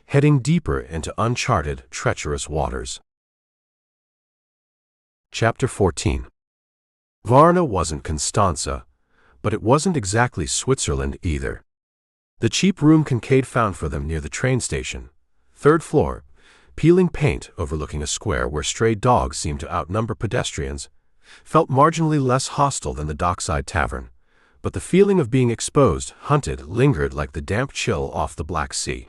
heading deeper into uncharted, treacherous waters. Chapter 14. Varna wasn't Constanța, but it wasn't exactly Switzerland either. The cheap room Kincaid found for them near the train station, third floor, peeling paint overlooking a square where stray dogs seemed to outnumber pedestrians, felt marginally less hostile than the dockside tavern, but the feeling of being exposed, hunted, lingered like the damp chill off the Black Sea.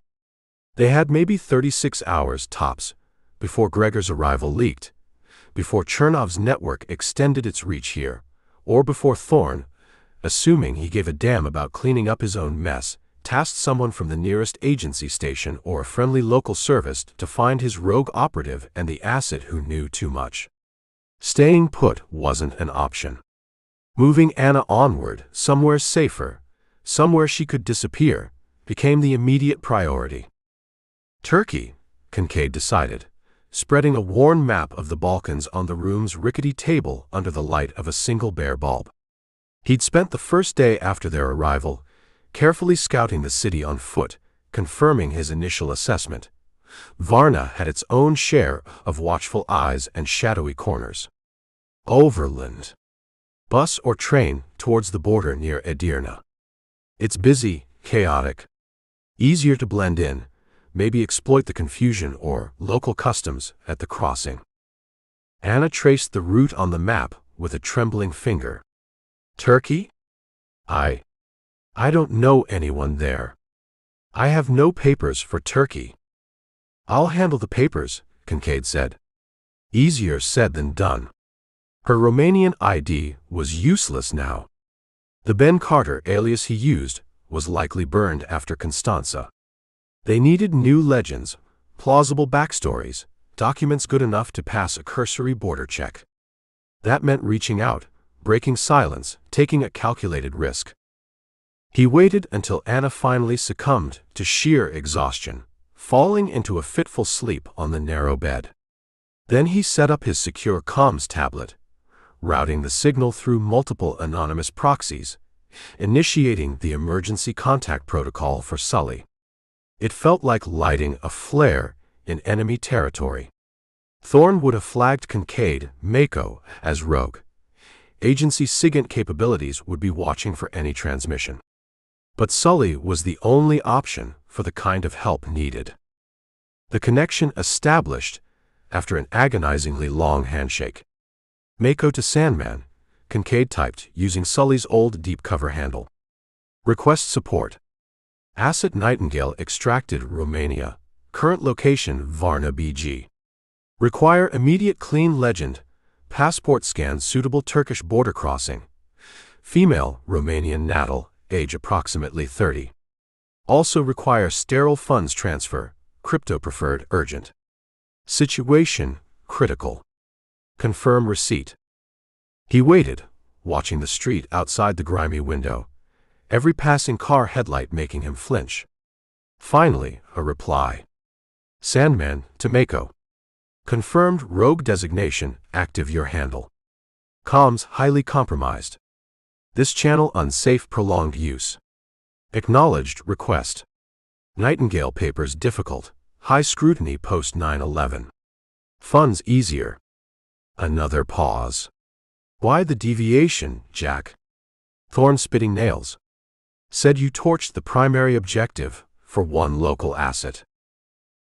They had maybe 36 hours tops before Gregor's arrival leaked, before Chernov's network extended its reach here, or before Thorne, assuming he gave a damn about cleaning up his own mess, tasked someone from the nearest agency station or a friendly local service to find his rogue operative and the asset who knew too much. Staying put wasn't an option. Moving Anna onward, somewhere safer, somewhere she could disappear, became the immediate priority. Turkey, Kincaid decided, spreading a worn map of the Balkans on the room's rickety table under the light of a single bare bulb. He'd spent the first day after their arrival carefully scouting the city on foot, confirming his initial assessment. Varna had its own share of watchful eyes and shadowy corners. Overland. Bus or train towards the border near Edirne. It's busy, chaotic. Easier to blend in, maybe exploit the confusion or local customs at the crossing. Anna traced the route on the map, with a trembling finger. Turkey? I don't know anyone there. I have no papers for Turkey. I'll handle the papers, Kincaid said. Easier said than done. Her Romanian ID was useless now. The Ben Carter alias he used was likely burned after Constanța. They needed new legends, plausible backstories, documents good enough to pass a cursory border check. That meant reaching out, breaking silence, taking a calculated risk. He waited until Anna finally succumbed to sheer exhaustion, falling into a fitful sleep on the narrow bed. Then he set up his secure comms tablet, routing the signal through multiple anonymous proxies, initiating the emergency contact protocol for Sully. It felt like lighting a flare in enemy territory. Thorne would have flagged Kincaid, Mako, as rogue. Agency SIGINT capabilities would be watching for any transmission. But Sully was the only option for the kind of help needed. The connection established after an agonizingly long handshake. Mako to Sandman, Kincaid typed using Sully's old deep cover handle. Request support. Asset Nightingale extracted Romania. Current location Varna BG. Require immediate clean legend. Passport scan suitable Turkish border crossing. Female, Romanian natal, age approximately 30. Also require sterile funds transfer, crypto preferred, urgent. Situation, critical. Confirm receipt. He waited, watching the street outside the grimy window, every passing car headlight making him flinch. Finally, a reply. Sandman to Mako. Confirmed rogue designation, active your handle. Comms highly compromised. This channel unsafe prolonged use. Acknowledged request. Nightingale papers difficult, high scrutiny post 9/11. Funds easier. Another pause. Why the deviation, Jack? Thorne spitting nails. Said you torched the primary objective for one local asset.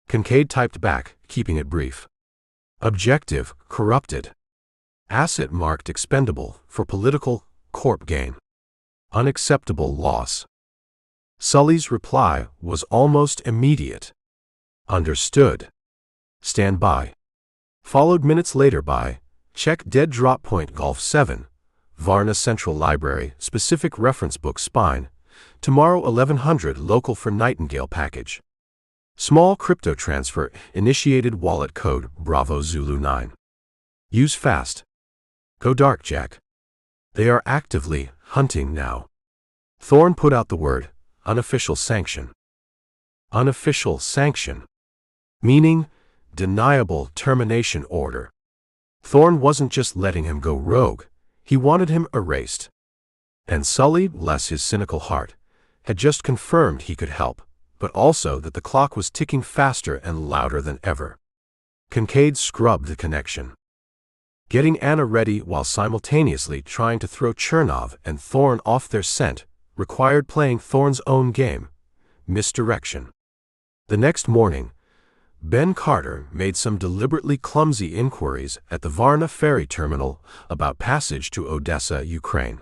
Kincaid typed back, keeping it brief. Objective, corrupted. Asset marked expendable for political, corp gain. Unacceptable loss. Sully's reply was almost immediate. Understood. Stand by. Followed minutes later by, check dead drop point Golf 7, Varna Central Library, specific reference book spine, tomorrow 1100 local for Nightingale package. Small crypto transfer initiated wallet code Bravo Zulu 9. Use fast. Go dark, Jack. They are actively hunting now. Thorne put out the word, unofficial sanction. Unofficial sanction. Meaning, deniable termination order. Thorne wasn't just letting him go rogue, he wanted him erased. And Sully, bless his cynical heart, had just confirmed he could help, but also that the clock was ticking faster and louder than ever. Kincaid scrubbed the connection, getting Anna ready while simultaneously trying to throw Chernov and Thorne off their scent required playing Thorne's own game, misdirection. The next morning, Ben Carter made some deliberately clumsy inquiries at the Varna ferry terminal about passage to Odessa, Ukraine.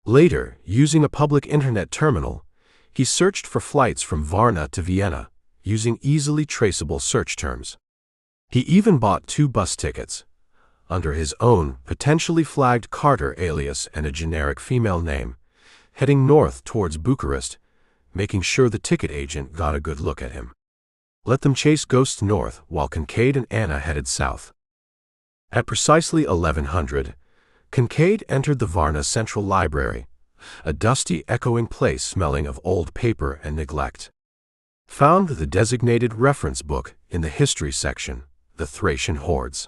Later, using a public internet terminal, he searched for flights from Varna to Vienna, using easily traceable search terms. He even bought 2 bus tickets, under his own potentially flagged Carter alias and a generic female name, heading north towards Bucharest, making sure the ticket agent got a good look at him. Let them chase ghosts north while Kincaid and Anna headed south. At precisely 1100, Kincaid entered the Varna Central Library, a dusty, echoing place smelling of old paper and neglect. Found the designated reference book in the history section, The Thracian Hordes.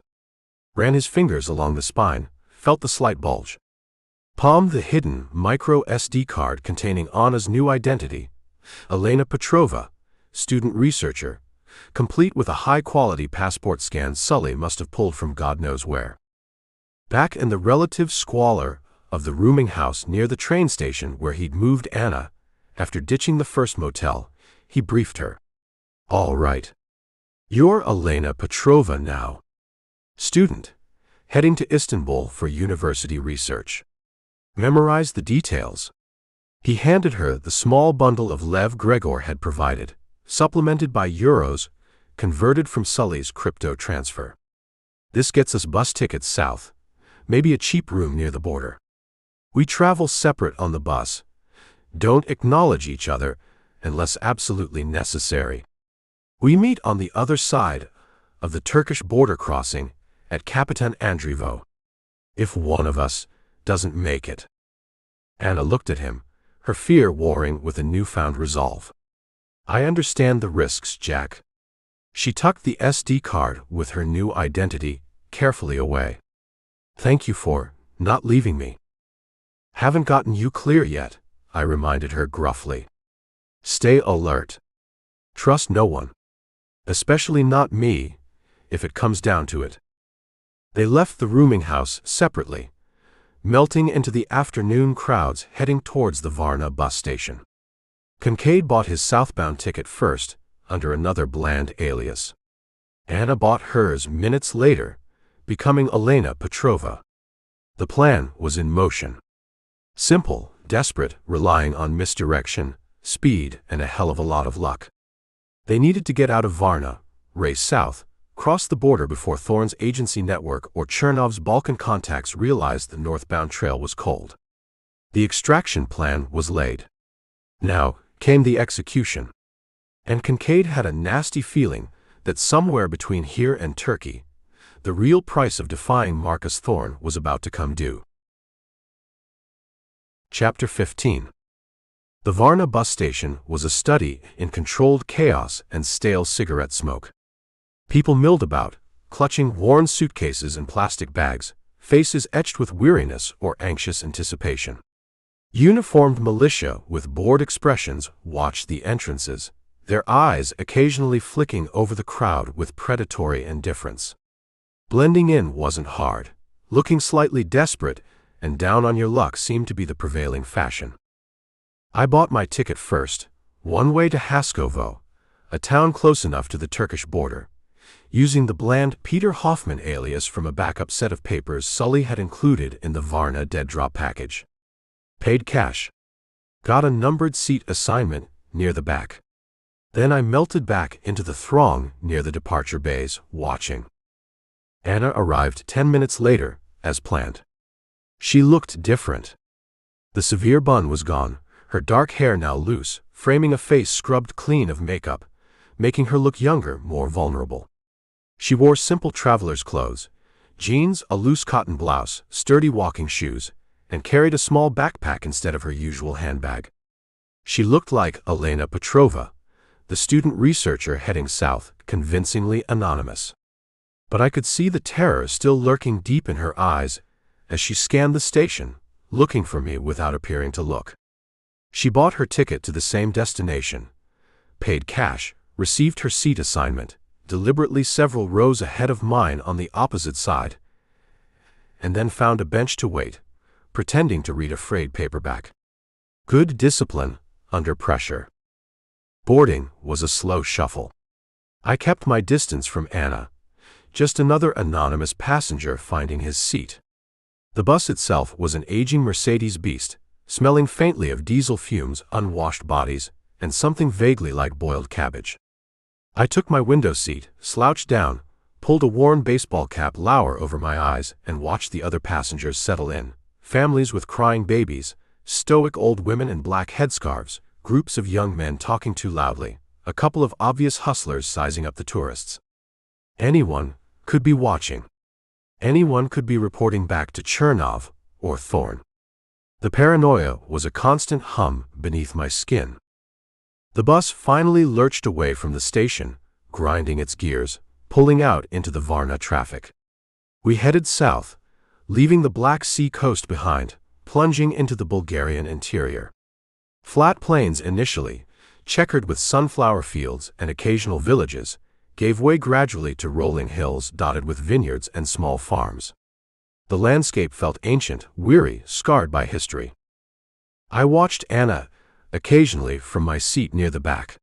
Ran his fingers along the spine, felt the slight bulge. Palmed the hidden micro SD card containing Anna's new identity, Elena Petrova, student researcher, complete with a high-quality passport scan Sully must have pulled from God knows where. Back in the relative squalor of the rooming house near the train station where he'd moved Anna, after ditching the first motel, he briefed her. All right. You're Elena Petrova now. Student. heading to Istanbul for university research. Memorize the details. He handed her the small bundle of Lev Gregor had provided, supplemented by euros, converted from Sully's crypto transfer. This gets us bus tickets south, maybe a cheap room near the border. We travel separate on the bus. Don't acknowledge each other unless absolutely necessary. We meet on the other side of the Turkish border crossing at Kapitan Andreevo. If one of us doesn't make it. Anna looked at him, her fear warring with a newfound resolve. I understand the risks, Jack. She tucked the SD card with her new identity carefully away. Thank you for not leaving me. Haven't gotten you clear yet, I reminded her gruffly. Stay alert. Trust no one. Especially not me, if it comes down to it. They left the rooming house separately, melting into the afternoon crowds heading towards the Varna bus station. Kincaid bought his southbound ticket first, under another bland alias. Anna bought hers minutes later, becoming Elena Petrova. The plan was in motion. Simple, desperate, relying on misdirection, speed, and a hell of a lot of luck. They needed to get out of Varna, race south, cross the border before Thorne's agency network or Chernov's Balkan contacts realized the northbound trail was cold. The extraction plan was laid. Now came the execution. And Kincaid had a nasty feeling that somewhere between here and Turkey, the real price of defying Marcus Thorne was about to come due. Chapter 15. The Varna bus station was a study in controlled chaos and stale cigarette smoke. People milled about, clutching worn suitcases and plastic bags, faces etched with weariness or anxious anticipation. Uniformed militia with bored expressions watched the entrances, their eyes occasionally flicking over the crowd with predatory indifference. Blending in wasn't hard. Looking slightly desperate and down on your luck seemed to be the prevailing fashion. I bought my ticket first, one way to Haskovo, a town close enough to the Turkish border, using the bland Peter Hoffman alias from a backup set of papers Sully had included in the Varna dead drop package. Paid cash. Got a numbered seat assignment near the back. Then I melted back into the throng near the departure bays, watching. Anna arrived 10 minutes later, as planned. She looked different. The severe bun was gone, her dark hair now loose, framing a face scrubbed clean of makeup, making her look younger, more vulnerable. She wore simple traveler's clothes, jeans, a loose cotton blouse, sturdy walking shoes, and carried a small backpack instead of her usual handbag. She looked like Elena Petrova, the student researcher heading south, convincingly anonymous. But I could see the terror still lurking deep in her eyes as she scanned the station, looking for me without appearing to look. She bought her ticket to the same destination, paid cash, received her seat assignment, deliberately several rows ahead of mine on the opposite side, and then found a bench to wait, pretending to read a frayed paperback. Good discipline, under pressure. Boarding was a slow shuffle. I kept my distance from Anna, just another anonymous passenger finding his seat. The bus itself was an aging Mercedes beast, smelling faintly of diesel fumes, unwashed bodies, and something vaguely like boiled cabbage. I took my window seat, slouched down, pulled a worn baseball cap lower over my eyes, and watched the other passengers settle in, families with crying babies, stoic old women in black headscarves, groups of young men talking too loudly, a couple of obvious hustlers sizing up the tourists. Anyone could be watching. Anyone could be reporting back to Chernov or Thorne. The paranoia was a constant hum beneath my skin. The bus finally lurched away from the station, grinding its gears, pulling out into the Varna traffic. We headed south, leaving the Black Sea coast behind, plunging into the Bulgarian interior. Flat plains initially, checkered with sunflower fields and occasional villages, gave way gradually to rolling hills dotted with vineyards and small farms. The landscape felt ancient, weary, scarred by history. I watched Anna, occasionally from my seat near the back.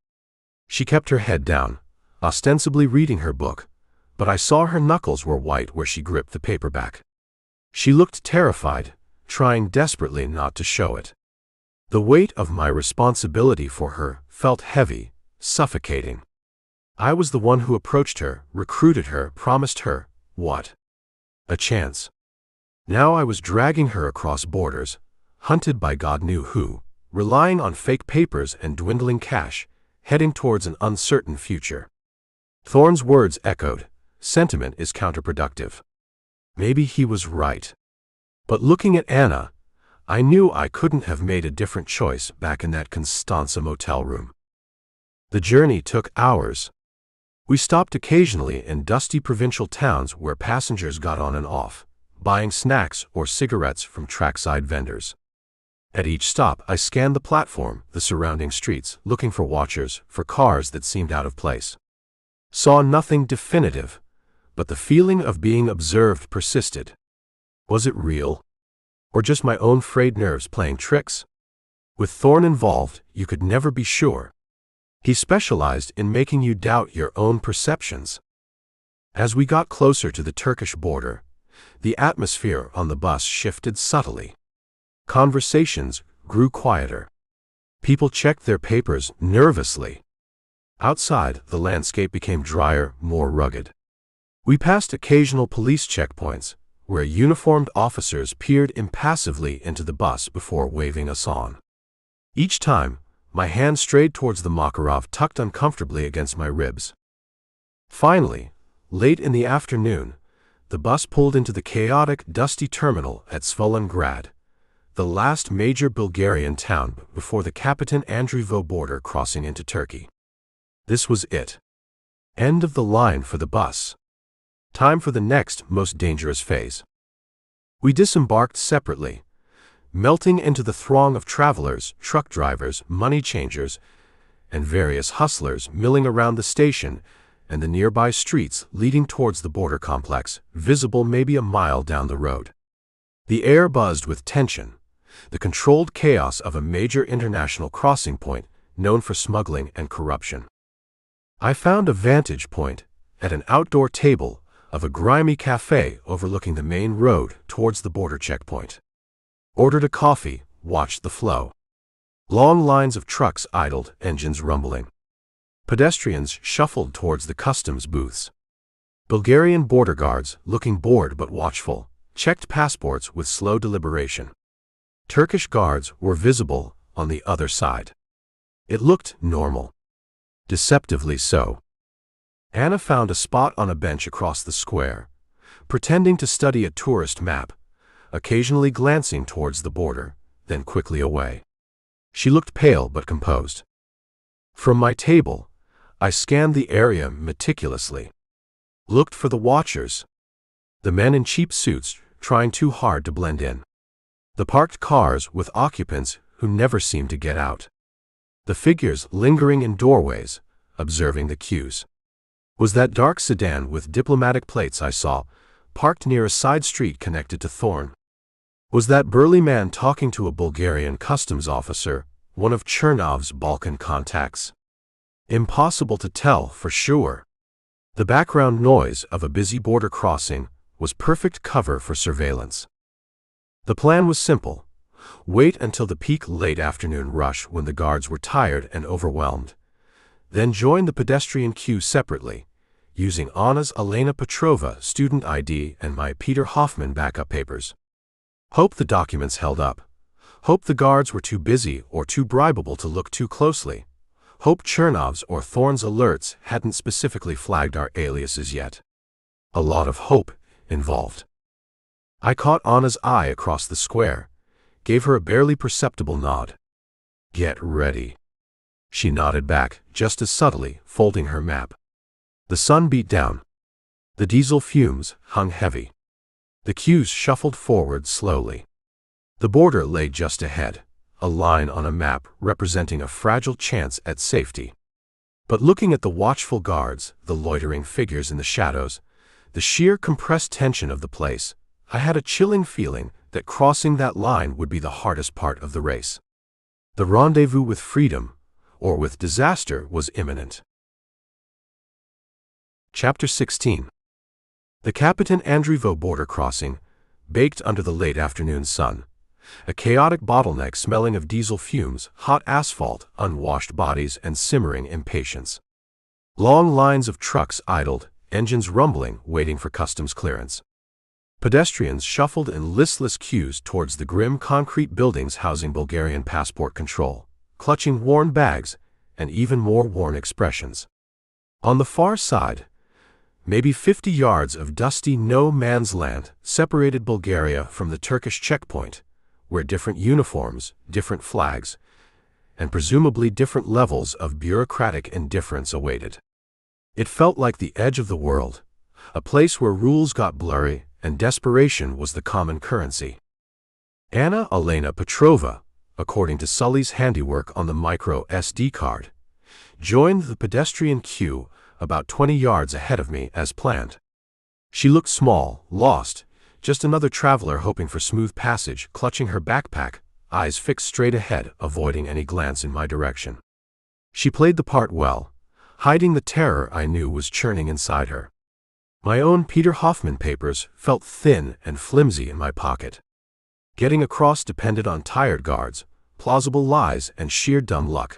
She kept her head down, ostensibly reading her book, but I saw her knuckles were white where she gripped the paperback. She looked terrified, trying desperately not to show it. The weight of my responsibility for her felt heavy, suffocating. I was the one who approached her, recruited her, promised her, what? A chance. Now I was dragging her across borders, hunted by God knew who, relying on fake papers and dwindling cash, heading towards an uncertain future. Thorne's words echoed, "Sentiment is counterproductive." Maybe he was right. But looking at Anna, I knew I couldn't have made a different choice back in that Constanța motel room. The journey took hours. We stopped occasionally in dusty provincial towns where passengers got on and off, buying snacks or cigarettes from trackside vendors. At each stop, I scanned the platform, the surrounding streets, looking for watchers, for cars that seemed out of place. Saw nothing definitive, but the feeling of being observed persisted. Was it real? Or just my own frayed nerves playing tricks? With Thorne involved, you could never be sure. He specialized in making you doubt your own perceptions. As we got closer to the Turkish border, the atmosphere on the bus shifted subtly. Conversations grew quieter. People checked their papers nervously. Outside, the landscape became drier, more rugged. We passed occasional police checkpoints, where uniformed officers peered impassively into the bus before waving us on. Each time, my hand strayed towards the Makarov tucked uncomfortably against my ribs. Finally, late in the afternoon, the bus pulled into the chaotic, dusty terminal at Svulengrad, the last major Bulgarian town before the Kapitan Andreevo border crossing into Turkey. This was it. End of the line for the bus. Time for the next, most dangerous phase. We disembarked separately, melting into the throng of travelers, truck drivers, money changers, and various hustlers milling around the station and the nearby streets leading towards the border complex, visible maybe a mile down the road. The air buzzed with tension, the controlled chaos of a major international crossing point known for smuggling and corruption. I found a vantage point at an outdoor table of a grimy cafe overlooking the main road towards the border checkpoint. Ordered a coffee, watched the flow. Long lines of trucks idled, engines rumbling. Pedestrians shuffled towards the customs booths. Bulgarian border guards, looking bored but watchful, checked passports with slow deliberation. Turkish guards were visible on the other side. It looked normal. Deceptively so. Anna found a spot on a bench across the square, pretending to study a tourist map, occasionally glancing towards the border, then quickly away. She looked pale but composed. From my table, I scanned the area meticulously. Looked for the watchers. The men in cheap suits, trying too hard to blend in. The parked cars with occupants who never seemed to get out. The figures lingering in doorways, observing the queues. Was that dark sedan with diplomatic plates I saw, parked near a side street connected to Thorne? Was that burly man talking to a Bulgarian customs officer, one of Chernov's Balkan contacts? Impossible to tell for sure. The background noise of a busy border crossing was perfect cover for surveillance. The plan was simple. Wait until the peak late afternoon rush when the guards were tired and overwhelmed. Then join the pedestrian queue separately, using Anna's Elena Petrova student ID and my Peter Hoffman backup papers. Hope the documents held up. Hope the guards were too busy or too bribable to look too closely. Hope Chernov's or Thorne's alerts hadn't specifically flagged our aliases yet. A lot of hope involved. I caught Anna's eye across the square, gave her a barely perceptible nod. Get ready. She nodded back, just as subtly, folding her map. The sun beat down. The diesel fumes hung heavy. The queues shuffled forward slowly. The border lay just ahead, a line on a map representing a fragile chance at safety. But looking at the watchful guards, the loitering figures in the shadows, the sheer compressed tension of the place, I had a chilling feeling that crossing that line would be the hardest part of the race. The rendezvous with freedom, or with disaster, was imminent. Chapter 16. The Kapitan Andreevo border crossing, baked under the late afternoon sun. A chaotic bottleneck smelling of diesel fumes, hot asphalt, unwashed bodies, and simmering impatience. Long lines of trucks idled, engines rumbling, waiting for customs clearance. Pedestrians shuffled in listless queues towards the grim concrete buildings housing Bulgarian passport control, clutching worn bags and even more worn expressions. On the far side, maybe 50 yards of dusty no-man's land separated Bulgaria from the Turkish checkpoint, where different uniforms, different flags, and presumably different levels of bureaucratic indifference awaited. It felt like the edge of the world, a place where rules got blurry and desperation was the common currency. Anna Elena Petrova, according to Sully's handiwork on the micro SD card, joined the pedestrian queue about 20 yards ahead of me as planned. She looked small, lost, just another traveler hoping for smooth passage, clutching her backpack, eyes fixed straight ahead, avoiding any glance in my direction. She played the part well, hiding the terror I knew was churning inside her. My own Peter Hoffman papers felt thin and flimsy in my pocket. Getting across depended on tired guards, plausible lies, and sheer dumb luck.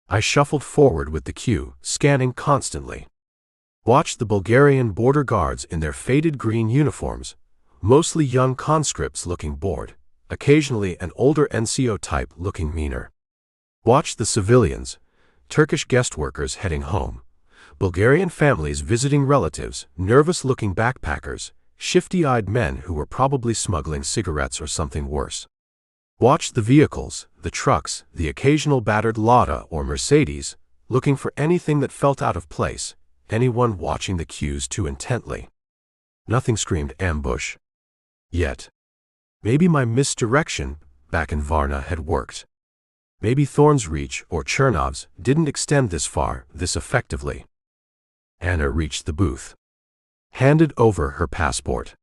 I shuffled forward with the queue, scanning constantly. Watched the Bulgarian border guards in their faded green uniforms, mostly young conscripts looking bored, occasionally an older NCO type looking meaner. Watched the civilians, Turkish guest workers heading home, Bulgarian families visiting relatives, nervous-looking backpackers, shifty-eyed men who were probably smuggling cigarettes or something worse. Watched the vehicles, the trucks, the occasional battered Lada or Mercedes, looking for anything that felt out of place, anyone watching the queues too intently. Nothing screamed ambush. Yet. Maybe my misdirection back in Varna had worked. Maybe Thorne's reach, or Chernov's, didn't extend this far, this effectively. Anna reached the booth. Handed over her passport.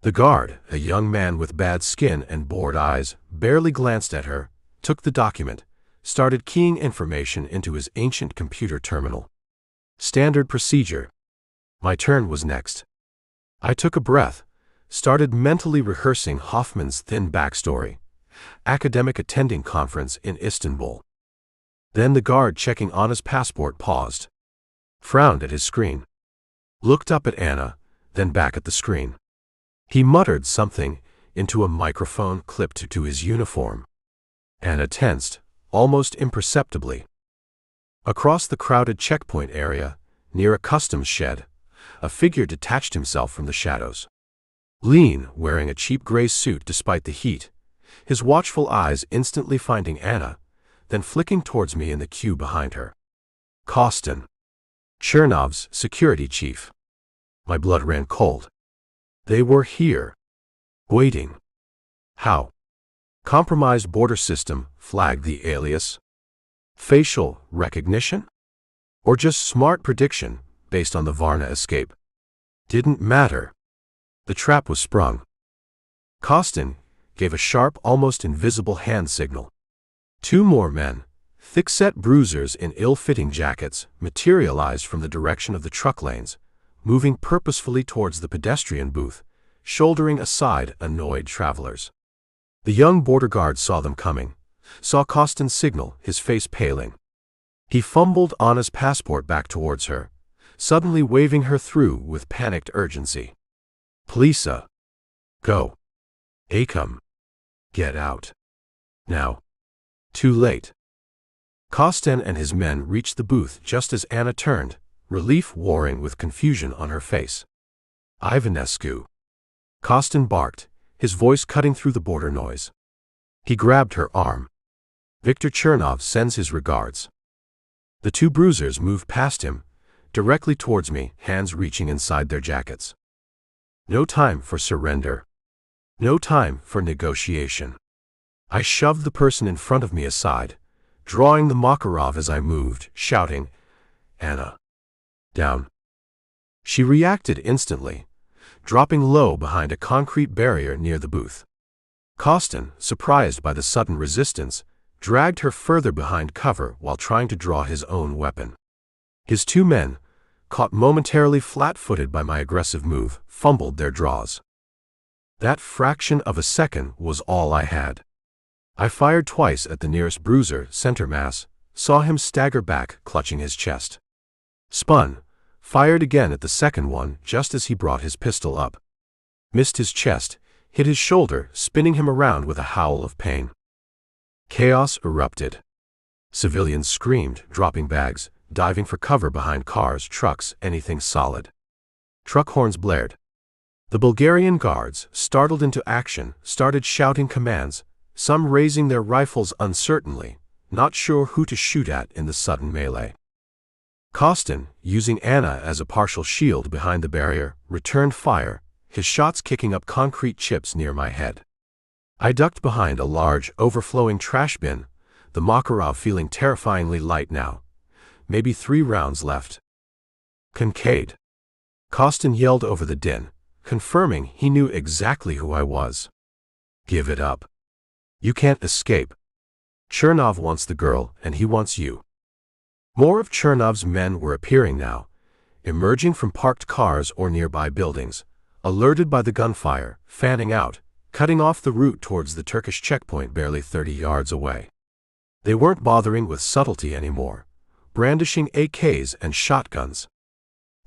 The guard, a young man with bad skin and bored eyes, barely glanced at her, took the document, started keying information into his ancient computer terminal. Standard procedure. My turn was next. I took a breath, started mentally rehearsing Hoffman's thin backstory. Academic attending conference in Istanbul. Then the guard checking Anna's passport paused. Frowned at his screen. Looked up at Anna, then back at the screen. He muttered something into a microphone clipped to his uniform. Anna tensed, almost imperceptibly. Across the crowded checkpoint area, near a customs shed, a figure detached himself from the shadows. Lean, wearing a cheap gray suit despite the heat, his watchful eyes instantly finding Anna, then flicking towards me in the queue behind her. Kostin. Chernov's security chief. My blood ran cold. They were here. Waiting. How? Compromised border system flagged the alias. Facial recognition? Or just smart prediction based on the Varna escape? Didn't matter. The trap was sprung. Kostin gave a sharp, almost invisible hand signal. Two more men, thick-set bruisers in ill-fitting jackets, materialized from the direction of the truck lanes, moving purposefully towards the pedestrian booth, shouldering aside annoyed travelers. The young border guard saw them coming, saw Kostin's signal, his face paling. He fumbled Anna's passport back towards her, suddenly waving her through with panicked urgency. Plisa. Go. Acom. Get out. Now. Too late. Kostin and his men reached the booth just as Anna turned, relief warring with confusion on her face. Ivanescu. Kostin barked, his voice cutting through the border noise. He grabbed her arm. Viktor Chernov sends his regards. The two bruisers moved past him, directly towards me, hands reaching inside their jackets. No time for surrender. No time for negotiation. I shoved the person in front of me aside, drawing the Makarov as I moved, shouting, Anna. Down. She reacted instantly, dropping low behind a concrete barrier near the booth. Kostin, surprised by the sudden resistance, dragged her further behind cover while trying to draw his own weapon. His two men, caught momentarily flat-footed by my aggressive move, fumbled their draws. That fraction of a second was all I had. I fired twice at the nearest bruiser, center mass, saw him stagger back, clutching his chest. Spun, fired again at the second one just as he brought his pistol up. Missed his chest, hit his shoulder, spinning him around with a howl of pain. Chaos erupted. Civilians screamed, dropping bags, diving for cover behind cars, trucks, anything solid. Truck horns blared. The Bulgarian guards, startled into action, started shouting commands, some raising their rifles uncertainly, not sure who to shoot at in the sudden melee. Kostin, using Anna as a partial shield behind the barrier, returned fire, his shots kicking up concrete chips near my head. I ducked behind a large, overflowing trash bin, the Makarov feeling terrifyingly light now. Maybe 3 rounds left. Kincaid. Kostin yelled over the din, confirming he knew exactly who I was. Give it up. You can't escape. Chernov wants the girl, and he wants you. More of Chernov's men were appearing now, emerging from parked cars or nearby buildings, alerted by the gunfire, fanning out, cutting off the route towards the Turkish checkpoint barely 30 yards away. They weren't bothering with subtlety anymore, brandishing AKs and shotguns.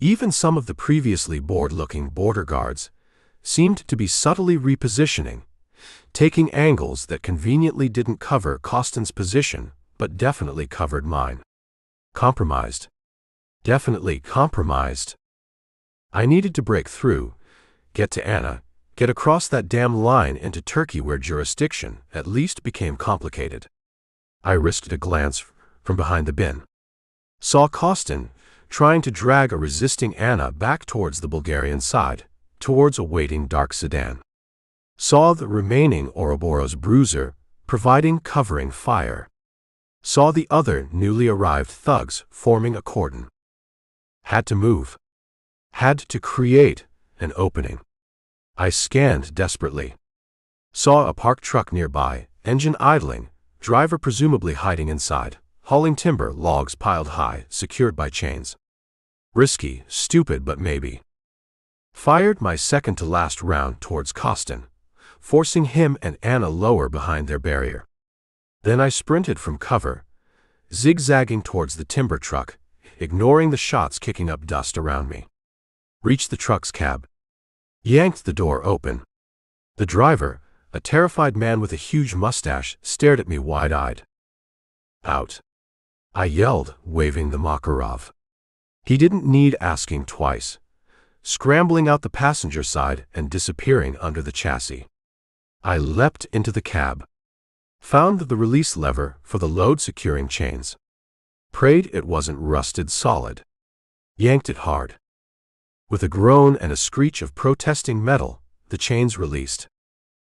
Even some of the previously bored-looking border guards seemed to be subtly repositioning, taking angles that conveniently didn't cover Kostin's position, but definitely covered mine. Compromised. Definitely compromised. I needed to break through, get to Anna, get across that damn line into Turkey where jurisdiction, at least, became complicated. I risked a glance from behind the bin. Saw Kostin trying to drag a resisting Anna back towards the Bulgarian side, towards a waiting dark sedan. Saw the remaining Ouroboros bruiser providing covering fire. Saw the other newly arrived thugs forming a cordon. Had to move. Had to create an opening. I scanned desperately. Saw a parked truck nearby, engine idling, driver presumably hiding inside, hauling timber, logs piled high, secured by chains. Risky, stupid, but maybe. Fired my second-to-last round towards Kostin, forcing him and Anna lower behind their barrier. Then I sprinted from cover, zigzagging towards the timber truck, ignoring the shots kicking up dust around me. Reached the truck's cab. Yanked the door open. The driver, a terrified man with a huge mustache, stared at me wide-eyed. Out. I yelled, waving the Makarov. He didn't need asking twice, scrambling out the passenger side and disappearing under the chassis. I leapt into the cab. Found the release lever for the load-securing chains. Prayed it wasn't rusted solid. Yanked it hard. With a groan and a screech of protesting metal, the chains released.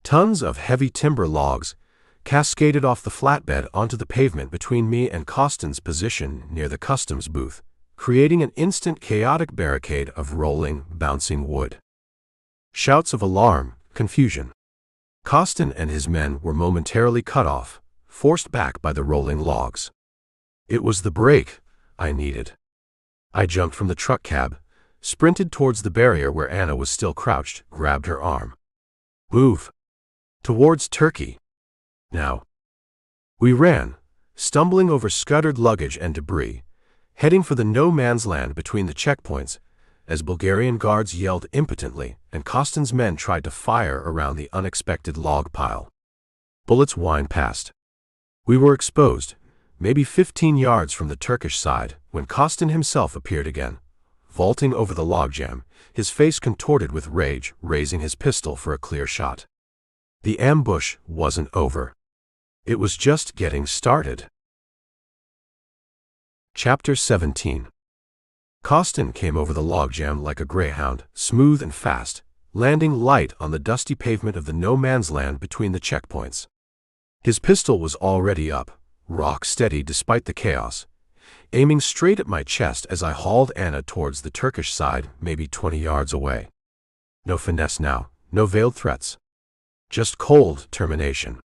Tons of heavy timber logs cascaded off the flatbed onto the pavement between me and Kostin's position near the customs booth, creating an instant chaotic barricade of rolling, bouncing wood. Shouts of alarm, confusion. Kostin and his men were momentarily cut off, forced back by the rolling logs. It was the break I needed. I jumped from the truck cab, sprinted towards the barrier where Anna was still crouched, grabbed her arm. Move. Towards Turkey. Now. We ran, stumbling over scattered luggage and debris, heading for the no-man's land between the checkpoints, as Bulgarian guards yelled impotently and Kostin's men tried to fire around the unexpected log pile. Bullets whined past. We were exposed, maybe 15 yards from the Turkish side, when Kostin himself appeared again, vaulting over the logjam, his face contorted with rage, raising his pistol for a clear shot. The ambush wasn't over. It was just getting started. Chapter 17. Kostin came over the logjam like a greyhound, smooth and fast, landing light on the dusty pavement of the no-man's land between the checkpoints. His pistol was already up, rock steady despite the chaos, aiming straight at my chest as I hauled Anna towards the Turkish side, maybe 20 yards away. No finesse now, no veiled threats. Just cold determination.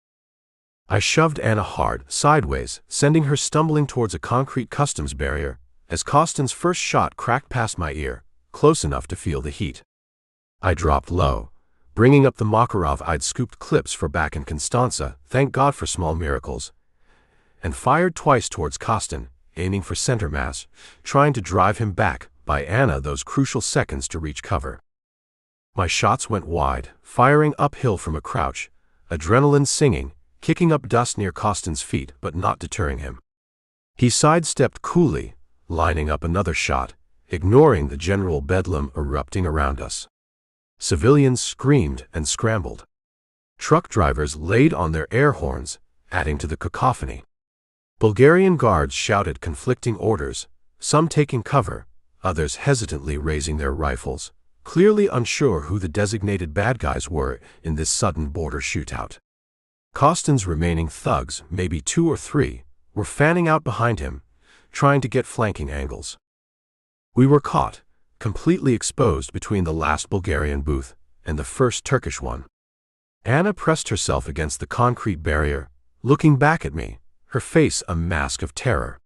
I shoved Anna hard, sideways, sending her stumbling towards a concrete customs barrier, as Kostin's first shot cracked past my ear, close enough to feel the heat. I dropped low, bringing up the Makarov I'd scooped clips for back in Constanța, thank God for small miracles, and fired twice towards Kostin, aiming for center mass, trying to drive him back, by Anna those crucial seconds to reach cover. My shots went wide, firing uphill from a crouch, adrenaline singing, kicking up dust near Kostin's feet but not deterring him. He sidestepped coolly, lining up another shot, ignoring the general bedlam erupting around us. Civilians screamed and scrambled. Truck drivers laid on their air horns, adding to the cacophony. Bulgarian guards shouted conflicting orders, some taking cover, others hesitantly raising their rifles, clearly unsure who the designated bad guys were in this sudden border shootout. Kostin's remaining thugs, maybe 2 or 3, were fanning out behind him, trying to get flanking angles. We were caught, completely exposed between the last Bulgarian booth and the first Turkish one. Anna pressed herself against the concrete barrier, looking back at me, her face a mask of terror.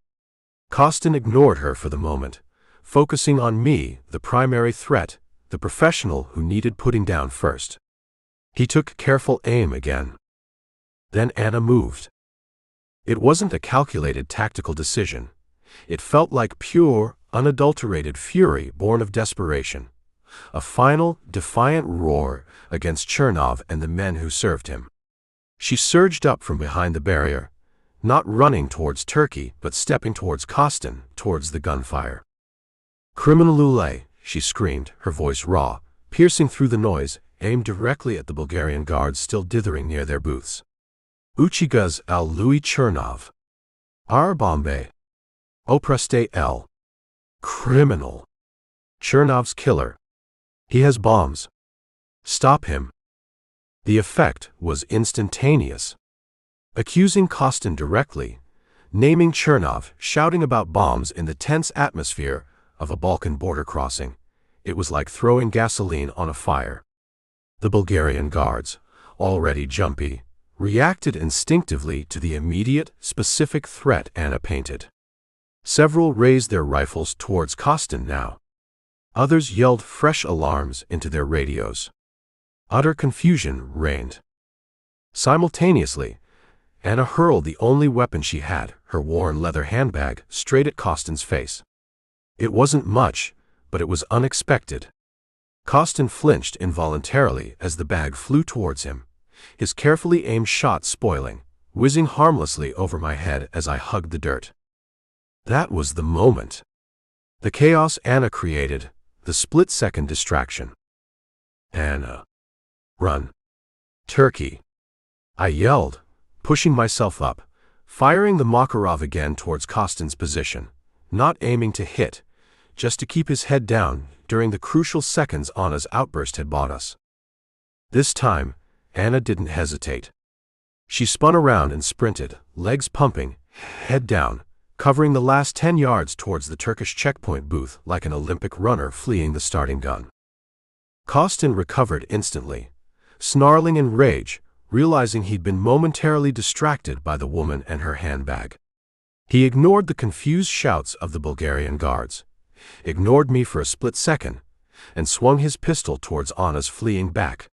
Kostin ignored her for the moment, focusing on me, the primary threat, the professional who needed putting down first. He took careful aim again. Then Anna moved. It wasn't a calculated tactical decision. It felt like pure, unadulterated fury born of desperation. A final, defiant roar against Chernov and the men who served him. She surged up from behind the barrier, not running towards Turkey, but stepping towards Kostin, towards the gunfire. "Criminalule," she screamed, her voice raw, piercing through the noise, aimed directly at the Bulgarian guards still dithering near their booths. "Uchigaz al Louis Chernov. Ar Bombay. Opreste L. Criminal. Chernov's killer. He has bombs. Stop him." The effect was instantaneous. Accusing Kostin directly, naming Chernov, shouting about bombs in the tense atmosphere of a Balkan border crossing, it was like throwing gasoline on a fire. The Bulgarian guards, already jumpy, reacted instinctively to the immediate, specific threat Anna painted. Several raised their rifles towards Kostin now. Others yelled fresh alarms into their radios. Utter confusion reigned. Simultaneously, Anna hurled the only weapon she had, her worn leather handbag, straight at Kostin's face. It wasn't much, but it was unexpected. Kostin flinched involuntarily as the bag flew towards him, his carefully aimed shot spoiling, whizzing harmlessly over my head as I hugged the dirt. That was the moment. The chaos Anna created, the split-second distraction. "Anna. Run. Turkey." I yelled, pushing myself up, firing the Makarov again towards Kostin's position, not aiming to hit, just to keep his head down during the crucial seconds Anna's outburst had bought us. This time, Anna didn't hesitate. She spun around and sprinted, legs pumping, head down, covering the last 10 yards towards the Turkish checkpoint booth like an Olympic runner fleeing the starting gun. Kostin recovered instantly, snarling in rage, realizing he'd been momentarily distracted by the woman and her handbag. He ignored the confused shouts of the Bulgarian guards, ignored me for a split second, and swung his pistol towards Anna's fleeing back.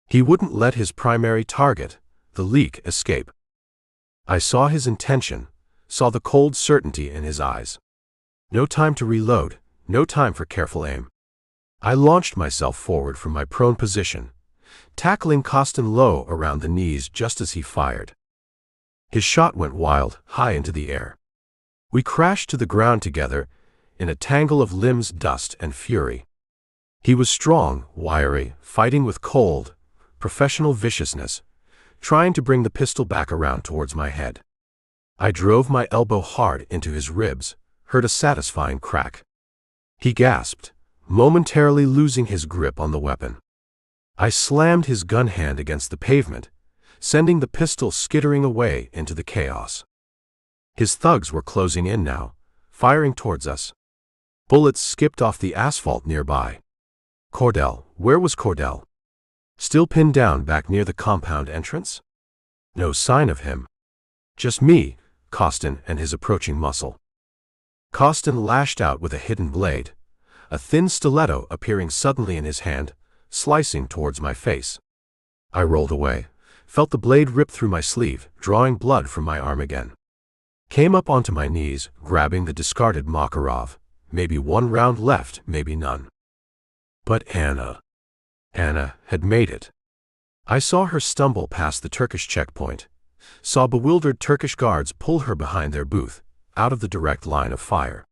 He wouldn't let his primary target, the leak, escape. I saw his intention, saw the cold certainty in his eyes. No time to reload, no time for careful aim. I launched myself forward from my prone position, tackling Kostin low around the knees just as he fired. His shot went wild, high into the air. We crashed to the ground together, in a tangle of limbs, dust, and fury. He was strong, wiry, fighting with cold, professional viciousness, trying to bring the pistol back around towards my head. I drove my elbow hard into his ribs, heard a satisfying crack. He gasped, momentarily losing his grip on the weapon. I slammed his gun hand against the pavement, sending the pistol skittering away into the chaos. His thugs were closing in now, firing towards us. Bullets skipped off the asphalt nearby. Cordell, where was Cordell? Still pinned down back near the compound entrance? No sign of him. Just me, Kostin, and his approaching muscle. Kostin lashed out with a hidden blade, a thin stiletto appearing suddenly in his hand, slicing towards my face. I rolled away, felt the blade rip through my sleeve, drawing blood from my arm again. Came up onto my knees, grabbing the discarded Makarov. Maybe one round left, maybe none. But Anna had made it. I saw her stumble past the Turkish checkpoint, saw bewildered Turkish guards pull her behind their booth, out of the direct line of fire.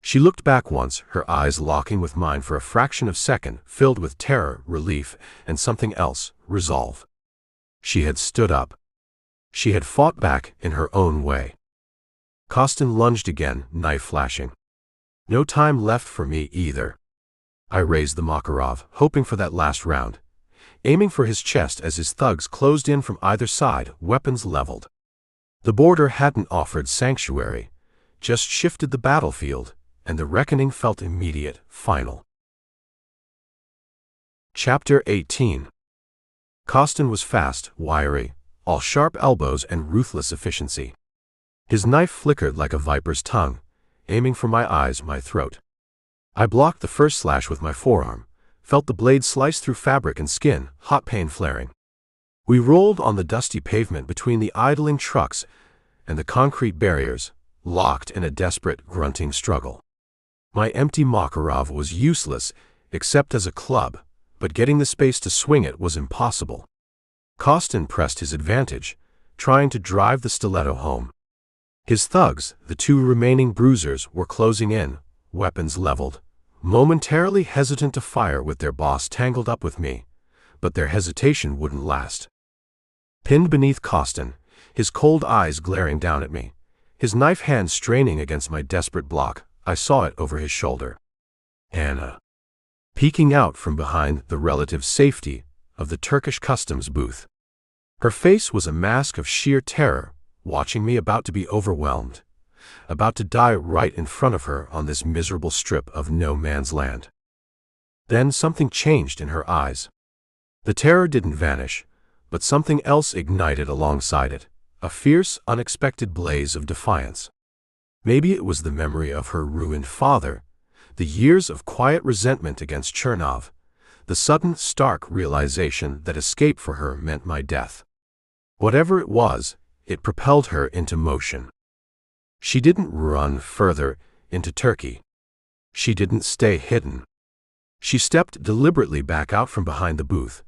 She looked back once, her eyes locking with mine for a fraction of a second, filled with terror, relief, and something else, resolve. She had stood up. She had fought back in her own way. Kostin lunged again, knife flashing. No time left for me either. I raised the Makarov, hoping for that last round, aiming for his chest as his thugs closed in from either side, weapons leveled. The border hadn't offered sanctuary, just shifted the battlefield, and the reckoning felt immediate, final. Chapter 18. Kostin was fast, wiry, all sharp elbows and ruthless efficiency. His knife flickered like a viper's tongue, aiming for my eyes, my throat. I blocked the first slash with my forearm, felt the blade slice through fabric and skin, hot pain flaring. We rolled on the dusty pavement between the idling trucks and the concrete barriers, locked in a desperate, grunting struggle. My empty Makarov was useless, except as a club, but getting the space to swing it was impossible. Kostin pressed his advantage, trying to drive the stiletto home. His thugs, the two remaining bruisers, were closing in, weapons leveled, momentarily hesitant to fire with their boss tangled up with me, but their hesitation wouldn't last. Pinned beneath Kostin, his cold eyes glaring down at me, his knife hand straining against my desperate block, I saw it over his shoulder. Anna, peeking out from behind the relative safety of the Turkish customs booth. Her face was a mask of sheer terror, watching me, about to be overwhelmed, about to die right in front of her on this miserable strip of no man's land. Then something changed in her eyes. The terror didn't vanish, but something else ignited alongside it, a fierce, unexpected blaze of defiance. Maybe it was the memory of her ruined father, the years of quiet resentment against Chernov, the sudden, stark realization that escape for her meant my death. Whatever it was, it propelled her into motion. She didn't run further into Turkey. She didn't stay hidden. She stepped deliberately back out from behind the booth,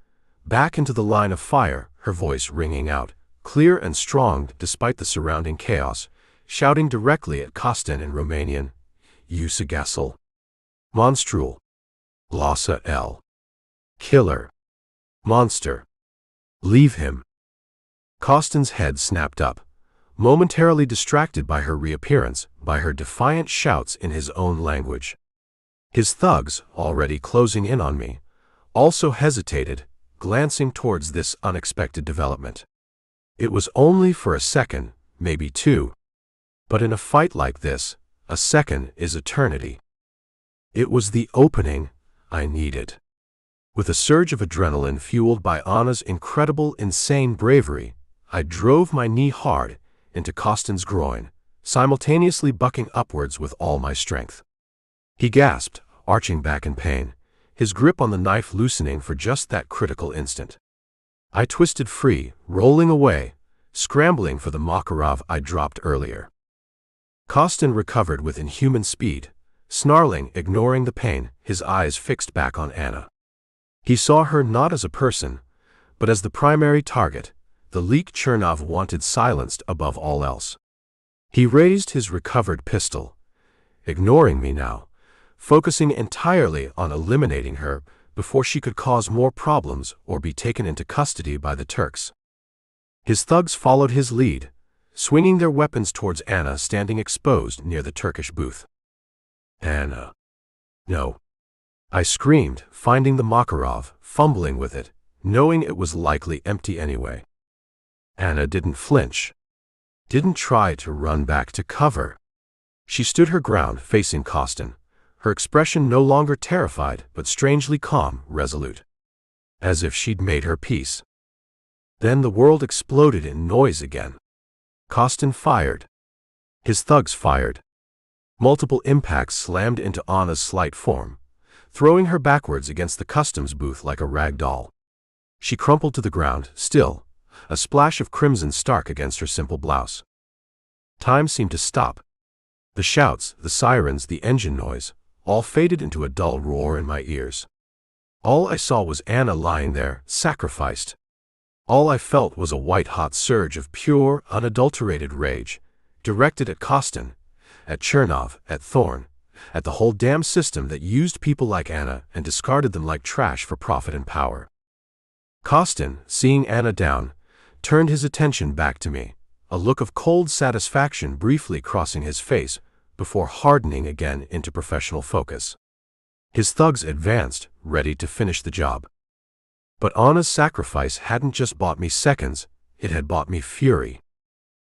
back into the line of fire, her voice ringing out, clear and strong despite the surrounding chaos, shouting directly at Kostin in Romanian, Usigasul. Monstrul. Lasa L. Killer. Monster. Leave him. Kostin's head snapped up, momentarily distracted by her reappearance, by her defiant shouts in his own language. His thugs, already closing in on me, also hesitated, glancing towards this unexpected development. It was only for a second, maybe two. But in a fight like this, a second is eternity. It was the opening I needed. With a surge of adrenaline fueled by Anna's incredible, insane bravery, I drove my knee hard into Kostin's groin, simultaneously bucking upwards with all my strength. He gasped, arching back in pain, his grip on the knife loosening for just that critical instant. I twisted free, rolling away, scrambling for the Makarov I dropped earlier. Kostin recovered with inhuman speed, snarling, ignoring the pain, his eyes fixed back on Anna. He saw her not as a person, but as the primary target, the leak Chernov wanted silenced above all else. He raised his recovered pistol, ignoring me now, focusing entirely on eliminating her before she could cause more problems or be taken into custody by the Turks. His thugs followed his lead, swinging their weapons towards Anna standing exposed near the Turkish booth. Anna. No. I screamed, finding the Makarov, fumbling with it, knowing it was likely empty anyway. Anna didn't flinch. Didn't try to run back to cover. She stood her ground, facing Kostin, her expression no longer terrified but strangely calm, resolute. As if she'd made her peace. Then the world exploded in noise again. Kostin fired. His thugs fired. Multiple impacts slammed into Anna's slight form, throwing her backwards against the customs booth like a rag doll. She crumpled to the ground, still, a splash of crimson stark against her simple blouse. Time seemed to stop. The shouts, the sirens, the engine noise, all faded into a dull roar in my ears. All I saw was Anna lying there, sacrificed. All I felt was a white-hot surge of pure, unadulterated rage, directed at Kostin, at Chernov, at Thorne, at the whole damn system that used people like Anna and discarded them like trash for profit and power. Kostin, seeing Anna down, turned his attention back to me, a look of cold satisfaction briefly crossing his face before hardening again into professional focus. His thugs advanced, ready to finish the job. But Anna's sacrifice hadn't just bought me seconds, it had bought me fury.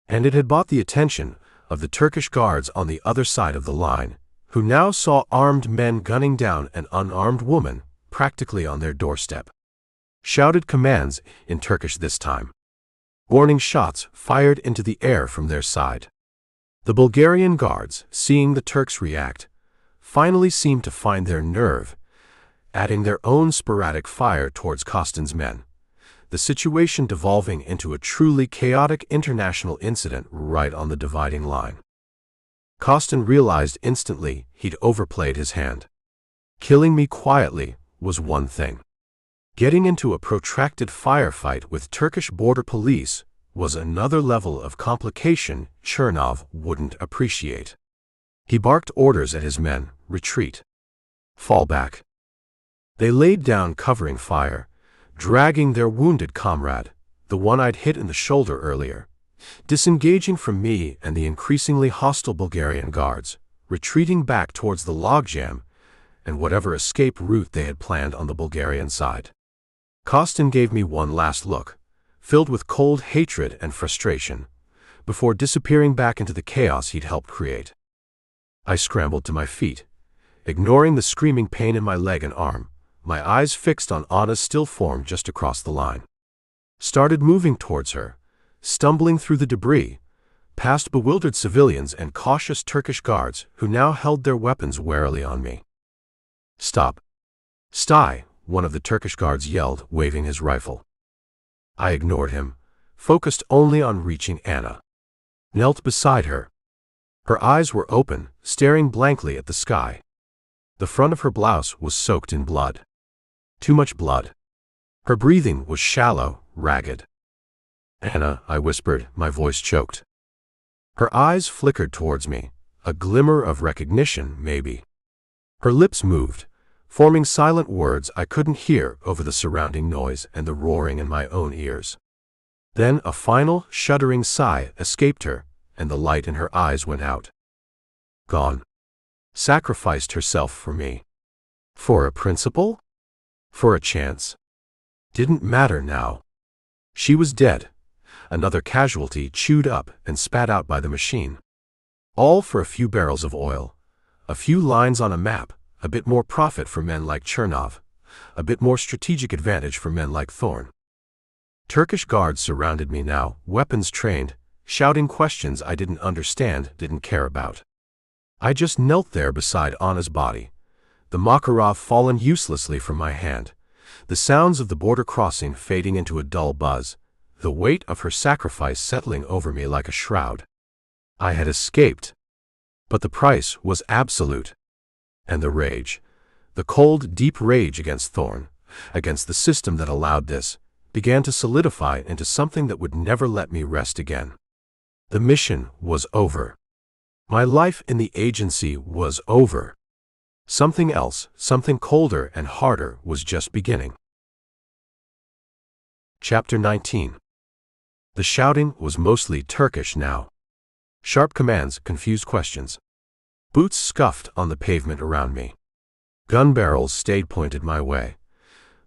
And it had bought the attention of the Turkish guards on the other side of the line, who now saw armed men gunning down an unarmed woman, practically on their doorstep. Shouted commands, in Turkish this time. Warning shots fired into the air from their side. The Bulgarian guards, seeing the Turks react, finally seemed to find their nerve, adding their own sporadic fire towards Kostin's men, the situation devolving into a truly chaotic international incident right on the dividing line. Kostin realized instantly he'd overplayed his hand. Killing me quietly was one thing. Getting into a protracted firefight with Turkish border police was another level of complication Chernov wouldn't appreciate. He barked orders at his men, retreat. Fall back. They laid down covering fire, dragging their wounded comrade, the one I'd hit in the shoulder earlier, disengaging from me and the increasingly hostile Bulgarian guards, retreating back towards the logjam and whatever escape route they had planned on the Bulgarian side. Kostin gave me one last look, filled with cold hatred and frustration, before disappearing back into the chaos he'd helped create. I scrambled to my feet, ignoring the screaming pain in my leg and arm, my eyes fixed on Anna's still form just across the line. Started moving towards her, stumbling through the debris, past bewildered civilians and cautious Turkish guards who now held their weapons warily on me. Stop. Stai, one of the Turkish guards yelled, waving his rifle. I ignored him, focused only on reaching Anna. Knelt beside her. Her eyes were open, staring blankly at the sky. The front of her blouse was soaked in blood. Too much blood. Her breathing was shallow, ragged. Anna, I whispered, my voice choked. Her eyes flickered towards me, a glimmer of recognition, maybe. Her lips moved, forming silent words I couldn't hear over the surrounding noise and the roaring in my own ears. Then a final, shuddering sigh escaped her, and the light in her eyes went out. Gone. Sacrificed herself for me. For a principle? For a chance? Didn't matter now. She was dead, another casualty chewed up and spat out by the machine. All for a few barrels of oil, a few lines on a map, a bit more profit for men like Chernov, a bit more strategic advantage for men like Thorne. Turkish guards surrounded me now, weapons trained, shouting questions I didn't understand, didn't care about. I just knelt there beside Anna's body, the Makarov fallen uselessly from my hand, the sounds of the border crossing fading into a dull buzz, the weight of her sacrifice settling over me like a shroud. I had escaped. But the price was absolute. And the rage, the cold, deep rage against Thorne, against the system that allowed this, began to solidify into something that would never let me rest again. The mission was over. My life in the agency was over. Something else, something colder and harder, was just beginning. Chapter 19. The shouting was mostly Turkish now. Sharp commands, confused questions. Boots scuffed on the pavement around me. Gun barrels stayed pointed my way.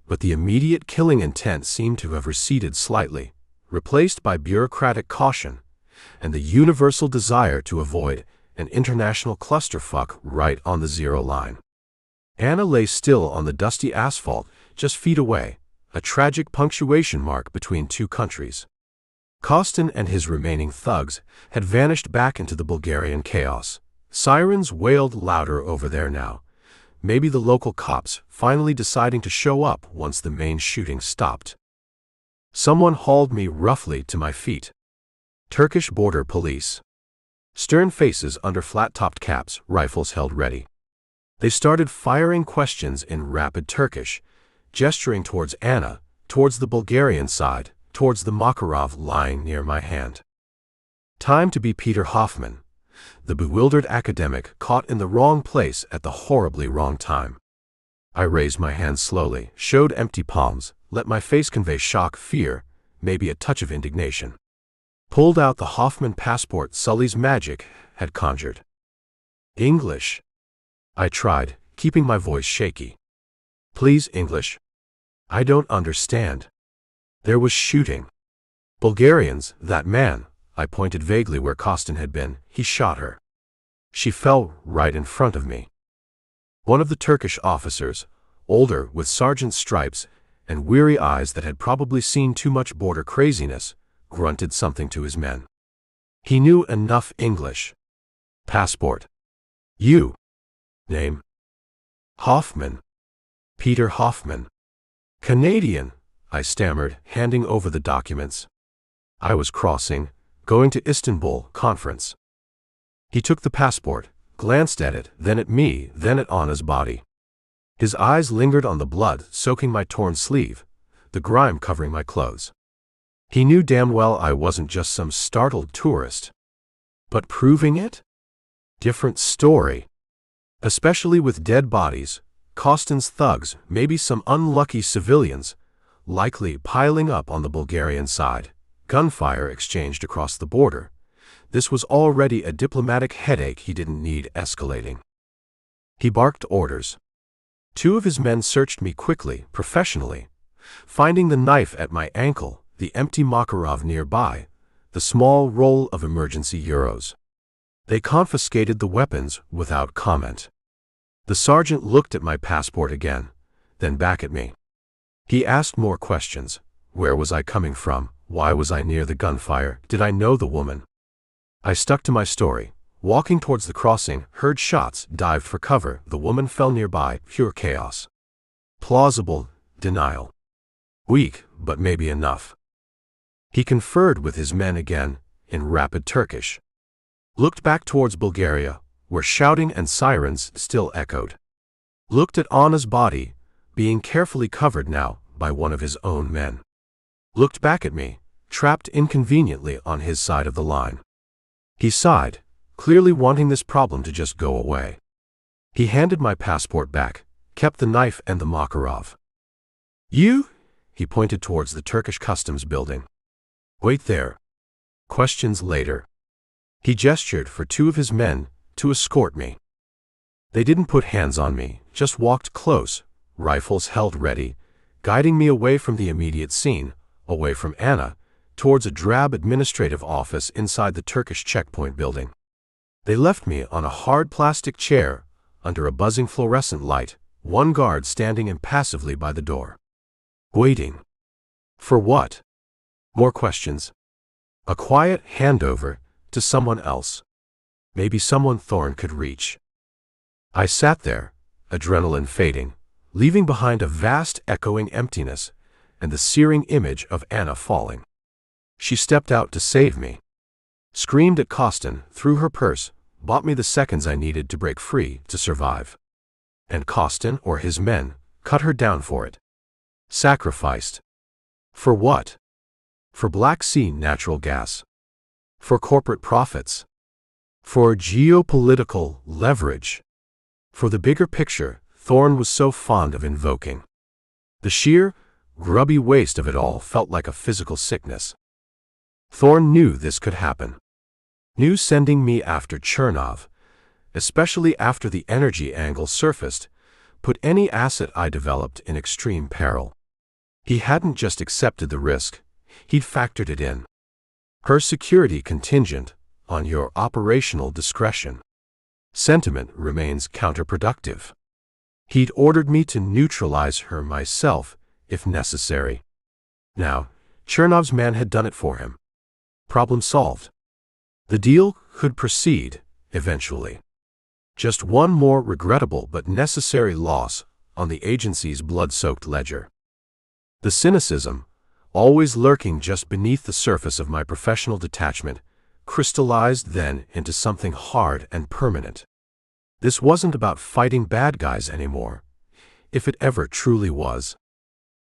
But the immediate killing intent seemed to have receded slightly, replaced by bureaucratic caution, and the universal desire to avoid an international clusterfuck right on the zero line. Anna lay still on the dusty asphalt, just feet away, a tragic punctuation mark between two countries. Kostin and his remaining thugs had vanished back into the Bulgarian chaos, Sirens wailed louder over there now. Maybe the local cops finally deciding to show up once the main shooting stopped. Someone hauled me roughly to my feet. Turkish border police. Stern faces under flat-topped caps, rifles held ready. They started firing questions in rapid Turkish, gesturing towards Anna, towards the Bulgarian side, towards the Makarov lying near my hand. Time to be Peter Hoffman, the bewildered academic caught in the wrong place at the horribly wrong time. I raised my hands slowly, showed empty palms, let my face convey shock, fear, maybe a touch of indignation. Pulled out the Hoffman passport Sully's magic had conjured. English. I tried, keeping my voice shaky. Please, English. I don't understand. There was shooting. Bulgarians, that man. I pointed vaguely where Kostin had been. He shot her. She fell right in front of me. One of the Turkish officers, older, with sergeant's stripes and weary eyes that had probably seen too much border craziness, grunted something to his men. He knew enough English. Passport. You. Name. Hoffman. Peter Hoffman. Canadian, I stammered, handing over the documents. I was crossing, going to Istanbul conference. He took the passport, glanced at it, then at me, then at Anna's body. His eyes lingered on the blood soaking my torn sleeve, the grime covering my clothes. He knew damn well I wasn't just some startled tourist. But proving it? Different story. Especially with dead bodies, Kostin's thugs, maybe some unlucky civilians, likely piling up on the Bulgarian side, gunfire exchanged across the border. This was already a diplomatic headache he didn't need escalating. He barked orders. Two of his men searched me quickly, professionally, finding the knife at my ankle, the empty Makarov nearby, the small roll of emergency euros. They confiscated the weapons without comment. The sergeant looked at my passport again, then back at me. He asked more questions. Where was I coming from? Why was I near the gunfire? Did I know the woman? I stuck to my story. Walking towards the crossing, heard shots, dived for cover. The woman fell nearby, pure chaos. Plausible denial. Weak, but maybe enough. He conferred with his men again, in rapid Turkish. Looked back towards Bulgaria, where shouting and sirens still echoed. Looked at Anna's body, being carefully covered now by one of his own men. Looked back at me, trapped inconveniently on his side of the line. He sighed, clearly wanting this problem to just go away. He handed my passport back, kept the knife and the Makarov. You? He pointed towards the Turkish customs building. Wait there. Questions later. He gestured for two of his men to escort me. They didn't put hands on me, just walked close, rifles held ready, guiding me away from the immediate scene, away from Anna, towards a drab administrative office inside the Turkish checkpoint building. They left me on a hard plastic chair, under a buzzing fluorescent light, one guard standing impassively by the door. Waiting. For what? More questions. A quiet handover to someone else. Maybe someone Thorne could reach. I sat there, adrenaline fading, leaving behind a vast echoing emptiness and the searing image of Anna falling. She stepped out to save me. Screamed at Kostin, threw her purse, bought me the seconds I needed to break free to survive. And Kostin, or his men, cut her down for it. Sacrificed. For what? For Black Sea natural gas. For corporate profits. For geopolitical leverage. For the bigger picture Thorne was so fond of invoking. The sheer, grubby waste of it all felt like a physical sickness. Thorne knew this could happen. Knew sending me after Chernov, especially after the energy angle surfaced, put any asset I developed in extreme peril. He hadn't just accepted the risk, he'd factored it in. Her security contingent on your operational discretion. Sentiment remains counterproductive. He'd ordered me to neutralize her myself, if necessary. Now, Chernov's man had done it for him. Problem solved. The deal could proceed, eventually. Just one more regrettable but necessary loss on the agency's blood-soaked ledger. The cynicism, always lurking just beneath the surface of my professional detachment, crystallized then into something hard and permanent. This wasn't about fighting bad guys anymore, if it ever truly was.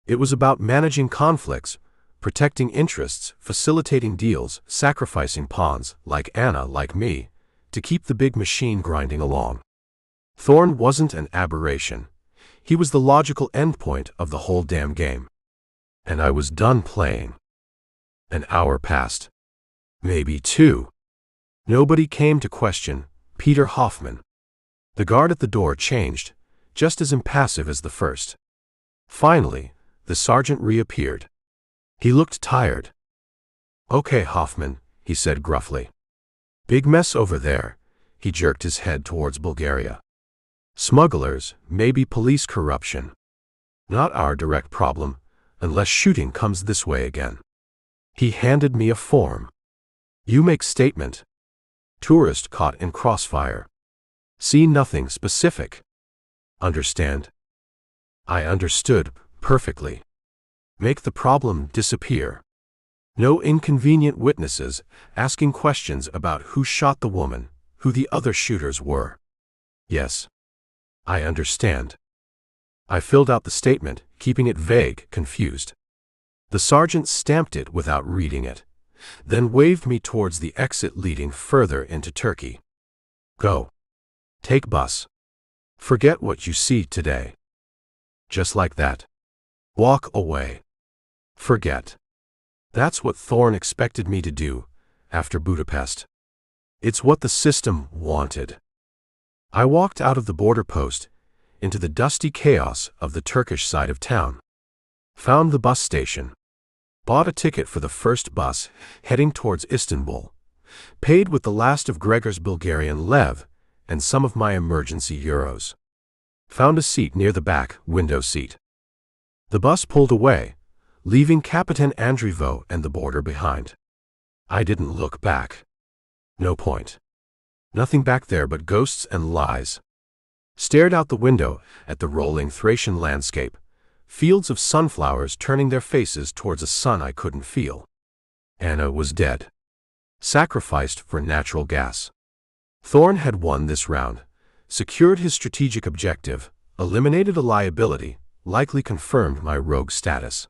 It was about managing conflicts, protecting interests, facilitating deals, sacrificing pawns, like Anna, like me, to keep the big machine grinding along. Thorne wasn't an aberration. He was the logical endpoint of the whole damn game. And I was done playing. An hour passed. Maybe 2. Nobody came to question Peter Hoffman. The guard at the door changed, just as impassive as the first. Finally, the sergeant reappeared. He looked tired. "Okay, Hoffman," he said gruffly. "Big mess over there." He jerked his head towards Bulgaria. "Smugglers, maybe police corruption. Not our direct problem, unless shooting comes this way again." He handed me a form. "You make statement. Tourist caught in crossfire. See nothing specific. Understand?" I understood perfectly. Make the problem disappear. No inconvenient witnesses asking questions about who shot the woman, who the other shooters were. Yes. I understand. I filled out the statement, keeping it vague, confused. The sergeant stamped it without reading it, then waved me towards the exit leading further into Turkey. "Go. Take bus. Forget what you see today." Just like that. Walk away. Forget. That's what Thorne expected me to do after Budapest. It's what the system wanted. I walked out of the border post into the dusty chaos of the Turkish side of town. Found the bus station. Bought a ticket for the first bus heading towards Istanbul. Paid with the last of Gregor's Bulgarian lev and some of my emergency euros. Found a seat near the back, window seat. The bus pulled away, leaving Kapitan Andrivo and the border behind. I didn't look back. No point. Nothing back there but ghosts and lies. Stared out the window at the rolling Thracian landscape, fields of sunflowers turning their faces towards a sun I couldn't feel. Anna was dead. Sacrificed for natural gas. Thorne had won this round, secured his strategic objective, eliminated a liability, likely confirmed my rogue status.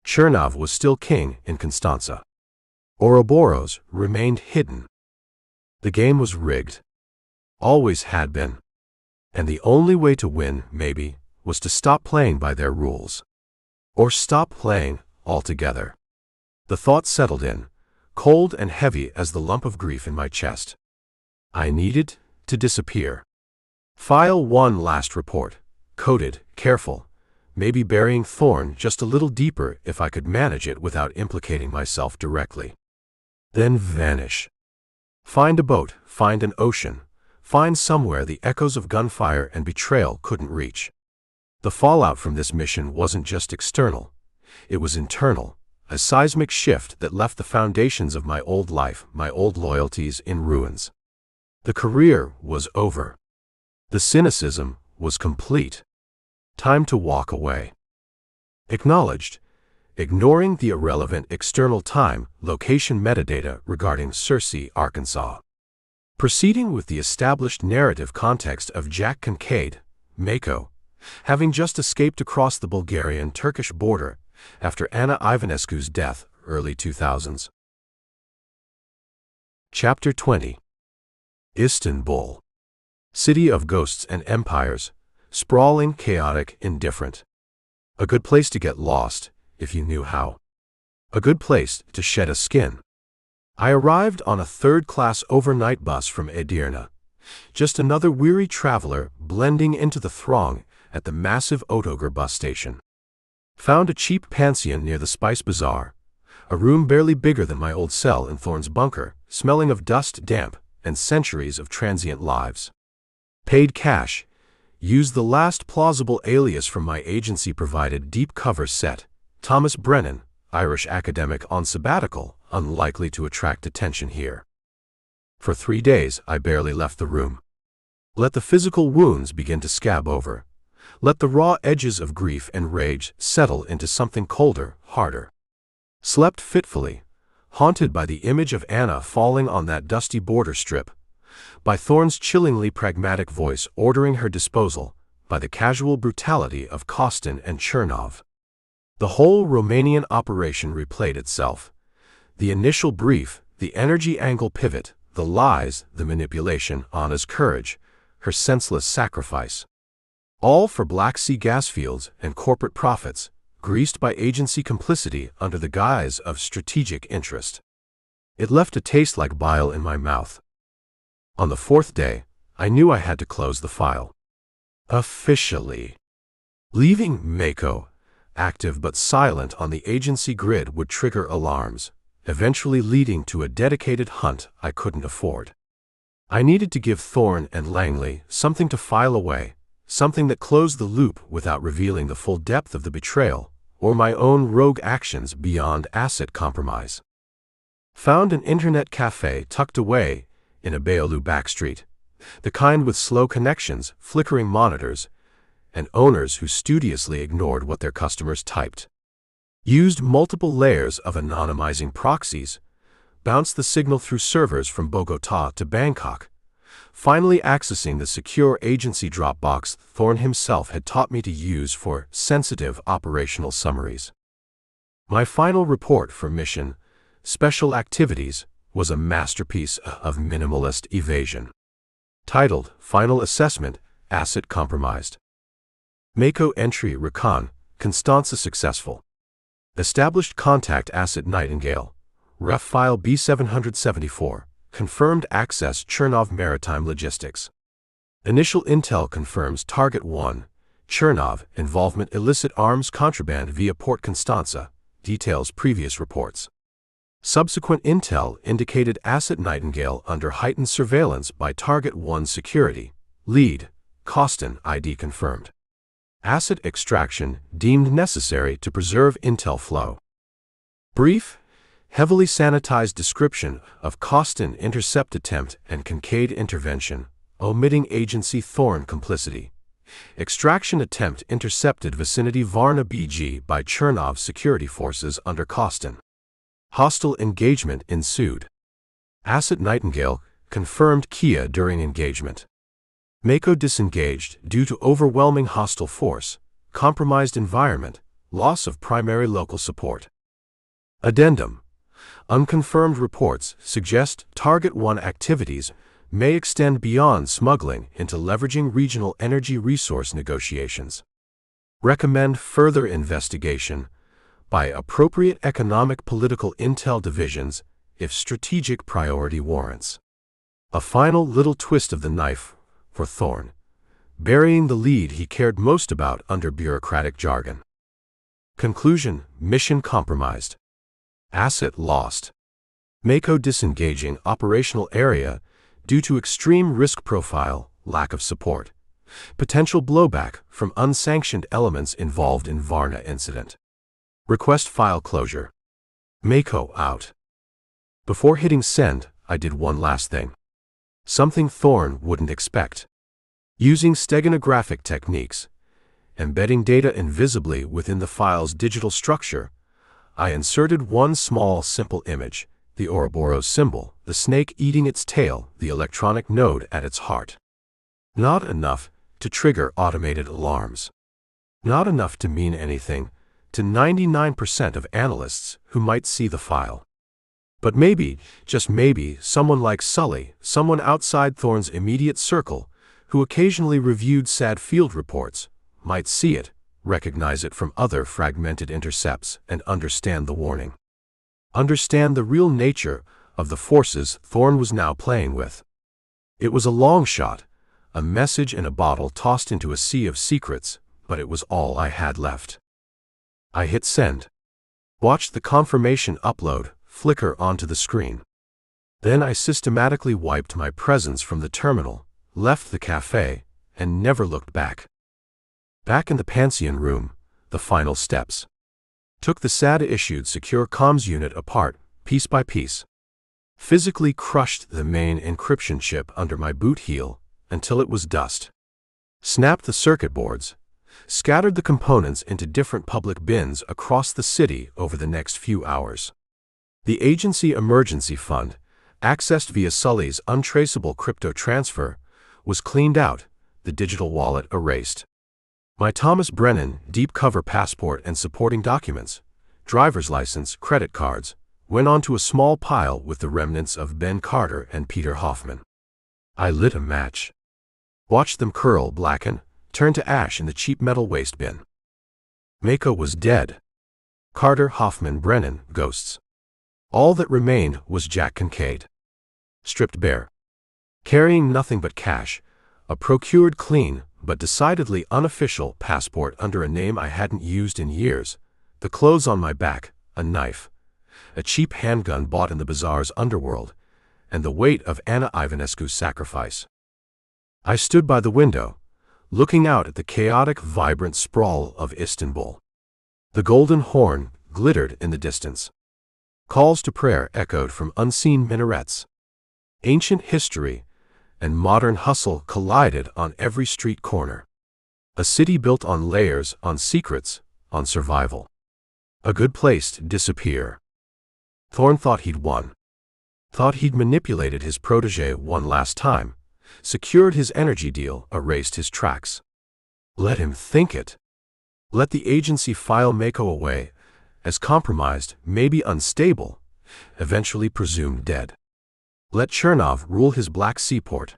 Chernov was still king in Constanța. Ouroboros remained hidden. The game was rigged. Always had been. And the only way to win, maybe, was to stop playing by their rules. Or stop playing altogether. The thought settled in, cold and heavy as the lump of grief in my chest. I needed to disappear. File one last report, coded, careful, maybe burying Thorne just a little deeper if I could manage it without implicating myself directly. Then vanish. Find a boat, find an ocean, find somewhere the echoes of gunfire and betrayal couldn't reach. The fallout from this mission wasn't just external, it was internal, a seismic shift that left the foundations of my old life, my old loyalties in ruins. The career was over. The cynicism was complete. Time to walk away. Acknowledged, ignoring the irrelevant external time, location metadata regarding Searcy, Arkansas. Proceeding with the established narrative context of Jack Kincaid, Mako, having just escaped across the Bulgarian-Turkish border after Anna Ivanescu's death, early 2000s. Chapter 20. Istanbul. City of ghosts and empires, sprawling, chaotic, indifferent. A good place to get lost, if you knew how. A good place to shed a skin. I arrived on a third-class overnight bus from Edirne, just another weary traveler blending into the throng at the massive Autogar bus station. Found a cheap pension near the Spice Bazaar, a room barely bigger than my old cell in Thorne's bunker, smelling of dust, damp, and centuries of transient lives. Paid cash. Used the last plausible alias from my agency-provided deep cover set, Thomas Brennan, Irish academic on sabbatical, unlikely to attract attention here. For 3 days I barely left the room. Let the physical wounds begin to scab over. Let the raw edges of grief and rage settle into something colder, harder. Slept fitfully, haunted by the image of Anna falling on that dusty border strip, by Thorne's chillingly pragmatic voice ordering her disposal, by the casual brutality of Kostin and Chernov. The whole Romanian operation replayed itself. The initial brief, the energy angle pivot, the lies, the manipulation, Anna's courage, her senseless sacrifice. All for Black Sea gas fields and corporate profits, greased by agency complicity under the guise of strategic interest. It left a taste like bile in my mouth. On the fourth day, I knew I had to close the file. Officially. Leaving Mako, active but silent on the agency grid, would trigger alarms, eventually leading to a dedicated hunt I couldn't afford. I needed to give Thorne and Langley something to file away, something that closed the loop without revealing the full depth of the betrayal, or my own rogue actions beyond asset compromise. Found an internet cafe tucked away in a Beolu backstreet, the kind with slow connections, flickering monitors, and owners who studiously ignored what their customers typed. Used multiple layers of anonymizing proxies, bounced the signal through servers from Bogotá to Bangkok, finally accessing the secure agency Dropbox Thorne himself had taught me to use for sensitive operational summaries. My final report for mission, Special Activities, was a masterpiece of minimalist evasion. Titled, Final Assessment, Asset Compromised. Mako entry Recon, Constanța successful. Established contact asset Nightingale. Ref file B774. Confirmed access Chernov Maritime Logistics. Initial intel confirms Target 1, Chernov, involvement illicit arms contraband via Port Constanța, details previous reports. Subsequent intel indicated asset Nightingale under heightened surveillance by Target 1 security. Lead, Kostin, ID confirmed. Asset extraction deemed necessary to preserve intel flow. Brief, heavily sanitized description of Kostin intercept attempt and Kincaid intervention, omitting agency Thorne complicity. Extraction attempt intercepted vicinity Varna BG by Chernov security forces under Kostin. Hostile engagement ensued. Asset Nightingale confirmed Kia during engagement. Mako disengaged due to overwhelming hostile force, compromised environment, loss of primary local support. Addendum. Unconfirmed reports suggest Target 1 activities may extend beyond smuggling into leveraging regional energy resource negotiations. Recommend further investigation by appropriate economic political intel divisions if strategic priority warrants. A final little twist of the knife for Thorne, burying the lead he cared most about under bureaucratic jargon. Conclusion, mission compromised. Asset lost. Mako disengaging operational area due to extreme risk profile, lack of support. Potential blowback from unsanctioned elements involved in Varna incident. Request file closure. Mako out. Before hitting send, I did one last thing. Something Thorne wouldn't expect. Using steganographic techniques, embedding data invisibly within the file's digital structure, I inserted one small simple image, the Ouroboros symbol, the snake eating its tail, the electronic node at its heart. Not enough to trigger automated alarms. Not enough to mean anything to 99% of analysts who might see the file. But maybe, just maybe, someone like Sully, someone outside Thorne's immediate circle, who occasionally reviewed SAD field reports, might see it, recognize it from other fragmented intercepts, and understand the warning. Understand the real nature of the forces Thorne was now playing with. It was a long shot, a message in a bottle tossed into a sea of secrets, but it was all I had left. I hit send. Watched the confirmation upload flicker onto the screen. Then I systematically wiped my presence from the terminal, left the cafe, and never looked back. Back in the Pantheon room, the final steps. Took the SAD-issued secure comms unit apart, piece by piece. Physically crushed the main encryption chip under my boot heel, until it was dust. Snapped the circuit boards, scattered the components into different public bins across the city over the next few hours. The agency emergency fund, accessed via Sully's untraceable crypto transfer, was cleaned out, the digital wallet erased. My Thomas Brennan deep cover passport and supporting documents, driver's license, credit cards, went onto a small pile with the remnants of Ben Carter and Peter Hoffman. I lit a match. Watched them curl, blacken, turn to ash in the cheap metal waste bin. Mako was dead. Carter, Hoffman, Brennan, ghosts. All that remained was Jack Kincaid. Stripped bare. Carrying nothing but cash, a procured clean but decidedly unofficial passport under a name I hadn't used in years, the clothes on my back, a knife, a cheap handgun bought in the bazaar's underworld, and the weight of Anna Ivanescu's sacrifice. I stood by the window, looking out at the chaotic, vibrant sprawl of Istanbul. The Golden Horn glittered in the distance. Calls to prayer echoed from unseen minarets. Ancient history and modern hustle collided on every street corner. A city built on layers, on secrets, on survival. A good place to disappear. Thorne thought he'd won. Thought he'd manipulated his protege one last time, secured his energy deal, erased his tracks. Let him think it. Let the agency file Mako away, as compromised, maybe unstable, eventually presumed dead. Let Chernov rule his Black Sea port.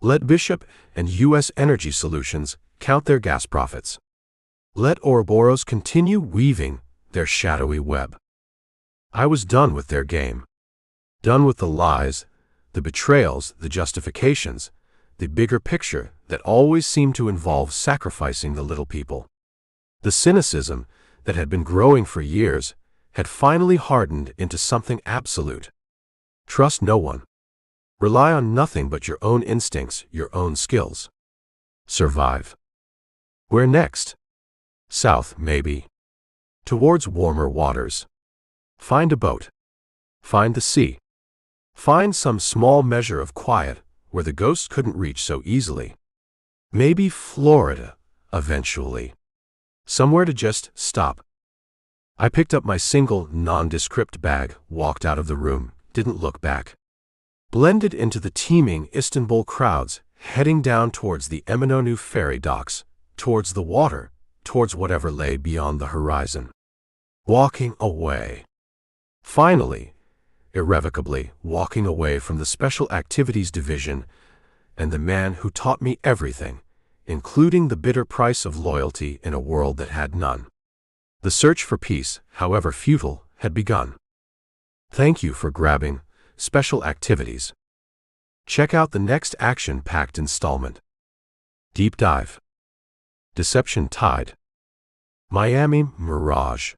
Let Bishop and U.S. Energy Solutions count their gas profits. Let Ouroboros continue weaving their shadowy web. I was done with their game. Done with the lies, the betrayals, the justifications, the bigger picture that always seemed to involve sacrificing the little people. The cynicism that had been growing for years had finally hardened into something absolute. Trust no one. Rely on nothing but your own instincts, your own skills. Survive. Where next? South, maybe. Towards warmer waters. Find a boat. Find the sea. Find some small measure of quiet where the ghosts couldn't reach so easily. Maybe Florida, eventually. Somewhere to just stop. I picked up my single, nondescript bag, walked out of the room, didn't look back. Blended into the teeming Istanbul crowds, heading down towards the Eminönü ferry docks, towards the water, towards whatever lay beyond the horizon. Walking away. Finally, irrevocably, walking away from the Special Activities Division and the man who taught me everything, including the bitter price of loyalty in a world that had none. The search for peace, however futile, had begun. Thank you for grabbing Special Activities. Check out the next action-packed installment. Deep Dive. Deception Tide. Miami Mirage.